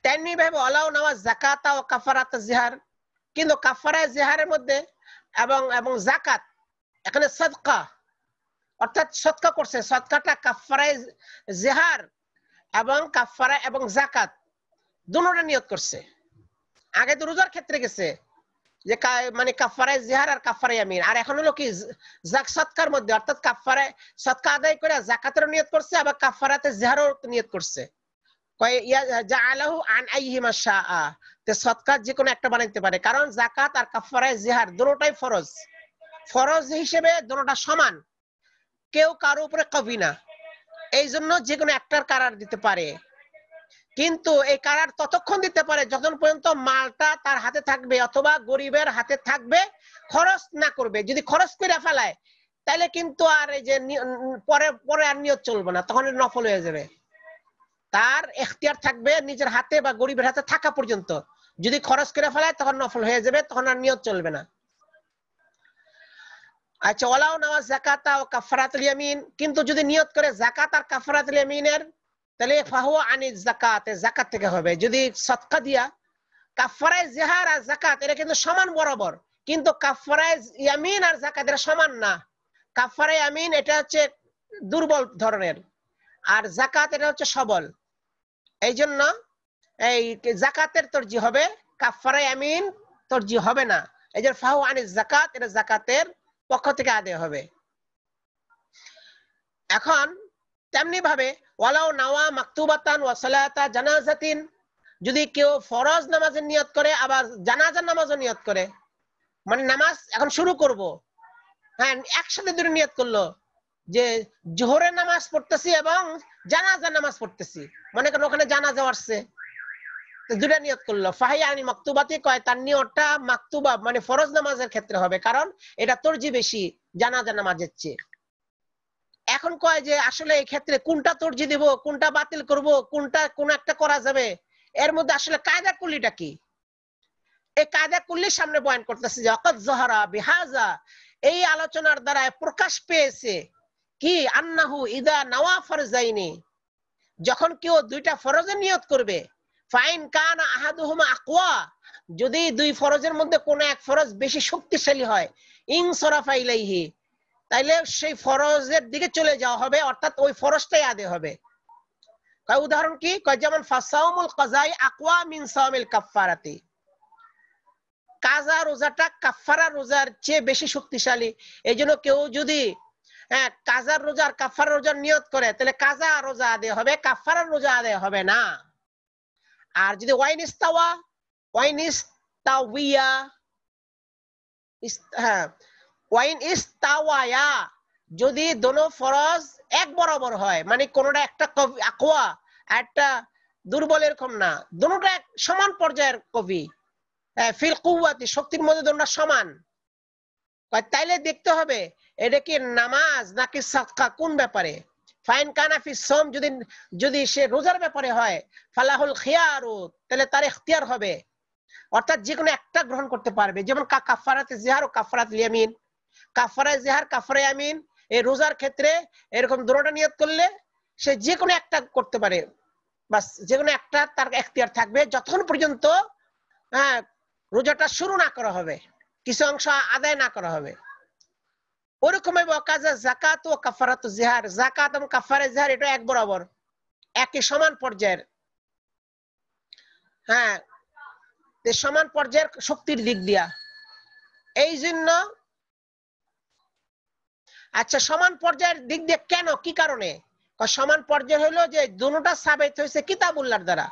তেমনি ভাবে ওয়ালাউ নাওয়া যাকাতা ও কাফারাত জিহার, কিন্তু কাফারা জিহারের মধ্যে এবং যাকাত, এখানে সাদকা অর্থাৎ সদকা করছে, সদকাটা কাফারা জিহার এবং কাফারা এবং যাকাত দুটোটা নিয়ত করছে। আগে তো রোজার ক্ষেত্রে গেছে যে মানে কাফারা জিহার আর কাফারা ইয়ামিন, আর এখন হলো কি সদকার মধ্যে, অর্থাৎ কাফারা সদকা আদায় করে যাকাতের নিয়ত করছে, আবার কাফারাতে জিহারও নিয়ত করছে। কয় জাআলাহু আন আইহিমা শাআ, তে সদকা যে কোনো একটা বানাইতে পারে, কারণ যাকাত আর কাফারা জিহার দুটোটাই ফরজ, ফরজ হিসেবে দুটোটা সমান, কেউ কারো উপরে কবি না, এই জন্য যে কোনো একটার কারার দিতে পারে। কিন্তু এই কারার ততক্ষণ দিতে পারে যতক্ষণ পর্যন্ত মালটা তার হাতে থাকবে অথবা গরিবের হাতে থাকবে, খরচ না করবে। যদি খরচ করে ফেলায় তাহলে কিন্তু আর এই যে পরে আর নিয়ত চলবে না, তখন নফল হয়ে যাবে। তার এখতিয়ার থাকবে নিজের হাতে বা গরিবের হাতে থাকা পর্যন্ত, যদি খরচ করে ফেলায় তখন নফল হয়ে যাবে, তখন আর নিয়ত চলবে না। আচ্ছা, ওয়ালাউ নাওয়া যাকাতা ও কাফারাতুল ইয়ামিন, কিন্তু যদি নিয়ত করে যাকাত আর কাফারাতুল ইয়ামিনের, তাহলে ফাহুয়া আনিজ যাকাত, যাকাত থেকে হবে। যদি সদকা দিয়া কাফারায়ে জিহার আর যাকাত এটা কিন্তু সমান বরাবর, কিন্তু কাফারায়ে ইয়ামিন আর যাকাত এটা সমান না। কাফারায়ে ইয়ামিন এটা হচ্ছে দুর্বল ধরনের, আর যাকাত এটা হচ্ছে সবল। এই জন্য এই যাকাতের তরজি হবে, কাফারায়ে ইয়ামিন তরজি হবে না। এই যে ফাহুয়া আনিজ যাকাত, এটা যাকাতের পক্ষ থেকে আদায় হবে। এখন তেমনি ভাবে ওয়ালাউ নাওয়া মাকতুবাতান ওয়া সালাতা জানাজাতিন, যদি কেউ ফরজ নামাজের নিয়ত করে আবার জানাজার নামাজও নিয়ত করে, মানে নামাজ এখন শুরু করব, হ্যাঁ একসাথে দুটো নিয়ত করলো যে জোহরের নামাজ পড়তেছি এবং জানাজার নামাজ পড়তেছি, মনে করেন ওখানে জানাজা আসছে, তো দুটো নিয়ত করলো, ফাহিয়া আনি মাকতুবাতি, কয় তার নিয়তটা মাকতুবা মানে ফরজ নামাজের ক্ষেত্রে হবে, কারণ এটা তরজি বেশি জানাজার নামাজের চেয়ে। এখন কয় যে আসলে এই ক্ষেত্রে কোনটা তরজি দিব, কোনটা বাতিল করব, কোনটা কোন একটা করা যাবে, এর মধ্যে আসলে কায়দা কুল্লিটা কি, এই কায়দা কুল্লির সামনে বয়ান করতেছে যে ওয়াকাদ যাহারা বিহাজা, এই আলোচনার দ্বারা প্রকাশ পেয়েছে কি আন্নাহু ইদা নাওয়া ফরজাইনি, যখন কেউ দুইটা ফরজের নিয়ত করবে, ফাইন কানা আহাদুহুমা আকওয়া, যদি দুই ফরজের মধ্যে কোন এক ফরজ বেশি শক্তিশালী হয়, ইনসরাফা ইলাইহি, তাইলে সেই ফরজের দিকে চলে যাওয়া হবে, অর্থাৎ ওই ফরজটাই আদায় হবে। কয় উদাহরণ কি, কয় যেমন ফাসাউমুল কাযাই আকওয়া মিন সাওমিল কাফফারাতি, কাজা রোজাটা কাফফারা রোজার চেয়ে বেশি শক্তিশালী। এইজন্য কেউ যদি কাজার রোজা আর কাফফারা রোজার নিয়ত করে, তাহলে কাজা রোজা আদায় হবে, কাফফারার রোজা আদায় হবে না। আর যদি ওয়াইন ইস্তাওয়িয়া, হ্যাঁ ওয়াইন ইস্তাওয়ায়া, যদি দোনো ফরজ এক বরাবর হয়, মানে কোনটা একটা আকওয়া একটা দুর্বল এরকম না, দুটোটা এক সমান পর্যায়ের কবি, ফিল কুওয়াতি শক্তির মধ্যে দুটোটা সমান, তাইলে দেখতে হবে এটা কি নামাজ নাকি সাদকা, কোন ব্যাপারে। ফাইন কানা ফি সওম, যদি সে রোজার ব্যাপারে হয়, ফালাহুল খিয়ারু, তাহলে তার ইখতিয়ার হবে, অর্থাৎ যে কোনো একটা গ্রহণ করতে পারবে। যেমন কাফারাতে জিহার ও কাফারাতুল ইয়ামিন, কাফারায়ে জিহার কাফারায়ে ইয়ামিন, এই রোজার ক্ষেত্রে এরকম দুটোটা নিয়ত করলে সে যে কোনো একটা করতে পারে, বাস যে কোনো একটা তার ইখতিয়ার থাকবে যতক্ষণ পর্যন্ত রোজাটা শুরু না করা হবে, কিছু অংশ আদায় না করা হবে। ওরকম ওয়াকাজা যাকাত ও কাফারাতু জিহার, যাকাত এবং কাফারায়ে জিহার এটা এক বরাবর, একই সমান পর্যায়ের, সমান পর্যায়ের শক্তির দিক দিয়া। এই জন্য আচ্ছা, সমান পর্যায়ের দিক দিয়ে কেন, কি কারণে? সমান পর্যায় হলো যে দুটোটা সাবিত হয়েছে কিতাবুল্লাহর দ্বারা,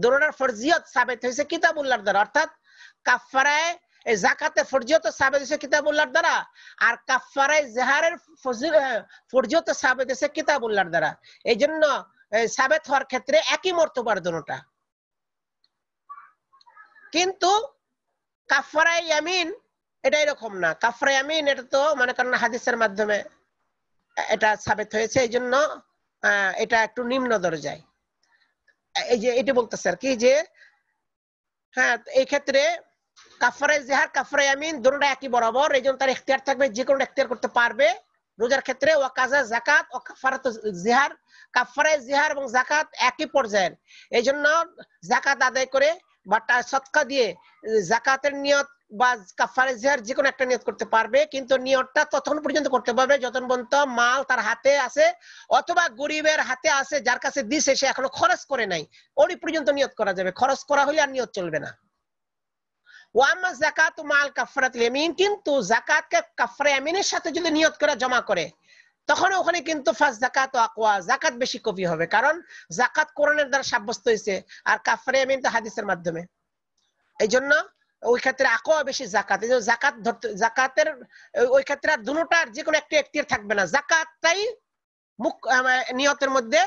দুটোটার ফরজিয়ত সাবিত হয়েছে কিতাবুল্লাহর দ্বারা, অর্থাৎ কাফারায়ে যাকাতে ফরজিয়ত সাবিত হয়েছে কিতাবুল্লাহর দ্বারা, আর কাফারায়ে জিহারের ফরজিয়ত সাবিত হয়েছে কিতাবুল্লাহর দ্বারা। এই জন্য সাবিত হওয়ার ক্ষেত্রে একই মর্তবার দুটোটা। কিন্তু কাফারায়ে ইয়ামিন এটা এরকম না। কাফারায়ে ইয়ামিন এটা তো মনে করেন হাদিসের মাধ্যমে এটা সাবিত হয়েছে, এই জন্য এটা একটু নিম্ন দরজায়। এই যে এটা বলতেছে আর কি যে এই ক্ষেত্রে কাফারায়ে জিহার কাফারায়ে ইয়ামিন দুটোটা একই বরাবর, এই জন্য তার ইখতিয়ার থাকবে, যে কোনো ইখতিয়ার করতে পারবে রোজার ক্ষেত্রে। ওয়াকাজা যাকাত ও কাফারাতু জিহার, কাফারায়ে জিহার এবং যাকাত একই পর্যায়ের, এই জন্য যাকাত আদায় করে বা সদকা দিয়ে যাকাতের নিয়ত বা কাফারায়ে জিহার যে কোনো একটা নিয়ত করতে পারবে, কিন্তু নিয়তটা ততক্ষণ পর্যন্ত করতে পারবে যতক্ষণ পর্যন্ত মাল তার হাতে আছে অথবা গরিবের হাতে আছে, যার কাছে দিছে সে এখনো খরচ করে নাই, ওই পর্যন্ত নিয়ত করা যাবে। খরচ করা হলে আর নিয়ত চলবে না। ওয়াম্মা যাকাতু মাল কাফারাতুল ইয়ামিন, কিন্তু যাকাতকে কাফারায়ে ইয়ামিনের সাথে যদি নিয়ত করে জমা করে তখন ওখানে কিন্তু ফাস যাকাত আকওয়া, যাকাত বেশি কবি হবে, কারণ যাকাত কোরআনের দ্বারা সাব্যস্ত হয়েছে আর কাফারায়ে ইয়ামিন তো হাদিসের মাধ্যমে। এই জন্য ওই ক্ষেত্রে আকওয়া বেশি যাকাত। এই জন্য যাকাতের ওই ক্ষেত্রে আর দুটোটার যে কোনো একটা ইখতিয়ার থাকবে না, যাকাতটাই নিয়তের মধ্যে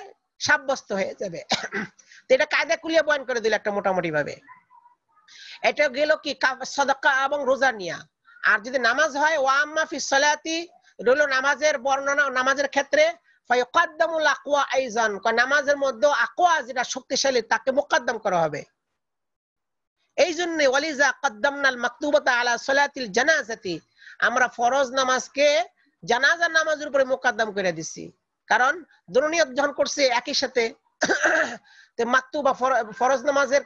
সাব্যস্ত হয়ে যাবে। তো এটা কায়দা কুলিয়ে বয়ান করে দিল একটা মোটামুটি ভাবে। এটা গেল কি সাদাকা এবং রোজা নিয়া। আর যদি নামাজ হয়, ওয়াম্মা ফিস সালাতি, রইল নামাজের বর্ণনা, নামাজের ক্ষেত্রে ফায়ুকাদ্দামুল আকওয়া আইজান, নামাজের মধ্যে আকওয়া যেটা শক্তিশালী তাকে মুকদ্দম করা হবে। এই জন্য ওয়ালিজা কদ্দামনাল মাকতুবাতা আলা সালাতিল জানাজাতি, আমরা ফরজ নামাজকে জানাজার নামাজের উপরে মুকদ্দম করে দিছি, কারণ দুটো নিয়ত যখন করছে একই সাথে, তো মাকতুবা ফরজ নামাজের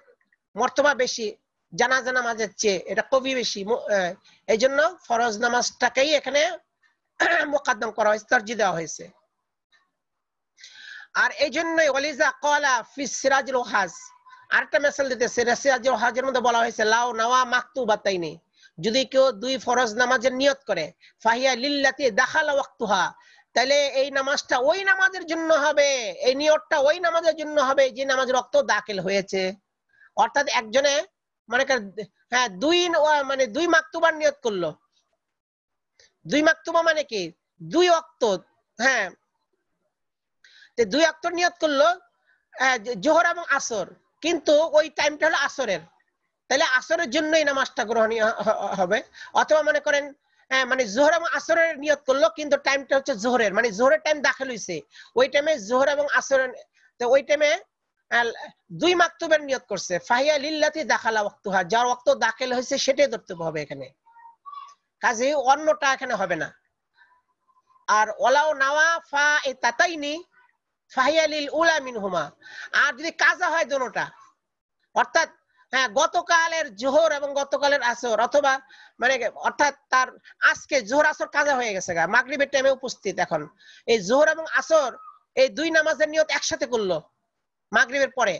মর্তবা বেশি জানাজা নামাজের চেয়ে, এটা কবি বেশি, এই জন্য ফরজ নামাজটাকেই এখানে মুকদ্দম করা হয়েছে, তরজিহ দেওয়া হয়েছে। আর এই জন্যই ওয়ালিজা ক্বালা ফি সিরাজুল ওয়াহাজ, আরেকটা মেসাল দিতেছে, সিরাজুল ওয়াহাজের মধ্যে বলা হয়েছে লাউ নাওয়া মাকতুবাতাইনি, যদি কেউ দুই ফরজ নামাজের নিয়ত করে, ফাহিয়া লিল্লাতি দাখালা ওয়াক্তুহা, তাহলে এই নামাজটা ওই নামাজের জন্য হবে, এই নিয়তটা ওই নামাজের জন্য হবে যে নামাজের ওয়াক্ত দাখিল হয়েছে। অর্থাৎ একজনে মনে করেন দুই মাকতুবার নিয়ত করলো, দুই মাকতুবা মানে কি দুই ওয়াক্ত, দুই ওয়াক্ত নিয়ত করলো জোহর এবং আসর, কিন্তু ওই টাইমটা হলো আসরের, তাহলে আসরের জন্য এই নামাজটা গ্রহণীয় হবে। অথবা মনে করেন মানে জোহর এবং আসরের নিয়ত করলো, কিন্তু টাইমটা হচ্ছে জোহরের, মানে জোহরের টাইম দাখিল হয়েছে, ওই টাইমে জোহর এবং আসরের, তো ওই টাইমে দুই মাকতুবের নিয়ত করছে, ফাহিয়া লিল্লাতি দাখালা ওয়াক্তুহা, যার ওয়াক্ত দাখিল হয়েছে সেটাই ধরতে হবে এখানে, কাজেই অন্যটা এখানে হবে না। আর ওয়ালাউ নাওয়া ফাইতাতাইনি ফাহিয়া লিল উলা মিনহুমা, আর যদি কাজা হয় দুটোটা, অর্থাৎ গতকালের জোহর এবং গতকালের আসর, অথবা মানে অর্থাৎ তার আজকে জোহর আসর কাজা হয়ে গেছে, মাগরিবের টাইমে উপস্থিত, এখন এই জোহর এবং আসর এই দুই নামাজের নিয়ত একসাথে করলো মাগরিবের পরে,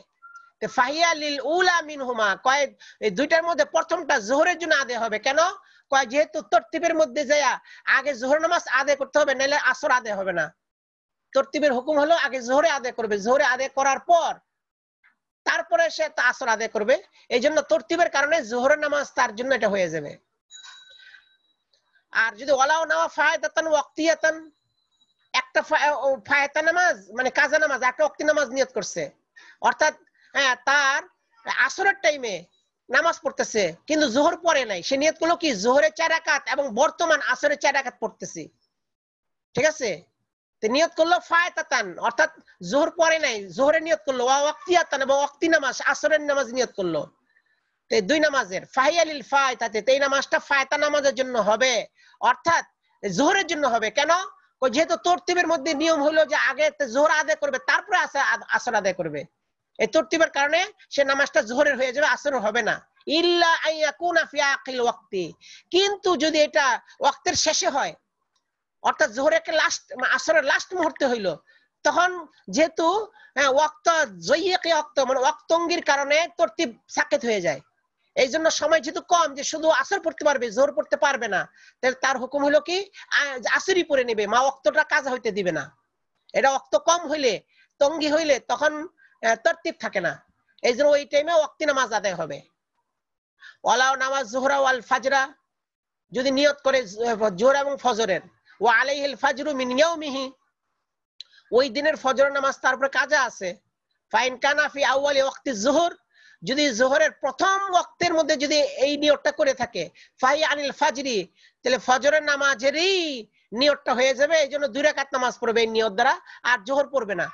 ফাহিয়া লিল উলা মিনহুমা, কয় এই দুইটার মধ্যে প্রথমটা জোহরের জন্য আদায় হবে। কেন? কয় যেহেতু তরতিবের মধ্যে যায় আগে জোহর নামাজ আদায় করতে হবে, নাহলে আসর আদায় হবে না। তরতিবের হুকুম হলো আগে জোহরে আদায় করবে, জোহরে আদায় করার পর তারপরে সে আসর আদায় করবে, এই জন্য তরতিবের কারণে জোহরের নামাজ তার জন্য এটা হয়ে যাবে। আর যদি ওয়ালাউ নাওয়া ফায়দাতান ওয়াক্তিয়াতান, একটা ফায়দা নামাজ মানে কাজা নামাজ, একটা ওয়াক্তি নামাজ নিয়ত করছে, অর্থাৎ তার আসরের টাইমে নামাজ পড়তেছে কিন্তু জোহর পড়ে নাই, সে নিয়ত করলো কি জোহরের 4 রাকাত এবং বর্তমান আসরের 4 রাকাত পড়তেছি, ঠিক আছে? তো নিয়ত করলো ফায়তাতান, অর্থাৎ জোহর পড়ে নাই, জোহরের নিয়ত করলো, ওয়া ওয়াক্তিয়াতান এবং ওয়াক্তি নামাজ আসরের নামাজ নিয়ত করলো। তো দুই নামাজের ফাহিয়ালিল ফায়তাতে, এই নামাজটা ফায়তা নামাজের জন্য হবে, অর্থাৎ জোহরের জন্য হবে। কেন? যেহেতু তরতিবের মধ্যে নিয়ম হলো যে আগে জোহর আদায় করবে তারপরে আসর আদায় করবে, এই তরতিবের কারণে সে নামাজটা জোহরের হয়ে যাবে, আসর হবে না। ইল্লা আইয়াকুনা ফি আকিল ওয়াক্তি, কিন্তু যদি এটা ওয়াক্তের শেষে হয়, অর্থাৎ জোহরের লাস্ট আসরের লাস্ট মুহূর্তে হইলো, তখন যেহেতু ওয়াক্ত জয়িকে ওয়াক্ত মানে ওয়াক্তঙ্গির কারণে তরতিব সাকেত হয়ে যায়, এই জন্য সময় যেহেতু কম যে শুধু আসর পড়তে পারবে জোহর পড়তে পারবে না, তাহলে তার হুকুম হলো কি আসরই পড়ে নেবে, মা ওয়াক্তটা কাজা হইতে দিবে না। এটা ওয়াক্ত কম হইলে তঙ্গি হইলে তখন তরতিব থাকে না, এই জন্য ওই টাইমে ওয়াক্তি নামাজ আদায় হবে। ওয়ালাও নামাজ জোহরা ওয়াল ফাজরা, যদি নিয়ত করে জোহর এবং ফজরের, ওয়া আলাইহিল ফাজরু মিন ইয়াউমিহি, ওই দিনের ফজর নামাজ তার উপরে কাজা আছে। ফাইন কানা ফি আউয়ালি ওয়াক্তি জোহর, যদি জোহরের প্রথম ওয়াক্তের মধ্যে যদি এই নিয়তটা করে থাকে, ফাই আনিল ফাজরি, তাহলে ফজরের নামাজেরই নিয়তটা হয়ে যাবে, এই জন্য 2 রাকাত নামাজ পড়বে এই নিয়ত দ্বারা, আর জোহর পড়বে না,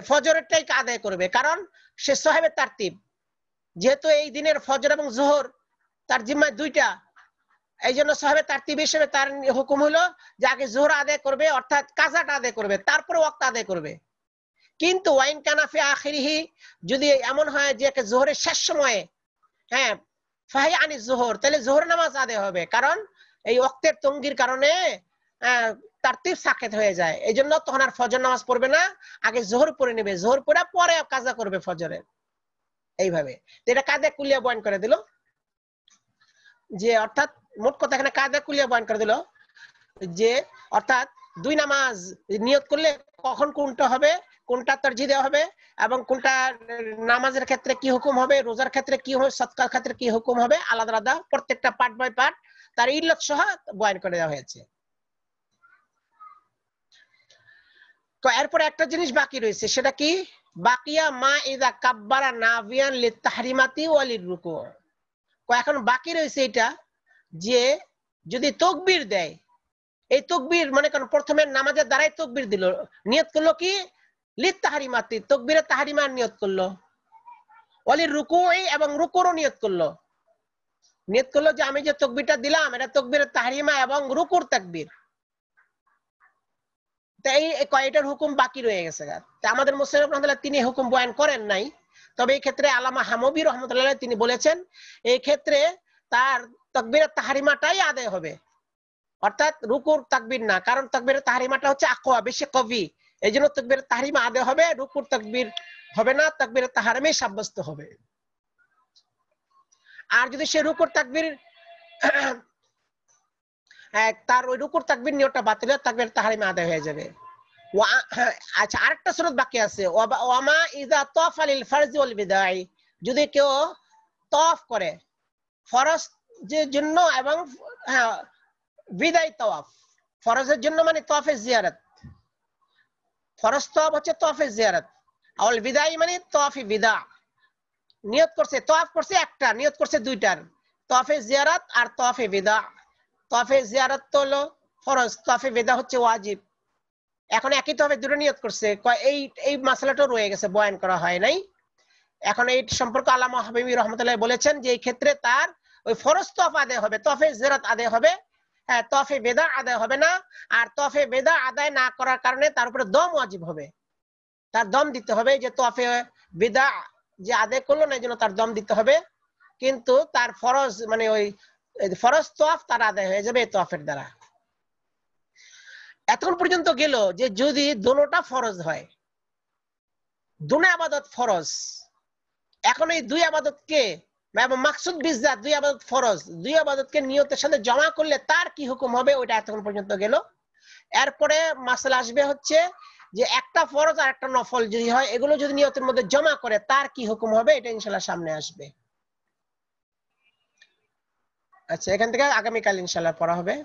ফজরেরটাই আদায় করবে, কারণ সে সাহেবের তারতিব, যেহেতু এই দিনের ফজর এবং জোহর তার জিম্মায় দুইটা, এই জন্য সাহেবের তারতিব হিসেবে তার হুকুম হলো যে আগে জোহর আদায় করবে, অর্থাৎ কাজাটা আদায় করবে, তারপরে ওয়াক্ত আদায় করবে। কিন্তু ওয়াইন কানাফি আখিরিহি, যদি এমন হয় যে জোহরের শেষ সময়ে ফাহি আনি জোহর, তাহলে জোহর নামাজ আদায় হবে, কারণ এই ওয়াক্তের তঙ্গির কারণে তারতিব সাকেত হয়ে যায়, এই জন্য তখন আর ফজর নামাজ পড়বে না, আগে জোহর পড়ে নেবে, জোহর পড়ে পরে কাজা করবে ফজরের, এইভাবে। এটা কায়দা কুলিয়া বয়ান করে দিল, যে অর্থাৎ মোট কথা এখানে কায়দা কুলিয়া বয়ান করে দিল যে অর্থাৎ 2 নামাজ নিয়ত করলে কখন কোনটা হবে, কোনটা তরজিহ দেওয়া হবে, এবং কোনটা নামাজের ক্ষেত্রে কি হুকুম হবে, রোজার ক্ষেত্রে কি হবে, সদকার ক্ষেত্রে কি হুকুম হবে, আলাদা আলাদা প্রত্যেকটা পার্ট বাই পার্ট তার ইল্লত সহ বয়ান করে দেওয়া হয়েছে। তো এরপরে একটা জিনিস বাকি রয়েছে, সেটা কি? বাকিয়া মা ইযা কাব্বারা নাভিয়ান লিতাহরিমাতি ওয়া লিররুকু। এখন বাকি রয়েছে এটা যে যদি তাকবীর দেয়, এই তাকবীর মনে করেন প্রথমে নামাজের দ্বারাই তাকবীর দিল, নিয়ত করলো কি লিতাহরিমাতি, তাকবীরে তাহরিমার নিয়ত করলো, ওয়ালির রুকুই এবং রুকুরও নিয়ত করলো, যে আমি যে তাকবীরটা দিলাম এটা তাকবীরে তাহরিমা এবং রুকুর তাকবীর, তাই এই কয়টার হুকুম বাকি রয়ে গেছে। আমাদের মুসলিম রাহমাতুল্লাহ তিনি হুকুম বয়ান করেন নাই, তবে এই ক্ষেত্রে আল্লামা হামবি রাহমাতুল্লাহ তিনি বলেছেন এই ক্ষেত্রে তার তাকবীরে তাহরিমাটাই আদায় হবে, অর্থাৎ রুকুর তাকবীর না, কারণ তাকবীরে তাহরিমাটা হচ্ছে আকওয়া, বেশি কবি, এই জন্য তাকবীরে তাহরিমা আদায় হবে, রুকুর তাকবীর হবে না, তাকবীরে তাহরিমই সাব্যস্ত হবে। আর যদি সে রুকুর তাকবীর তার ওই রুকুর তাকবীর নিয়তটা বাতিল হয়, তাকবীরে তাহরিমা আদায় হয়ে যাবে। আচ্ছা, আরেকটা সুরত বাকি আছে, ওয়ামা ইযা তাফা লিল ফারজি ওয়াল বিদাই, যদি কেউ তাওয়াফ করে ফরজের জন্য এবং বিদায় তাওয়াফ, ফরজের জন্য মানে তাওয়াফে জিয়ারত, ফরজ তাওয়াফ হচ্ছে তাওয়াফে জিয়ারত, আর বিদায় মানে তাওয়াফে বিদা, নিয়ত করছে তাওয়াফ করছে একটা, নিয়ত করছে দুইটার, তাওয়াফে জিয়ারত আর তাওয়াফে বিদা। তাওয়াফে জিয়ারত তো হলো ফরজ, তাওয়াফে বিদা হচ্ছে ওয়াজিব, এখন একই তবে দুটো নিয়ত করছে, এই মাসলাটা রয়ে গেছে, বয়ান করা হয় নাই। এখন এই সম্পর্কে আল্লামা হাবিবি রহমতুল্লাহ বলেছেন যে এই ক্ষেত্রে তার ওই ফরজ তওয়াফ আদায় হবে, তাওয়াফে জিয়ারত আদায় হবে, তাওয়াফে বেদা আদায় হবে না, আর তাওয়াফে বেদা আদায় না করার কারণে তার উপরে দম ওয়াজিব হবে, তার দম দিতে হবে, যে তাওয়াফে বেদা যে আদায় করলো না এই জন্য তার দম দিতে হবে, কিন্তু তার ফরজ মানে ওই ফরজ তাওয়াফ তার আদায় হয়ে যাবে এই তাওয়াফের দ্বারা। এতক্ষণ পর্যন্ত গেল যে যদি দোনোটা ফরজ হয়, দুনো ইবাদত ফরজ, এখন এই দুই ইবাদতকে মাকসুদ বিজাত, দুই ইবাদত ফরজ, দুই ইবাদতকে নিয়তের সাথে জমা করলে তার কি হুকুম হবে, ওইটা এতক্ষণ পর্যন্ত গেল। এরপরে মাসলা আসবে হচ্ছে যে একটা ফরজ আর একটা নফল যদি হয়, এগুলো যদি নিয়তের মধ্যে জমা করে তার কি হুকুম হবে, এটা ইনশাআল্লাহ সামনে আসবে। আচ্ছা, এখান থেকে আগামীকাল ইনশাআল্লাহ পড়া হবে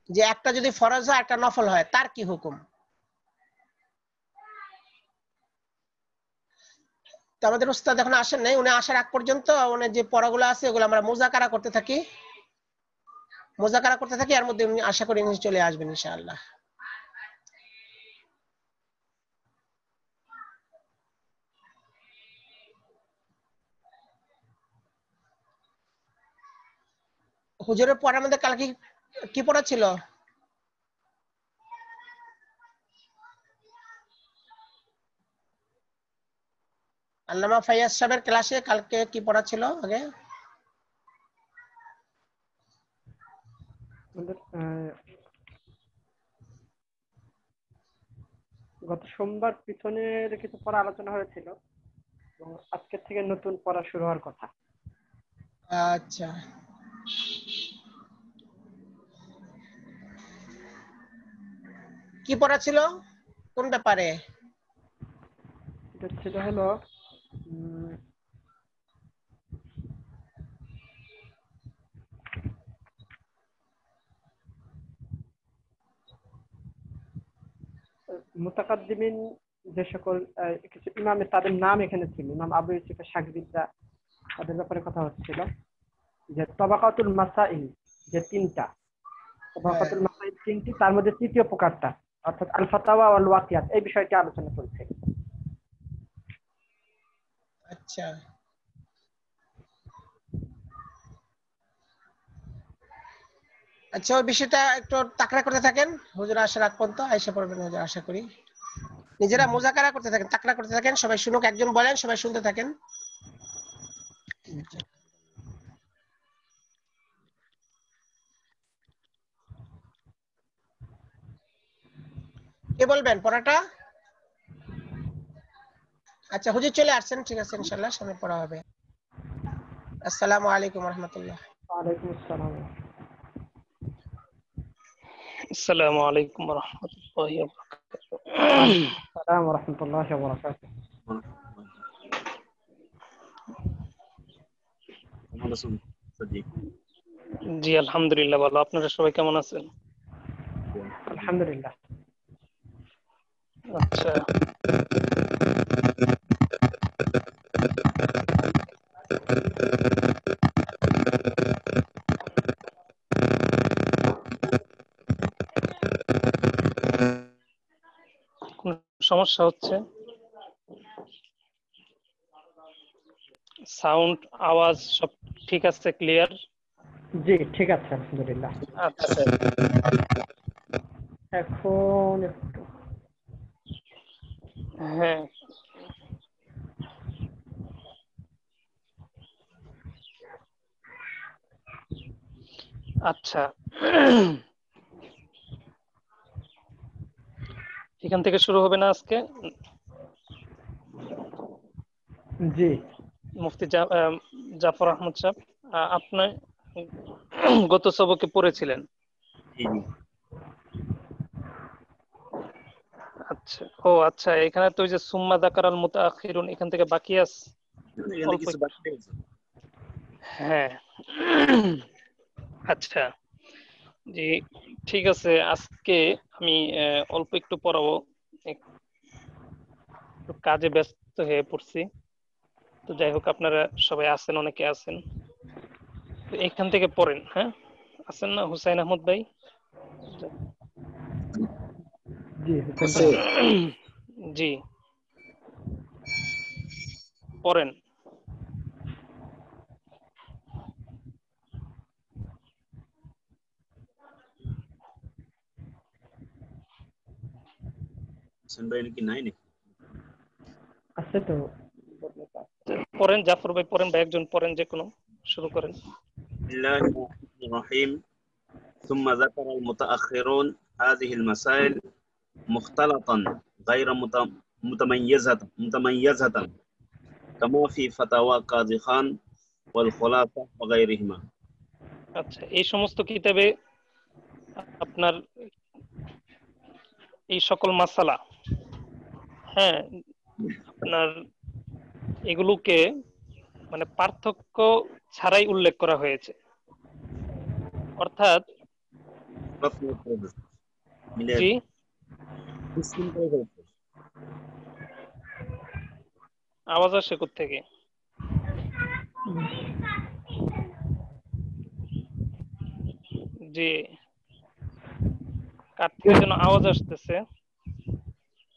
যে একটা যদি ফরজ হয় একটা নফল হয় তার কি হুকুম। তো আমাদের উস্তাদ এখন আসেন নাই, উনি আসার আগ পর্যন্ত উনি যে পড়াগুলো আছে ওগুলো আমরা মুযাকারা করতে থাকি, এর মধ্যে উনি আশা করি উনি চলে আসবেন ইনশাআল্লাহ। হুজুরের পড়ার মধ্যে কালকে কি পড়া ছিল? আল্লামা ফাইয়াজ সাহেবের ক্লাসে কালকে কি পড়া ছিল আগে? গত সোমবার পিছনের কিছু পড়া আলোচনা হয়েছিল এবং আজকে থেকে নতুন পড়া শুরু হওয়ার কথা। আচ্ছা, কি পড়া ছিল, কোন ব্যাপারে? এটা ছিল হলো মুতাকাদ্দিমিন যে সকল কিছু ইমামের তাদের নাম এখানে ছিল, ইমাম আবু ইউসুফ শাগরিদরা, তাদের ব্যাপারে কথা হচ্ছিল। যে তাবাকাতুল মাসাইল যে তিনটা, তাবাকাতুল মাসাইল তিনটি, তার মধ্যে তৃতীয় প্রকারটা অর্থাৎ আল ফাতাওয়া ওয়াল ওয়াকিয়াত, এই বিষয়টি আলোচনা চলছে। আচ্ছা, আচ্ছা, ওই বিষয়টা একটু তাকড়া করতে থাকেন, হুজুর আসার আগ পর্যন্ত আয়সা পড়বেন হুজুর, আশা করি। নিজেরা মুযাকারা করতে থাকেন, তাকড়া করতে থাকেন, সবাই শুনুক, একজন বলেন সবাই শুনতে থাকেন। কে বলবেন পড়াটা? আচ্ছা, হুজুর চলে আসছেন, ঠিক আছে, ইনশাআল্লাহ সামনে পড়া হবে। আসসালামু আলাইকুম ওয়া রাহমাতুল্লাহ। ওয়ালাইকুম আসসালাম। আসসালামু আলাইকুম ওয়া রাহমাতুল্লাহি ওয়া বারাকাতুহু। আসসালামু ওয়া রাহমাতুল্লাহি ওয়া বারাকাতুহু। জি আলহামদুলিল্লাহ ভালো, আপনারা সবাই কেমন আছেন? আলহামদুলিল্লাহ। আচ্ছা, কোন সমস্যা হচ্ছে? সাউন্ড আওয়াজ সব ঠিক আছে, ক্লিয়ার? জি ঠিক আছে আলহামদুলিল্লাহ। আচ্ছা, এখন একটু হ্যাঁ, আচ্ছা, এখান থেকে শুরু হবে না আজকে? জি, মুফতি জাফর আহমদ সাহেব, আপনি গত সবকে পড়েছিলেন। আচ্ছা, ও আচ্ছা, এখানে তো ওই যে সুম্মা যাকারাল মুতাআখিরুন, এখান থেকে বাকি আছে অল্প একটু। হ্যাঁ, আচ্ছা, জি ঠিক আছে, আজকে আমি অল্প একটু পড়াবো, একটু কাজে ব্যস্ত হয়ে পড়ছি। তো যাই হোক, আপনারা সবাই আছেন, অনেকে আছেন, তো এখান থেকে পড়েন। হ্যাঁ, আছেন না হুসাইন আহমদ ভাই? জি জি, পড়েন। আছে তো, পড়েন জাফর ভাই, পড়েন, বা একজন পড়েন, যে কোনো শুরু করেন। বিসমিল্লাহির রহমানির রহিম। ثم ذكر المتأخرون هذه المسائل مختلطا غير متميزة كما في فتاوى قاضي خان والخلاصة وغيرهما। আচ্ছা, এই সমস্ত কিতাবে আপনার এই সকল মাসালা, হ্যাঁ, আপনার এগুলোকে মানে পার্থক্য ছাড়াই উল্লেখ করা হয়েছে, অর্থাৎ জি আওয়াজ আসে কোত্থেকে? জি, কার থেকে যেন আওয়াজ আসতেছে,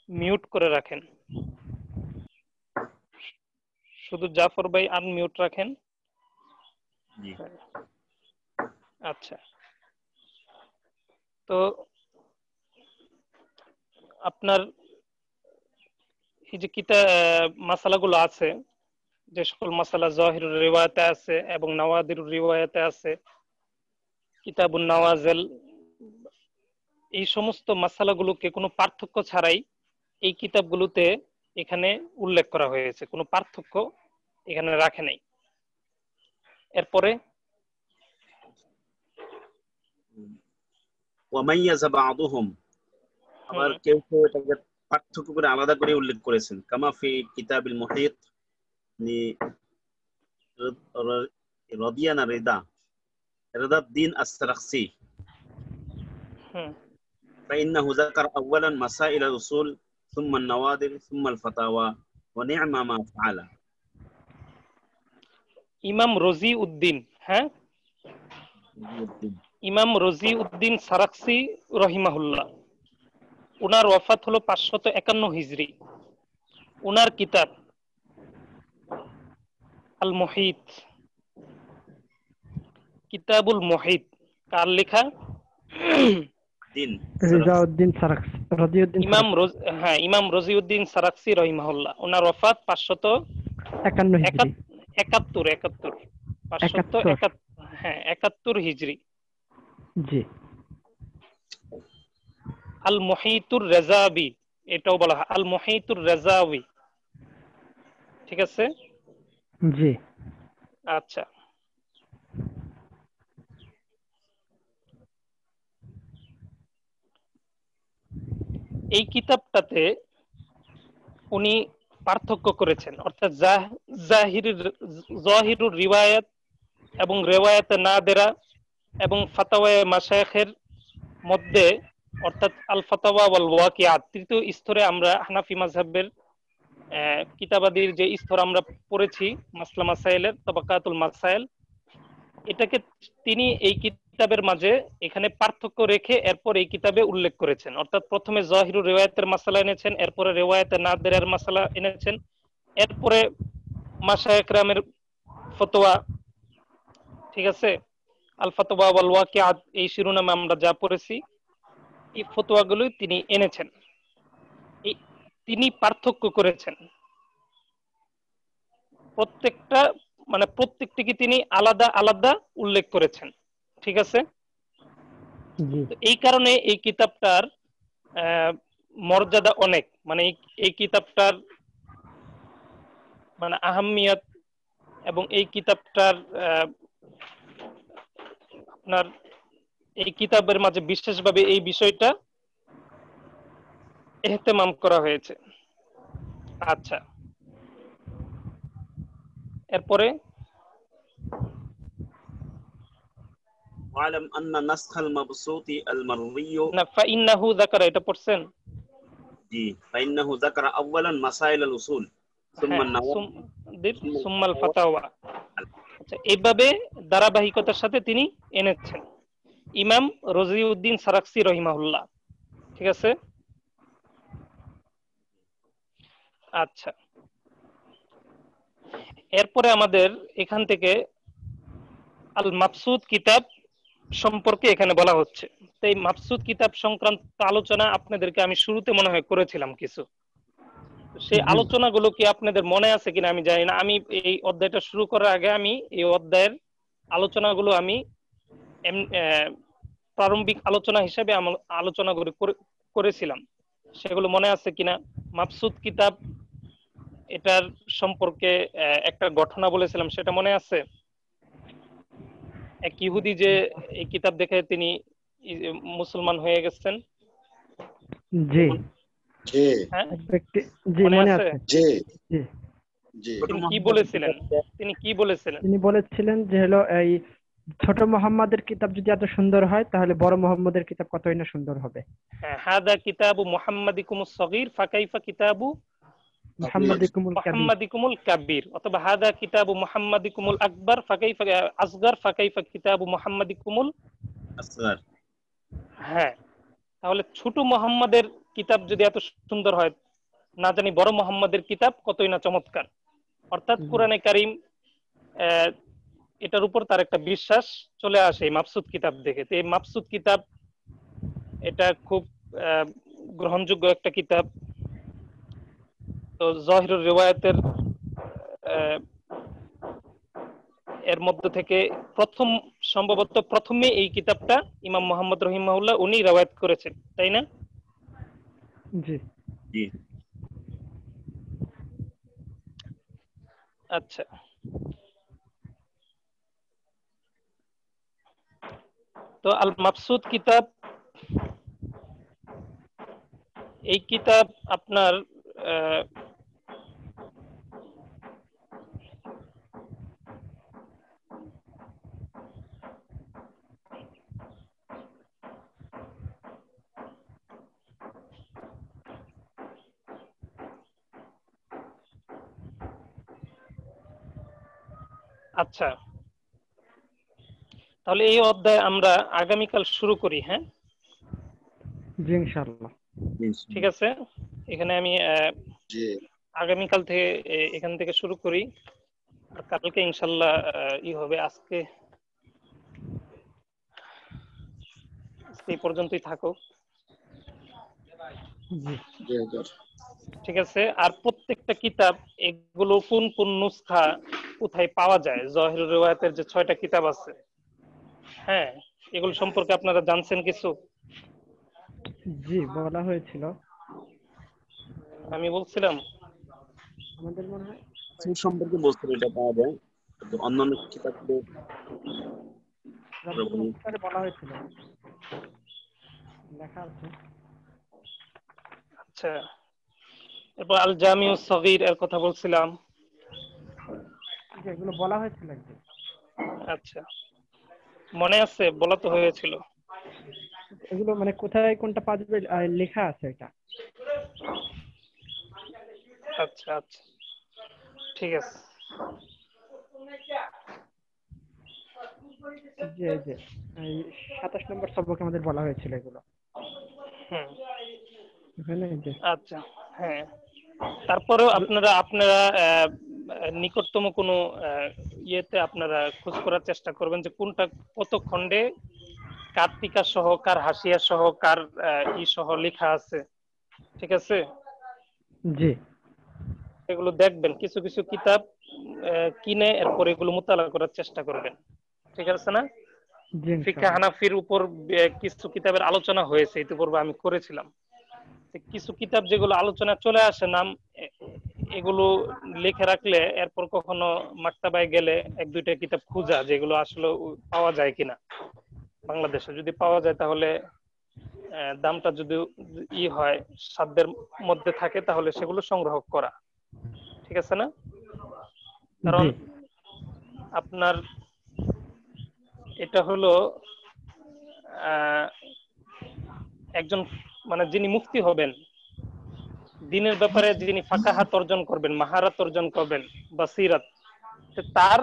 মিউট করে রাখেন। শুধু জাফর ভাই আনমিউট রাখেন। আচ্ছা, তো আপনার এই যে মাসালাগুলো আছে, যে সকল মাসালা জাহিরুর রিওয়ায়াতে আছে এবং নাওয়াদিরুর রিওয়ায়াতে আছে, কিতাবুন নাওয়াজিল, এই সমস্ত মাসালাগুলোকে কোনো পার্থক্য ছাড়াই এই কিতাবগুলোতে এখানে উল্লেখ করা হয়েছে, কোনো পার্থক্য এখানে রাখে নাই। এরপরে ওয়ামাইয়াযা বা'দুহুম, আবার কেউ কেউ এটাকে পার্থক্য করে আলাদা করে উল্লেখ করেছেন, কামা ফি কিতাবিল মুহিত নি রাদিয়ানা রিদাদ্দিন আস-সারাখসি فإنه ذكر أولا مسائل الأصول ثم النوادر ثم الفتاوى ونعم ما فعل। ইমাম রজি উদ্দিন, হ্যাঁ, ইমাম রজি উদ্দিন সারাখসি রহিমাহুল্লাহ, উনার ওয়াফাত হলো 551 হিজরি। উনার কিতাব আল মুহিত, কিতাবুল মুহিত কার লেখা? ইমাম রজিউদ্দিন সারাখসি রহিমাহুল্লাহ, উনার ওয়াফাত 571 হিজরি। জি। আল মুহিতুর রেজাবি, এটাও বলা হয় আল মুহিতুর রেজাবি, ঠিক আছে? জি। আচ্ছা, এই কিতাবটাতে উনি পার্থক্য করেছেন, অর্থাৎ জাহিরুর রিওয়ায়াত এবং রিওয়ায়াতে নাদিরা এবং ফাতাওয়ায়ে মাশায়েখের মধ্যে, অর্থাৎ আল ফাতাওয়া ওয়াল ওয়াকিআত, তৃতীয় স্তরে আমরা হানাফি মাযহাবের কিতাবাদির যে স্তর আমরা পড়েছি মাসলা মাসাইলের তাবাকাতুল মাসাইল, এটাকে তিনি এই কিতাবের মাঝে এখানে পার্থক্য রেখে এরপর এই কিতাবে উল্লেখ করেছেন। অর্থাৎ প্রথমে জাহিরুর রিওয়ায়াতের মাসালা এনেছেন, এরপরে রিওয়ায়াতে নাদিরার মাসালা এনেছেন, এরপরে মাশায়েখ কেরামের ফতোয়া, ঠিক আছে? আল ফাতওয়া ওয়াল ওয়াকিআত এই শিরোনামে আমরা যা পড়েছি, এই ফতোয়াগুলো তিনি এনেছেন, তিনি পার্থক্য করেছেন। প্রত্যেকটিকে তিনি আলাদা আলাদা উল্লেখ করেছেন, ঠিক আছে? এই কারণে এই কিতাবটার মর্যাদা অনেক, মানে এই কিতাবটার মানে আহাম্মিয়ত এবং এই কিতাবটার আপনার এই কিতাবের মাঝে বিশেষভাবে এই বিষয়টা ইহতেমাম করা হয়েছে। আচ্ছা, এরপরে ওয়ালাম আন্না নাসখাল মাবসুতি আল মারউয়ি, না ফাইন্নাহু যাকারা, এটা পড়ছেন? জি, ফাইন্নাহু যাকারা আওয়ালান মাসাইল আল উসুল সুম্মা নাওয়াদির সুম্মা আল ফাতাওয়া। আচ্ছা, এইভাবে ধারাবাহিকতার সাথে তিনি এনেছেন ইমাম রজিউদ্দিন সারাখসি রহিমাহুল্লাহ, ঠিক আছে? আচ্ছা, এরপরে আমাদের এখান থেকে আল মাবসুদ কিতাব সম্পর্কে এখানে বলা হচ্ছে। তো এই মাবসুদ কিতাব সংক্রান্ত আলোচনা আপনাদেরকে আমি শুরুতে মনে হয় করেছিলাম কিছু, সেই আলোচনাগুলো কি আপনাদের মনে আছে কিনা আমি জানি না। আমি এই অধ্যায়টা শুরু করার আগে আমি এই অধ্যায়ের আলোচনাগুলো আমি প্রারম্ভিক আলোচনা হিসেবে আলোচনাগুলো করেছিলাম, সেগুলো মনে আছে কিনা? মাবসুদ কিতাব, এটার সম্পর্কে একটা ঘটনা বলেছিলাম, সেটা মনে আছে? এক ইহুদি যে এই কিতাব দেখে তিনি মুসলমান হয়ে গেছেন। জি জি জি মনে আছে। জি জি। তিনি কি বলেছিলেন? তিনি বলেছিলেন যে হলো এই ছোট মুহাম্মাদের কিতাব যদি এত সুন্দর হয় তাহলে বড় মুহাম্মাদের কিতাব কতই না সুন্দর হবে। হাদা কিতাবু মুহাম্মাদিকুমুস সগীর ফাকাইফা কিতাবু মুহাম্মাদিকুমুল কাবীর। মুহাম্মাদিকুমুল কাবীর অথবা হাদা কিতাবু মুহাম্মাদিকুমুল আকবার ফাকাইফা আসগার ফাকাইফা কিতাবু মুহাম্মাদিকুমুল আসগার। হ্যাঁ, তাহলে ছোট মুহাম্মাদের কিতাব যদি এত সুন্দর হয়, না জানি বড় মুহাম্মাদের কিতাব কতই না চমৎকার। অর্থাৎ কোরআনে কারীম এটার উপর তার একটা বিশ্বাস চলে আসে এই মাবসুত কিতাব দেখে। তো এই মাবসুত কিতাব এটা খুব গ্রহণযোগ্য একটা কিতাব। তো জহিরুর রিওয়ায়াতের এর মধ্যে থেকে সম্ভবত প্রথমে এই কিতাবটা ইমাম মুহাম্মদ রহিমাহুল্লাহ উনি রিওয়ায়াত করেছেন, তাই না? জি জি। আচ্ছা, তো আল মাবসুত কিতাব, এই কিতাব আপনার আচ্ছা, তাহলে এই অধ্যায় আমরা আগামীকাল শুরু করি। হ্যাঁ জি ইনশাআল্লাহ। ঠিক আছে, এখানে আমি আগামীকাল থেকে এখান থেকে শুরু করি, আর কালকে ইনশাআল্লাহ হবে। আজকে এই পর্যন্তই থাকুক। ঠিক আছে, আর প্রত্যেকটা কিতাব এগুলো কোন কোন নুসখা কোথায় পাওয়া যায়, জহিরুর রিওয়ায়াতের যে 6টা কিতাব আছে, হ্যাঁ এগুলো সম্পর্কে আপনারা জানছেন কিছু? জি বলা হয়েছিল, আমি বলছিলাম আমাদের মনে হয় সম্পর্কে বলতে এটা পাওয়া যায়, অন্যান্য কিতাবগুলো বলা হয়েছিল, লেখা আছে। আচ্ছা, এরপর আল জামিউ সগীর এর কথা বলছিলাম, এগুলো বলা হয়েছিল একদিন। আচ্ছা, মনে আছে? বলা তো হয়েছিল। এগুলো মানে কোথায় কোনটা পাওয়া যাবে লেখা আছে এটা। আচ্ছা আচ্ছা, ঠিক আছে। যে 27 নম্বর সবকে আমাদের বলা হয়েছিল এগুলো। আচ্ছা, হ্যাঁ, তারপরেও আপনারা নিকটতম কোনো ইয়েতে আপনারা খোঁজ করার চেষ্টা করবেন যে কোনটা কত খণ্ডে কার টিকা সহ, কার হাসিয়া সহ, কার ই সহ লেখা আছে। ঠিক আছে, জি এগুলো দেখবেন। কিছু কিছু কিতাব কিনে এরপর এগুলো মোতালা করার চেষ্টা করবেন। ঠিক আছে না? ফিকহে হানাফির উপর কিছু কিতাবের আলোচনা হয়েছে, ইতিপূর্বে আমি করেছিলাম। কিছু কিতাব যেগুলো আলোচনা চলে আসে নাম, এগুলো লিখে রাখলে এরপর কখনো মাকতাবায় গেলে 1-2টা কিতাব খোঁজা যেগুলো আসলে পাওয়া যায় কিনা বাংলাদেশে। যদি পাওয়া যায় তাহলে দামটা যদি হয় সাধ্যের মধ্যে থাকে তাহলে সেগুলো সংগ্রহ করা। ঠিক আছে না? কারণ আপনার এটা হলো একজন মানে যিনি মুফতি হবেন, দ্বীনের ব্যাপারে যিনি ফাকাহাত অর্জন করবেন, মাহারাত অর্জন করবেন, বাসিরাত, তার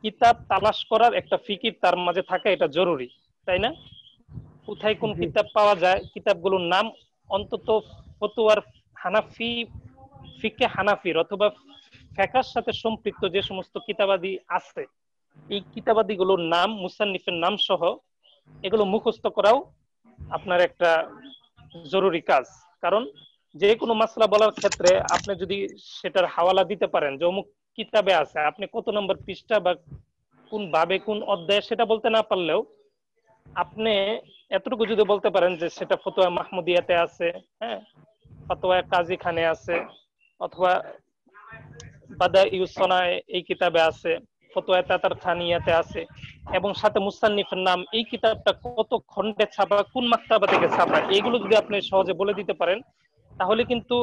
কিতাব তালাশ করার একটা ফিকির তার মাঝে থাকা এটা জরুরি, তাই না? কোথায় কোন কিতাব পাওয়া যায়, কিতাবগুলোর নাম অন্তত ফতোয়ার হানাফি, ফিকহে হানাফির অথবা ফিকহের সাথে সম্পৃক্ত যে সমস্ত কিতাবাদি আছে, এই কিতাবাদিগুলোর নাম, মুসান্নিফের নাম সহ এগুলো মুখস্থ করাও আপনার একটা জরুরি কাজ। কারণ যে কোনো মাসলা বলার ক্ষেত্রে আপনি যদি সেটার হাওয়ালা দিতে পারেন যে অমুক কিতাবে আছে, আপনি কত নম্বর পৃষ্ঠা বা কোন বাবে কোন অধ্যায় সেটা বলতে না পারলেও আপনি এতটুকু যদি বলতে পারেন যে সেটা ফতোয়া মাহমুদিয়াতে আছে, হ্যাঁ, ফতোয়া কাজী খানে আছে, অথবা বাদাইউস সানায় এই কিতাবে আছে, ফতোয়া তাতার খানিয়াতে আছে, এবং সাথে মুসান্নিফের নাম, এই কিতাবটা কত খণ্ডে ছাপা, কোন মাকতাবা থেকে ছাপা, এগুলো যদি আপনি সহজে বলে দিতে পারেন তাহলে কিন্তু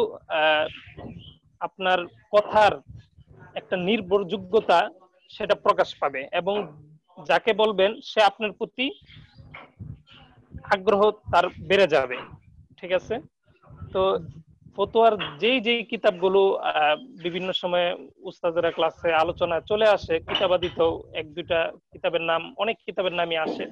আপনার কথার একটা নির্ভরযোগ্যতা সেটা প্রকাশ পাবে, এবং যাকে বলবেন সে আপনার প্রতি আগ্রহ তার বেড়ে যাবে। ঠিক আছে, তো ফতোয়ার যেই কিতাবগুলো বিভিন্ন সময়ে উস্তাদেরা ক্লাসে আলোচনায় চলে আসে, কিতাবাদিত এক দুইটা কিতাবের নাম, অনেক কিতাবের নামই আসে,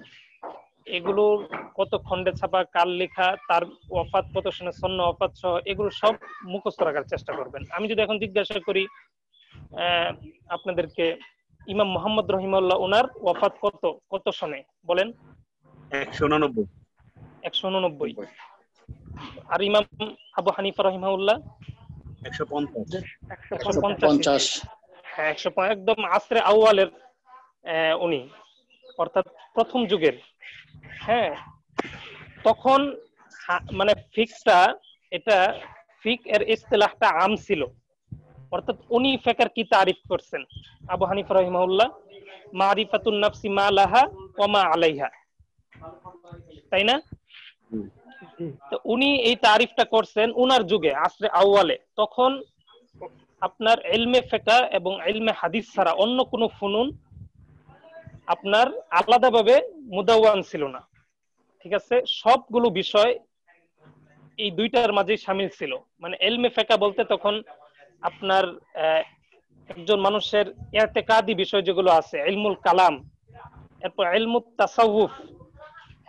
এগুলোর কত খণ্ডে ছাপা, কার লেখা, তার ওয়াফাত কত সনে, সন্ন ওয়াফাত সহ এগুলো সব মুখস্থ রাখার চেষ্টা করবেন। আমি যদি এখন জিজ্ঞাসা করি আপনাদেরকে, ইমাম মোহাম্মদ রহিমাহুল্লাহ ওনার ওয়াফাত কত সনে বলেন? 189। 189। আর ইমাম আবু হানিফা রহিমাহুল্লাহ 150। 150। হ্যাঁ, 150, একদম আসরে আউয়ালের উনি, অর্থাৎ প্রথম যুগের। হ্যাঁ, তখন মানে ফিকটা, এটা ফিক এর ইসতিলাহটা আম ছিল, অর্থাৎ উনি ফিকর কি তারিফ করছেন আবু হানিফা রাহিমাহুল্লাহ, মারিফাতুন নাফসি মা লাহা ওয়া মা আলাইহা, তাই না? তো উনি এই তারিফটা করছেন উনার যুগে, আসরে আউয়ালে। তখন আপনার ইলমে ফিকহ এবং ইলমে হাদিস ছাড়া অন্য কোনো ফুনুন আপনার আলাদাভাবে মুদাওয়ান ছিল না, ঠিক আছে? সবগুলো বিষয় এই দুইটার মাঝে শামিল ছিল। মানে ইলমে ফিকহ বলতে তখন আপনার একজন মানুষের ইতিকাদি বিষয় যেগুলো আছে, ইলমুল কালাম, এরপর ইলমুত তাসাউফ,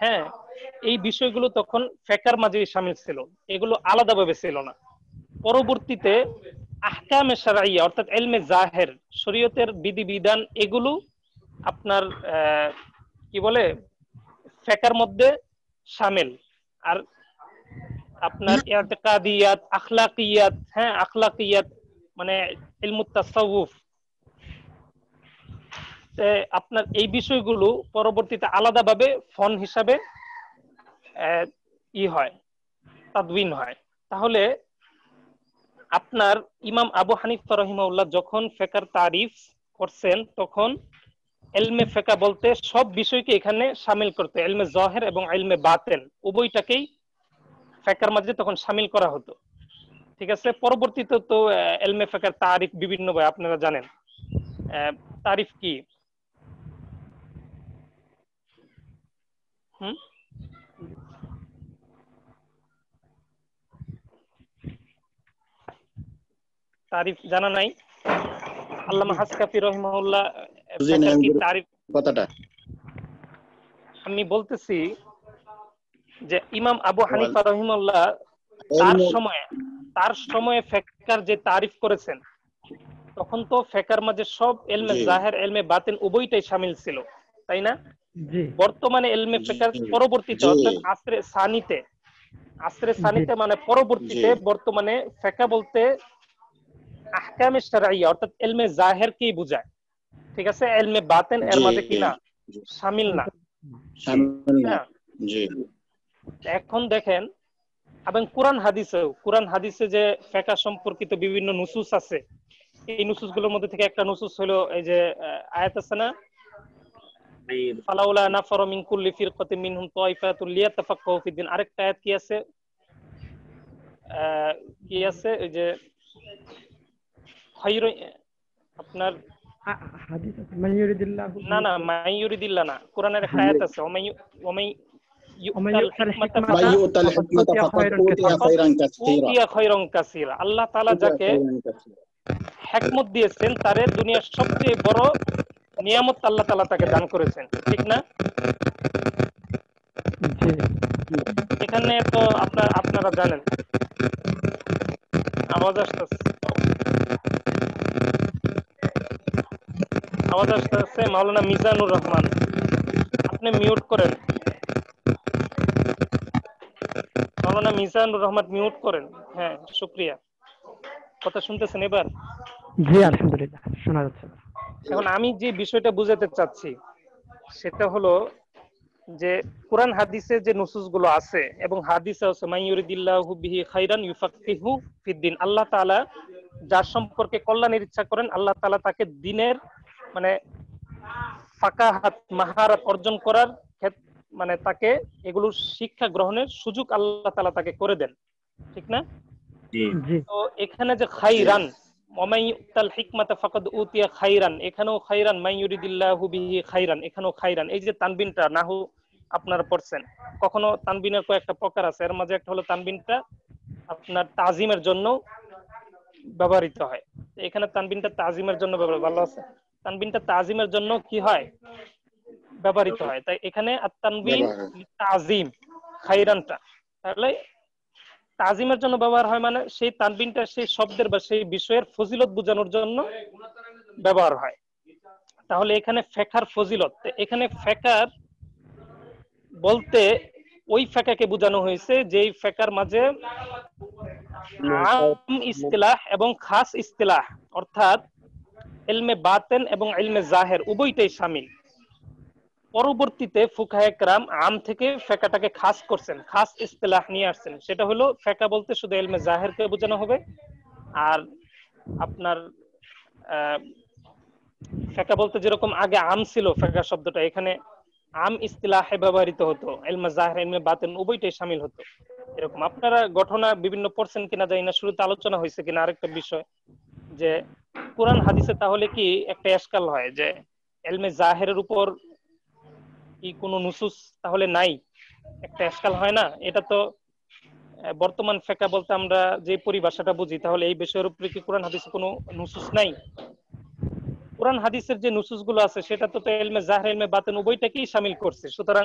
হ্যাঁ, এই বিষয়গুলো তখন ফিকহের মাঝে শামিল ছিল, এগুলো আলাদাভাবে ছিল না। পরবর্তীতে আহকামে শারঈয়া অর্থাৎ ইলমে জাহের, শরীয়তের বিধিবিধান, এগুলো আপনার কি বলে ফিকহের মধ্যে শামিল। আর আপনার ইতিকাদিয়াত, আখলাকিয়াত, হ্যাঁ, আখলাকিয়াত মানে ইলমুত তাসাউফ, আপনার এই বিষয়গুলো পরবর্তীতে আলাদাভাবে ফন হিসাবে হয়, তাদবিন হয়। তাহলে আপনার ইমাম আবু হানিফা রাহিমাহুল্লাহ যখন ফিকহের তারিফ করছেন, তখন ইলমে ফিকহ বলতে সব বিষয়কে এখানে শামিল করতে, ইলমে জাহির এবং ইলমে বাতিন উভয়টাকেই ফিকহের মধ্যে তখন শামিল করা হতো, ঠিক আছে? পরবর্তীতে তো ইলমে ফিকহের তারিফ বিভিন্ন ভাবে আপনারা জানেন। তারিফ কি? তারিফ জানা নাই? আল্লামা হাসকাফি রাহিমাহুল্লাহ ফিকহের কি তারিফ কথাটা আমি বলতেছি যে ইমাম আবু হানিফা রাহিমাহুল্লাহ তার সময়ে ফিকহের যে তারিফ করেছেন, তখন তো ফিকহের মাঝে সব ইলমে জাহির, ইলমে বাতিন উভয়টাই শামিল ছিল, তাই না? বর্তমানে ইলমে ফিকহের পরবর্তীতে অর্থাৎ আসরে সানিতে মানে পরবর্তীতে বর্তমানে ফিকহ বলতে আহকামে শারঈয়া অর্থাৎ ইলমে জাহির কি বোঝায়, ঠিক আছে? ইলমে বাতিন এর মাঝে কি না, শামিল না। জি। এখন দেখেন, এবং কোরআন হাদিসে যে ফিকহ সম্পর্কিত বিভিন্ন নুসুস আছে, এই নুসুসগুলোর মধ্যে থেকে একটা নুসুস হলো এই যে আয়াত আছে না, ফালাউলা নাফারা মিন কুল্লি ফিরকাতিন মিনহুম তায়ফাতুন লিয়াতাফাক্কাহু ফিদ-দ্বীন। আরেকটা আয়াত কি আছে, এই যে খায়রু, আপনার হাদিস আছে মাইয়ুরিদিল্লাহু, না মাইয়ুরিদিল্লাহ না, কোরআনের একটা আয়াত আছে ওমাই আল্লাহ তাআলা যাকে হিকমত দিয়েছেন তারে দুনিয়ার সবচেয়ে বড় নিয়ামত আল্লাহ তাআলা তাকে দান করেছেন, ঠিক না? এখানে তো আপনারা জানেন, আওয়াজ আসতেছে মাওলানা মিজানুর রহমান, আপনি মিউট করেন। মাওলানা মিজানুর রহমান মিউট করেন। হ্যাঁ, শুকরিয়া। কথা শুনতেছেন এবার? জি আলহামদুলিল্লাহ শোনা যাচ্ছে। এখন আমি যে বিষয়টা বুঝাতে চাচ্ছি সেটা হলো যে কোরআন হাদিসে যে নুসুসগুলো আছে এবং হাদিসে আছে মাইয়ুরিদিল্লাহু বিহি খাইরান ইউফাক্কিহু ফিদ-দ্বীন, আল্লাহ তাআলা যার সম্পর্কে কল্যাণের ইচ্ছা করেন আল্লাহ তাআলা তাকে দ্বীনের মানে ফাকাহাত, মাহারাত অর্জন করার মানে তাকে এগুলোর শিক্ষা গ্রহণের সুযোগ আল্লাহ তাআলা তাকে করে দেন, ঠিক না? তো এখানে যে খাইরান ওয়ামাইয়ুতাল হিকমাতা ফাকাদ উতিয়া খাইরান, এখানেও খাইরান, মাইয়ুরিদিল্লাহু বিহি খাইরান, এখানেও খাইরান। এই যে তানবিনটা নাহু আপনারা পড়ছেন, কখনো তানবিনের কয়েকটা প্রকার আছে, এর মাঝে একটা হলো তানবিনটা আপনার তাজিমের জন্য ব্যবহৃত হয়। এখানে তানবিনটা তাজিমের জন্য ভালো আছে, তানবিনটা তাজিমের জন্য কি হয় ব্যবহৃত হয়, তাই এখানে আত-তানবিন তাজিম খাইরানটা তাহলে তাজিমের জন্য ব্যবহার হয়, মানে সেই তানবিনটা সেই শব্দের বা সেই বিষয়ের ফজিলত বোঝানোর জন্য ব্যবহার হয়। তাহলে এখানে ফেকার ফজিলত, এখানে ফেকার বলতে ওই ফেকাকে বোঝানো হয়েছে যেই ফেকার মাঝে আম ইস্তিলাহ এবং খাস ইস্তিলাহ অর্থাৎ ইলমে বাতেন এবং ইলমে জাহের উভয়টাই শামিল। পরবর্তীতে ফুকাহে কেরাম আম থেকে ফেকাটাকে খাস করছেন, খাস ইস্তিলাহ নিয়ে আসছেন, সেটা হলো ফেকা বলতে শুধু ইলমে জাহেরকে বোঝানো হবে, আর আপনার ফেকা বলতে যেরকম আগে আম ছিল ফেকা শব্দটা, এখানে আম ইস্তিলাহে ব্যবহৃত হতো, ইলমে জাহের ইলমে বাতেন উভয়টাই শামিল হতো। এরকম আপনারা ঘটনা বিভিন্ন পড়ছেন কিনা জানি না, শুরুতে আলোচনা হয়েছে কিনা আরেকটা বিষয়, যে কোরআন হাদিসে তাহলে কি একটা এশকাল হয় যে ইলমে জাহেরের উপর কি কোনো নুসুস তাহলে নাই, একটা এশকাল হয় না? এটা তো বর্তমান ফেকা বলতে আমরা যে পরিভাষাটা বুঝি, তাহলে এই বিষয়ের উপরে কি কোরআন হাদিসে কোনো নুসুস নাই? কোরআন হাদিসের যে নুসুস গুলো আছে সেটা তো ইলমে জাহের ইলমে বাতেন উভয়টাকেই শামিল করছে, সুতরাং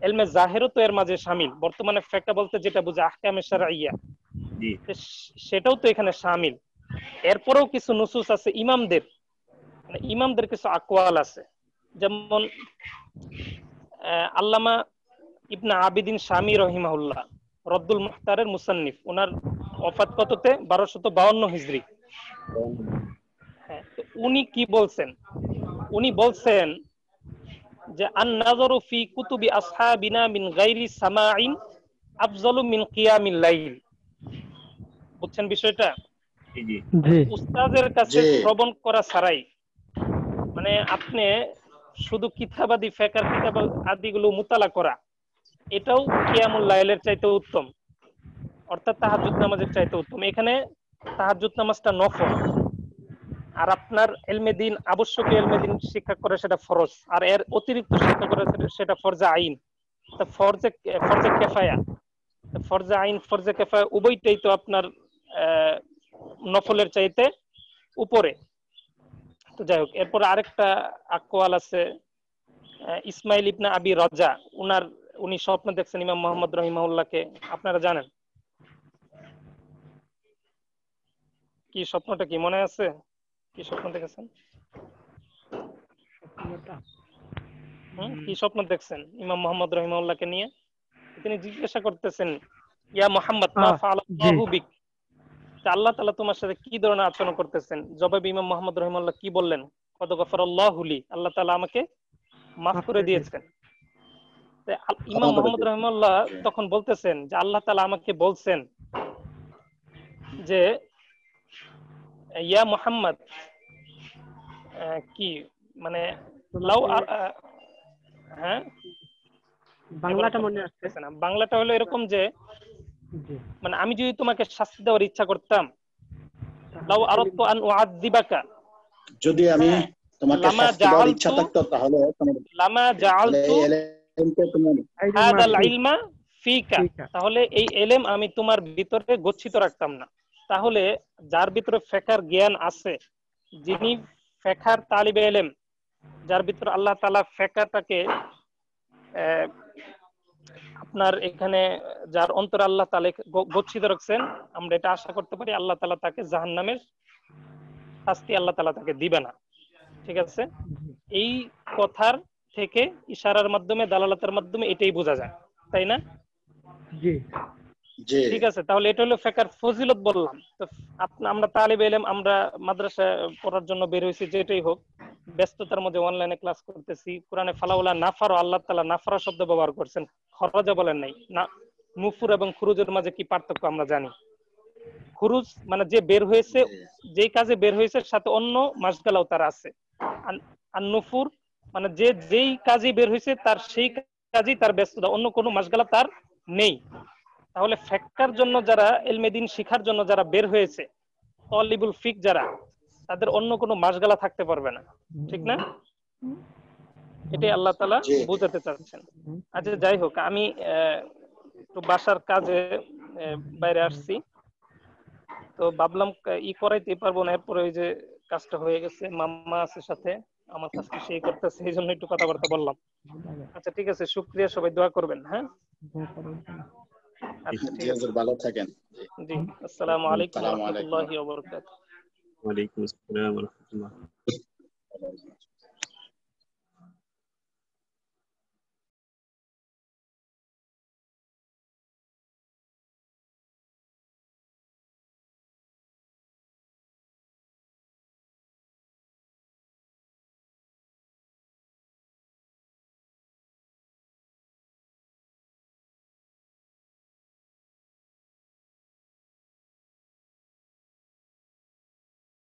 ইলমে জাহেরও তো এর মাঝে শামিল। বর্তমানে ফেকা বলতে যেটা বুঝে আহকামে শারঈয়া, সেটাও তো এখানে শামিল। এরপরেও কিছু নুসুস আছে ইমামদের, মানে ইমামদের কিছু আকওয়াল আছে, যেমন আল্লামা ইবনে আবিদিন শামী রহিমাহুল্লাহ রদ্দুল মুখতারের মুসান্নিফ, ওনার ওফাত কততে 1252 হিজরি। হ্যাঁ, তো উনি কি বলছেন? উনি বলছেন যে আন নাযরু ফি কুতুবি আসহাবিনা মিন গায়রি সামাইন আফজালু মিন কিয়ামিল লাইল। বুঝছেন বিষয়টা? জি। উস্তাদের কাছে শ্রবণ করা ছাড়াই, মানে আপনি শুধু কিতাবাদি ফেকার কিতাব আদিগুলো মুতালা করা, এটাও কিয়ামুল লাইলের চাইতে উত্তম, অর্থাৎ তাহাজ্জুদ নামাজের চাইতে উত্তম। এখানে তাহাজ্জুদ নামাজটা নফল, আর আপনার ইলমে দ্বীন আবশ্যকীয় ইলমে দ্বীন শিক্ষা করে সেটা ফরজ, আর এর অতিরিক্ত শিক্ষা করে সেটা ফরজে আইন। তা ফরজে কিফায়া, ফরজে আইন ফরজে কিফায়া উভয়টাই তো আপনার নফলের চাইতে উপরে। তো যাই হোক, এরপর আরেকটা আকওয়াল আছে ইসমাইল ইবনে আবি রাজা, উনি স্বপ্ন দেখছেন ইমাম মুহাম্মদ রহিমাহুল্লাহকে, আপনারা জানেন কি স্বপ্নটা, কি মনে আছে? কি স্বপ্ন দেখেছেন? কি স্বপ্ন দেখছেন ইমাম মুহাম্মদ রহিমাহুল্লাহকে নিয়ে? তিনি জিজ্ঞাসা করতেছেন, ইয়া মুহাম্মদ মা ফাআলাল্লাহু বিক, আল্লাহ তাআলা তোমার সাথে কি ধরনের আচরণ করতেছেন? জবাবে ইমাম মুহাম্মদ রহিমাহুল্লাহ কি বললেন? কদ গফারাল্লাহু লি, আল্লাহ তাআলা আমাকে মাফ করে দিয়েছেন। ইমাম মুহাম্মদ রহিমাহুল্লাহ তখন বলতেছেন যে আল্লাহ তাআলা আমাকে বলছেন যে ইয়া মুহাম্মদ, কি মানে লাউ, হ্যাঁ বাংলাটা মনে আসছে না, বাংলাটা হলো এরকম যে মানে আমি যদি তোমাকে শাস্তি দেওয়ার ইচ্ছা করতাম, লাউ আরাদতু আন উআযযিবাকা, যদি আমি তোমাকে শাস্তি দেওয়ার ইচ্ছা থাকতো তাহলে লামা জাআলতু হাদাল ইলমা ফিকা, তাহলে এই ইলম আমি তোমার ভিতরে গচ্ছিত রাখতাম না। তাহলে যার ভিতরে ফেকার জ্ঞান আছে, যিনি ফেকার তালিবে ইলম, যার ভিতরে আল্লাহ তাআলা ফেকারটাকে আপনার এখানে যার অন্তরে আল্লাহ তাআলা গচ্ছিত রাখছেন, আমরা এটা আশা করতে পারি আল্লাহ তাআলা তাকে জাহান্নামের শাস্তি আল্লাহ তাআলা তাকে দিবে না। ঠিক আছে, এই কথার থেকে ইশারার মাধ্যমে দালালাতের মাধ্যমে এটাই বোঝা যায়, তাই না? জি জি, ঠিক আছে, তাহলে এটা হলো ফেকার ফজিলত বললাম। তো আমরা তালিবে ইলম, আমরা মাদ্রাসা পড়ার জন্য বের হইছি, যেটাই হোক ব্যস্ততার মধ্যে অনলাইনে ক্লাস করতেছি। কোরআনে ফালাউলা নাফারও আল্লাহ তাআলা নাফারা শব্দ ব্যবহার করছেন, খরজা বলেন নাই। না, নুফুর এবং খুরুজের মাঝে কি পার্থক্য আমরা জানি। খুরুজ মানে যে বের হয়েছে, যেই কাজে বের হয়েছে সাথে অন্য মাসগালাও তার আছে। আর নুফুর মানে যে যেই কাজে বের হয়েছে তার সেই কাজেই তার ব্যস্ততা, অন্য কোনো মাসগালা তার নেই। তাহলে ফেকার জন্য যারা ইলমে দ্বীন শিখার জন্য যারা বের হয়েছে, তালিবুল ফিক যারা, তাদের অন্য কোনো মাসগালা থাকতে পারবে না, ঠিক না? এটাই আল্লাহ তাআলা বোঝাতে চাচ্ছেন। আচ্ছা যাই হোক, আমি একটু বাসার কাজে বাইরে আসছি, তো ভাবলাম ই করাইতে পারবো না, এরপরে ওই যে কাজটা হয়ে গেছে, মাম্মা আছে সাথে, আমার কাজটা সেই করতেছে, এই জন্য একটু কথাবার্তা বললাম। আচ্ছা ঠিক আছে, শুকরিয়া, সবাই দোয়া করবেন। হ্যাঁ আচ্ছা জি ঠিক আছে, হুজুর, ভালো থাকেন। জি, আসসালামু আলাইকুম ওয়া আসসালামু আলাইকুম। রাহমাতুল্লাহি ওয়া বারাকাতুহু। ওয়ালাইকুম আসসালাম ওয়া রাহমাতুল্লাহ।